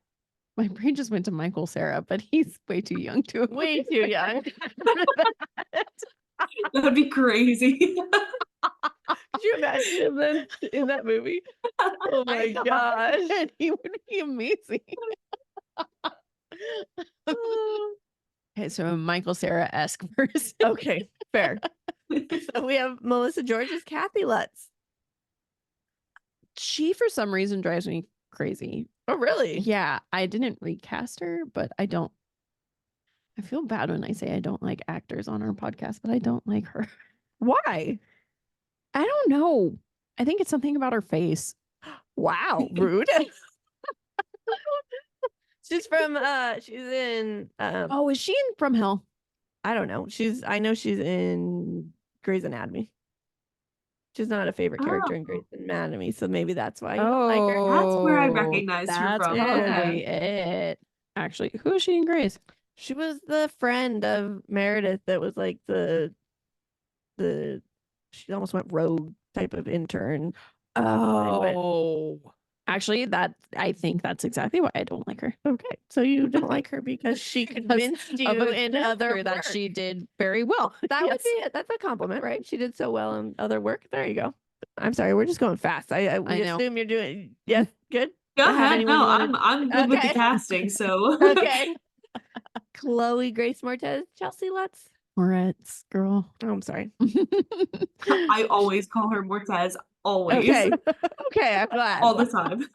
Speaker 1: My brain just went to Michael Cera, but he's way too young to have
Speaker 5: Way too young.
Speaker 3: That'd be crazy.
Speaker 5: Could you imagine him then in that movie? Oh my gosh.
Speaker 1: And he would be amazing. Okay, so a Michael Cera-esque person.
Speaker 5: Okay, fair. So we have Melissa George as Kathy Lutz.
Speaker 1: She, for some reason, drives me crazy.
Speaker 5: Oh, really?
Speaker 1: Yeah, I didn't recast her, but I feel bad when I say I don't like actors on our podcast, but I don't like her.
Speaker 5: Why?
Speaker 1: I don't know. I think it's something about her face.
Speaker 5: Wow, rude. She's from she's in
Speaker 1: Oh, is she in From Hell?
Speaker 5: I don't know. I know she's in Grey's Anatomy. She's not a favorite character in Grey's Anatomy, so maybe that's why you don't like her.
Speaker 3: That's where I recognized her
Speaker 1: That's
Speaker 3: from.
Speaker 1: probably it. Actually, who is she in Grace?
Speaker 5: She was the friend of Meredith that was like the she almost went rogue type of intern.
Speaker 1: Oh, actually, I think that's exactly why I don't like her.
Speaker 5: Okay, so you don't like her because she convinced you
Speaker 1: Of
Speaker 5: in other
Speaker 1: character that
Speaker 5: work.
Speaker 1: she did very well.
Speaker 5: That would
Speaker 1: Yes.
Speaker 5: be it. That's a compliment, right? She did so well in other work. There you go. I'm sorry, we're just going fast. We
Speaker 1: know.
Speaker 5: assume you're doing yes, good.
Speaker 3: Go
Speaker 5: Have
Speaker 3: ahead.
Speaker 5: anyone
Speaker 3: No,
Speaker 5: you wanna-
Speaker 3: I'm good with the
Speaker 5: Okay.
Speaker 3: casting, so
Speaker 5: Okay. Chloe Grace Moretz, Chelsea Lutz.
Speaker 1: Moretz, girl.
Speaker 5: Oh, I'm sorry.
Speaker 3: I always call her Mortez. Always.
Speaker 5: Okay. Okay, I'm glad.
Speaker 3: All the time.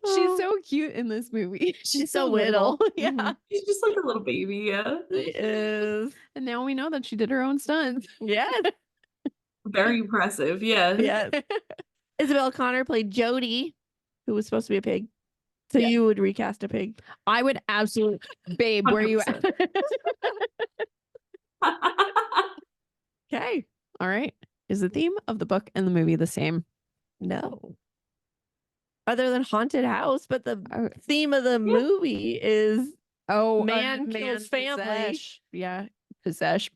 Speaker 1: She's so cute in this movie. She's
Speaker 5: so little.
Speaker 1: Yeah.
Speaker 5: Mhm.
Speaker 3: She's just like a little baby, yeah.
Speaker 5: She is.
Speaker 1: And now we know that she did her own stunts.
Speaker 5: Yes.
Speaker 3: Very impressive, yeah.
Speaker 5: Yes. Isabel Connor played Jody, who was supposed to be a pig. So
Speaker 1: Yeah.
Speaker 5: you would recast a pig.
Speaker 1: I would absolutely, babe, where you at?
Speaker 5: Okay.
Speaker 1: All right. Is the theme of the book and the movie the same?
Speaker 5: No. Other than haunted house, but the
Speaker 1: Oh,
Speaker 5: theme of the movie is
Speaker 1: oh,
Speaker 5: Man kills family.
Speaker 1: Yeah. Possession.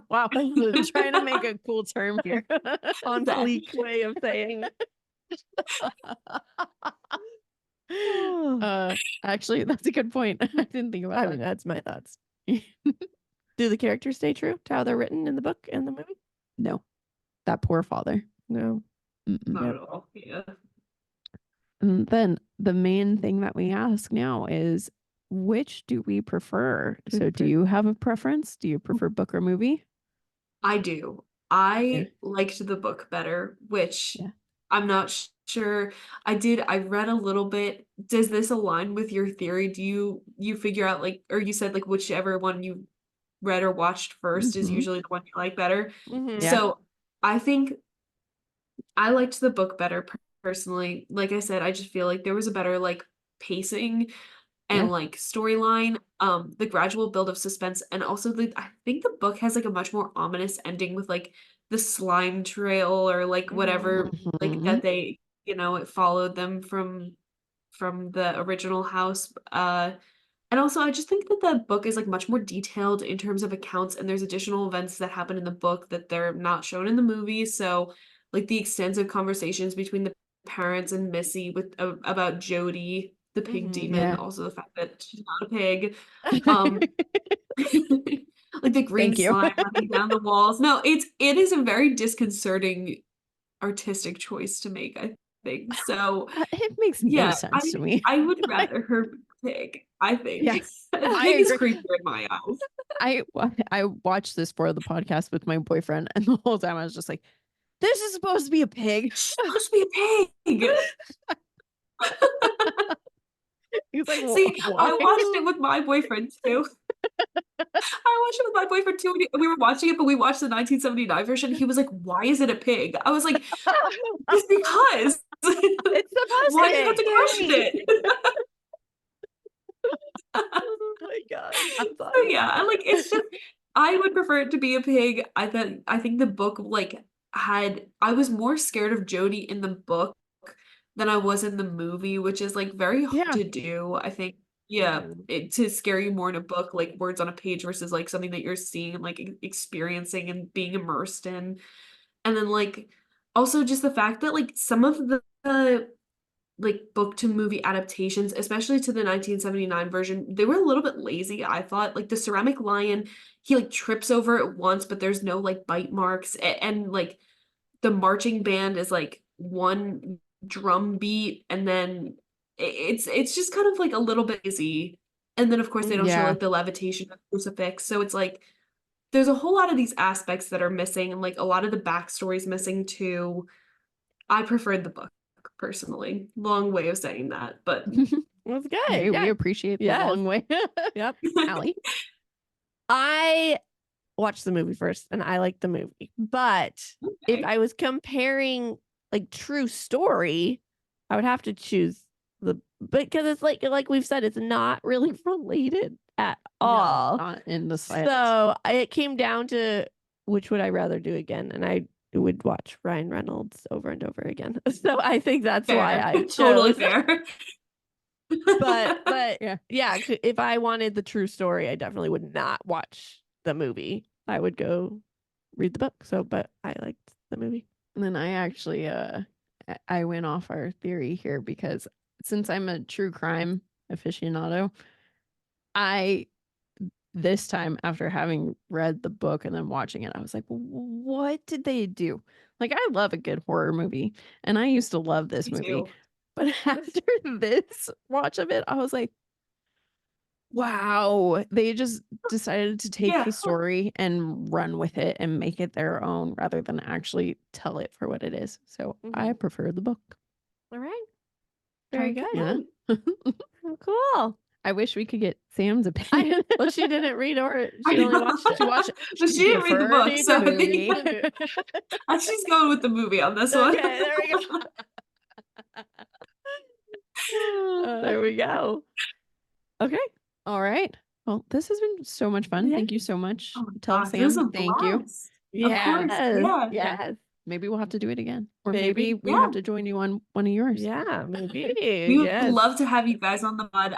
Speaker 1: Wow. I'm trying to make a cool term here.
Speaker 5: on fleek way of saying.
Speaker 1: Actually, that's a good point. I didn't think about
Speaker 5: I
Speaker 1: that.
Speaker 5: mean, that's my thoughts. Do the characters stay true to how they're written in the book and the movie?
Speaker 1: No, that poor father.
Speaker 5: No.
Speaker 1: Mm-mm.
Speaker 3: Not
Speaker 5: Yep.
Speaker 3: at all. Yeah.
Speaker 1: And then the main thing that we ask now is, which do we prefer? So, do you have a preference? Do you prefer book or movie?
Speaker 3: I do. I
Speaker 1: Okay.
Speaker 3: liked the book better, which
Speaker 1: Yeah.
Speaker 3: I'm not sure. I read a little bit. Does this align with your theory? Do you figure out like, or you said like whichever one you read or watched first is
Speaker 1: Mhm.
Speaker 3: usually the one you like better?
Speaker 5: Mhm.
Speaker 1: Yeah.
Speaker 3: So I think I liked the book better personally. Like I said, I just feel like there was a better like pacing and
Speaker 1: Yeah.
Speaker 3: like storyline, the gradual build of suspense, and also I think the book has like a much more ominous ending with like the slime trail or like whatever like
Speaker 1: Mhm.
Speaker 3: that they it followed them from the original house. And also I just think that the book is like much more detailed in terms of accounts, and there's additional events that happen in the book that they're not shown in the movie. So like the extensive conversations between the parents and Missy with about Jody, the pig demon,
Speaker 1: Yeah.
Speaker 3: also the fact that she's not a pig. Um like the green
Speaker 1: Thank you.
Speaker 3: slime running down the walls. No, it is a very disconcerting artistic choice to make, I think. So
Speaker 1: It makes no
Speaker 3: yeah,
Speaker 1: sense to me.
Speaker 3: I would rather her be a pig, I think.
Speaker 1: Yes,
Speaker 3: A
Speaker 1: I
Speaker 3: pig is
Speaker 1: agree.
Speaker 3: creepier in my eyes.
Speaker 1: I watched this for the podcast with my boyfriend, and the whole time I was just like, "This is supposed to be a pig."
Speaker 3: She's supposed to be a pig.
Speaker 1: He's like,
Speaker 3: See,
Speaker 1: "Why?"
Speaker 3: I watched it with my boyfriend too. I watched it with my boyfriend too. We were watching it, but we watched the 1979 version. He was like, "Why is it a pig?" I was like, "It's because."
Speaker 5: It's supposed
Speaker 3: Why
Speaker 5: to
Speaker 3: do you have to
Speaker 5: be.
Speaker 3: question it?
Speaker 5: Oh my god. That's
Speaker 3: So
Speaker 5: awesome.
Speaker 3: yeah, it's just I would prefer it to be a pig. I think the book like I was more scared of Jody in the book than I was in the movie, which is like very hard
Speaker 1: Yeah.
Speaker 3: to do. I think yeah, to scare you more in a book, like words on a page versus like something that you're seeing and like experiencing and being immersed in. And then like also just the fact that like some of the like book to movie adaptations, especially to the 1979 version, they were a little bit lazy, I thought. Like the ceramic lion, he like trips over it once, but there's no like bite marks. And like the marching band is like one drum beat, and then it's just kind of like a little bit lazy. And then of course they don't show
Speaker 1: Yeah.
Speaker 3: like the levitation of crucifix. So it's like there's a whole lot of these aspects that are missing, and like a lot of the backstory's missing too. I preferred the book personally. Long way of saying that, but
Speaker 5: That's good.
Speaker 1: Hey, we
Speaker 5: Yeah.
Speaker 1: appreciate the
Speaker 5: Yes.
Speaker 1: long way.
Speaker 5: Yep.
Speaker 1: Allie.
Speaker 5: I watched the movie first and I liked the movie. But if
Speaker 3: okay.
Speaker 5: I was comparing like true story, I would have to choose because it's like we've said, it's not really related at all.
Speaker 1: Not in the slightest.
Speaker 5: So it came down to which would I rather do again, and I would watch Ryan Reynolds over and over again. So I think that's why
Speaker 3: Fair.
Speaker 5: I
Speaker 3: Totally
Speaker 5: chose.
Speaker 3: fair.
Speaker 5: But
Speaker 1: Yeah.
Speaker 5: if I wanted the true story, I definitely would not watch the movie. I would go read the book. So, but I liked the movie.
Speaker 1: And then I actually I went off our theory here because since I'm a true crime aficionado, this time after having read the book and then watching it, I was like, what did they do? Like, I love a good horror movie, and I used to love this
Speaker 3: Me
Speaker 1: movie.
Speaker 3: too.
Speaker 1: But after this watch of it, I was like, wow, they just decided to take
Speaker 3: Yeah.
Speaker 1: the story and run with it and make it their own rather than actually tell it for what it is. So I prefer the book.
Speaker 5: All right. Very good.
Speaker 1: Yeah.
Speaker 5: Oh, cool.
Speaker 1: I wish we could get Sam's opinion.
Speaker 5: Well, she didn't read or
Speaker 3: I
Speaker 5: she only
Speaker 3: know.
Speaker 5: watched it.
Speaker 1: She watched it.
Speaker 3: But she didn't read the book,
Speaker 1: preferred
Speaker 3: so
Speaker 1: the
Speaker 3: I think
Speaker 1: movie.
Speaker 3: she's going with the movie on this one.
Speaker 5: Okay, there we go. There we go. Okay.
Speaker 1: All right. Well, this has been so much fun.
Speaker 5: Yeah.
Speaker 1: Thank you so much.
Speaker 3: Oh my
Speaker 1: Tell
Speaker 3: gosh, this is
Speaker 1: Sam
Speaker 3: a
Speaker 1: thank you.
Speaker 3: blast.
Speaker 5: Yes.
Speaker 3: Of course, yeah.
Speaker 5: Yes.
Speaker 1: Maybe we'll have to do it again. Or
Speaker 5: Maybe.
Speaker 1: maybe we
Speaker 3: Yeah.
Speaker 1: have to join you on one of yours.
Speaker 5: Yeah, maybe.
Speaker 3: We would
Speaker 5: Yes.
Speaker 3: love to have you guys on the pod.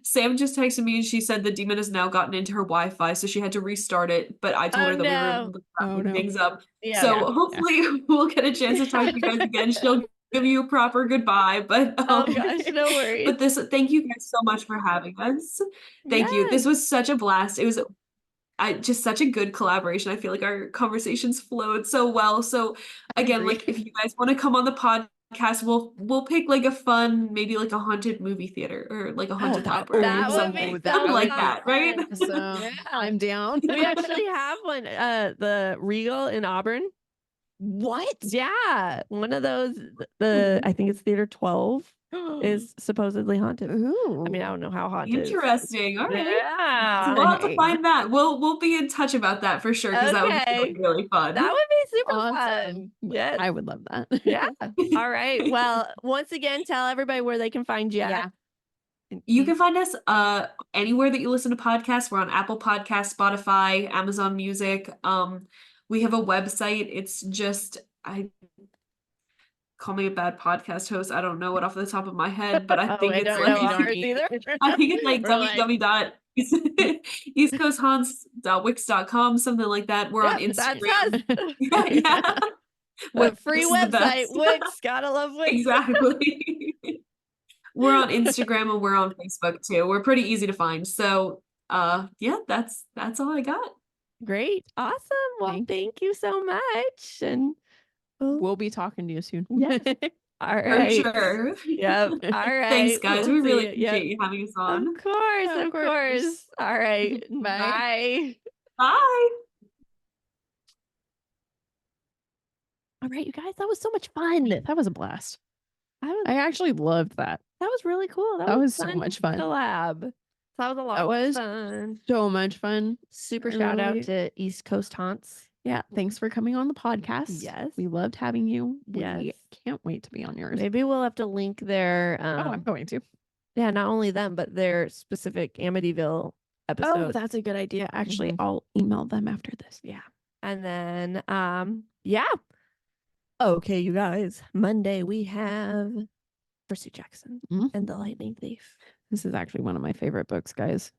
Speaker 3: Sam just texted me and she said the demon has now gotten into her Wi-Fi, so she had to restart it. But I told
Speaker 5: Oh,
Speaker 3: her that we
Speaker 5: no.
Speaker 3: were
Speaker 1: Oh,
Speaker 3: wrapping
Speaker 1: no.
Speaker 3: things up.
Speaker 5: Yeah.
Speaker 3: So hopefully we'll get a chance to talk to you guys again. She'll give you a proper goodbye. But
Speaker 5: Oh gosh, no worries.
Speaker 3: but thank you guys so much for having us. Thank you. This was such a blast. It was just such a good collaboration. I feel like our conversations flowed so well. So again,
Speaker 1: agree.
Speaker 3: like if you guys want to come on the podcast, we'll pick like a fun, maybe like a haunted movie theater or like a haunted
Speaker 5: that-
Speaker 3: library.
Speaker 5: that
Speaker 3: or
Speaker 5: would
Speaker 3: something.
Speaker 5: be
Speaker 3: Something
Speaker 5: so
Speaker 3: like
Speaker 5: fun.
Speaker 3: that, right?
Speaker 1: Awesome.
Speaker 5: Yeah.
Speaker 1: I'm down.
Speaker 5: We actually have one. The Regal in Auburn.
Speaker 1: What?
Speaker 5: Yeah, one of those. I think it's Theater 12 is supposedly haunted.
Speaker 1: Ooh.
Speaker 5: I mean, I don't know how haunted.
Speaker 3: Interesting. All right. So
Speaker 5: Yeah.
Speaker 3: we'll have to
Speaker 1: Hey.
Speaker 3: find that. We'll be in touch about that for sure because that would be
Speaker 5: Okay.
Speaker 3: like, really fun.
Speaker 5: That would be super fun.
Speaker 1: Awesome.
Speaker 5: Yes.
Speaker 1: I would love that.
Speaker 5: Yeah. All right. Well, once again, tell everybody where they can find you.
Speaker 1: Yeah.
Speaker 3: You can find us anywhere that you listen to podcasts. We're on Apple Podcasts, Spotify, Amazon Music. We have a website. It's just call me a bad podcast host. I don't know it off the top of my head, but I
Speaker 5: Oh,
Speaker 3: think
Speaker 5: I
Speaker 3: it's
Speaker 5: don't
Speaker 1: like-
Speaker 5: know
Speaker 1: You don't
Speaker 5: ours
Speaker 1: need-
Speaker 5: either.
Speaker 3: I think it's like
Speaker 5: We're like-
Speaker 3: www.eastcoasthunts.wix.com, something like that. We're on
Speaker 5: Yep, that's
Speaker 3: Instagram.
Speaker 5: us.
Speaker 3: Yeah.
Speaker 5: The
Speaker 3: But
Speaker 5: free
Speaker 3: this is the
Speaker 5: website,
Speaker 3: best.
Speaker 5: Wix. Gotta love Wix.
Speaker 3: Exactly. We're on Instagram and we're on Facebook too. We're pretty easy to find. So yeah, that's all I got.
Speaker 5: Great. Awesome. Well, thank you so much. And
Speaker 1: We'll be talking to you soon.
Speaker 5: Yes. all
Speaker 3: For
Speaker 5: right.
Speaker 3: sure.
Speaker 5: Yep. All right.
Speaker 3: Thanks, guys.
Speaker 5: We'll
Speaker 3: We really
Speaker 5: see you. Yep.
Speaker 3: appreciate you having us on.
Speaker 5: Of course.
Speaker 1: Of
Speaker 5: Of course. All right.
Speaker 1: Bye.
Speaker 5: Bye.
Speaker 3: Bye.
Speaker 5: All right, you guys. That was so much fun.
Speaker 1: That was a blast.
Speaker 5: I
Speaker 1: I actually loved that.
Speaker 5: That was really cool.
Speaker 1: That was so much fun.
Speaker 5: Collab. That was a lot
Speaker 1: That was
Speaker 5: of fun.
Speaker 1: So much fun.
Speaker 5: Super
Speaker 1: I
Speaker 5: shout out
Speaker 1: really-
Speaker 5: to East Coast Haunts.
Speaker 1: Yeah. Thanks for coming on the podcast.
Speaker 5: Yes.
Speaker 1: We loved having you.
Speaker 5: Yes.
Speaker 1: We can't wait to be on yours.
Speaker 5: Maybe we'll have to link their
Speaker 1: Oh, I'm going to.
Speaker 5: yeah, not only them, but their specific Amityville episode.
Speaker 1: Oh, that's a good idea. Actually,
Speaker 5: Mhm.
Speaker 1: I'll email them after this.
Speaker 5: Yeah. And then yeah. Okay, you guys. Monday we have Percy Jackson
Speaker 1: Mhm.
Speaker 5: and the Lightning Thief.
Speaker 1: This is actually one of my favorite books, guys.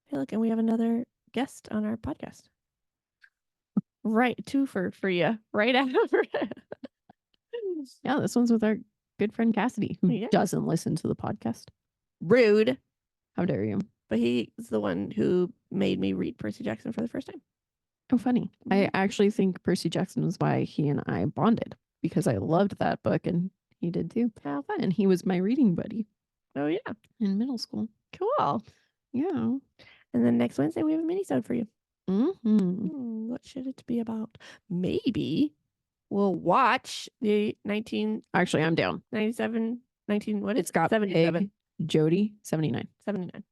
Speaker 5: Hey, look, and we have another guest on our podcast. Right, two for you. Right after.
Speaker 1: Yeah, this one's with our good friend Cassidy, who
Speaker 5: Yeah.
Speaker 1: doesn't listen to the podcast.
Speaker 5: Rude.
Speaker 1: How dare you?
Speaker 5: But he's the one who made me read Percy Jackson for the first time.
Speaker 1: Oh, funny. I actually think Percy Jackson was why he and I bonded, because I loved that book and he did too.
Speaker 5: How fun.
Speaker 1: And he was my reading buddy
Speaker 5: Oh yeah.
Speaker 1: in middle school.
Speaker 5: Cool.
Speaker 1: Yeah.
Speaker 5: And then next Wednesday we have a mini-sode for you.
Speaker 1: Mm-hmm.
Speaker 5: What should it be about? Maybe we'll watch the 1997,
Speaker 1: Actually, I'm down.
Speaker 5: 19, what is
Speaker 1: It's got
Speaker 5: 77,
Speaker 1: Pig Jody 79.
Speaker 5: 79.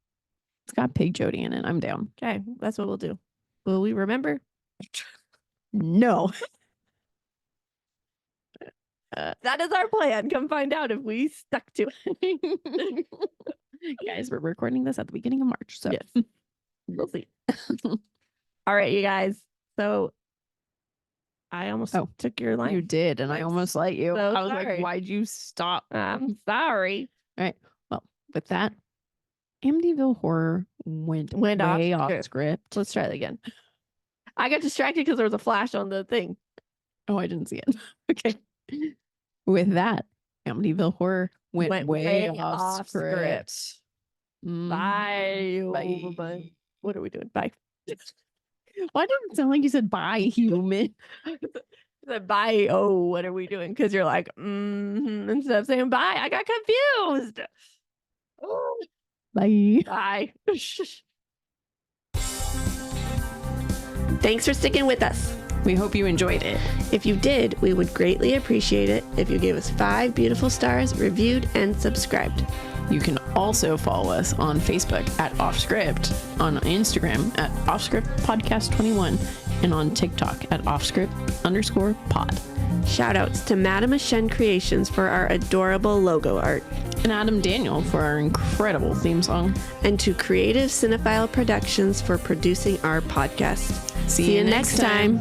Speaker 1: It's got Pig Jody in it. I'm down.
Speaker 5: Okay, that's what we'll do. Will we remember?
Speaker 1: No.
Speaker 5: That is our plan. Come find out if we stuck to it.
Speaker 1: Guys, we're recording this at the beginning of March. So
Speaker 5: Yes. We'll see. All right, you guys. So I almost
Speaker 1: Oh,
Speaker 5: took your line.
Speaker 1: you did. And I almost let you.
Speaker 5: So
Speaker 1: I was
Speaker 5: sorry.
Speaker 1: like, why'd you stop?
Speaker 5: I'm sorry.
Speaker 1: Well, with that, Amityville Horror went
Speaker 5: off
Speaker 1: way off
Speaker 5: script.
Speaker 1: script.
Speaker 5: Let's try it again. I got distracted because there was a flash on the thing.
Speaker 1: Oh, I didn't see it. Okay. With that, Amityville Horror went way off script. Mm.
Speaker 5: Bye.
Speaker 1: Bye.
Speaker 5: What are we doing? Bye.
Speaker 1: Why did it sound like you said bye, human?
Speaker 5: Bye. Oh, what are we doing? Because you're like, instead of saying bye, I got confused.
Speaker 1: Bye.
Speaker 5: Bye. Thanks for sticking with us.
Speaker 1: We hope you enjoyed it.
Speaker 2: If you did, we would greatly appreciate it if you gave us 5 beautiful stars, reviewed, and subscribed.
Speaker 1: You can also follow us on Facebook at Offscript, on Instagram at Offscript Podcast 21, and on TikTok at Offscript_pod.
Speaker 2: Shoutouts to Madame Ashen Creations for our adorable logo art,
Speaker 1: And Adam Daniel for our incredible theme song.
Speaker 2: and to Creative Cinephile Productions for producing our podcast.
Speaker 1: See
Speaker 2: you next time.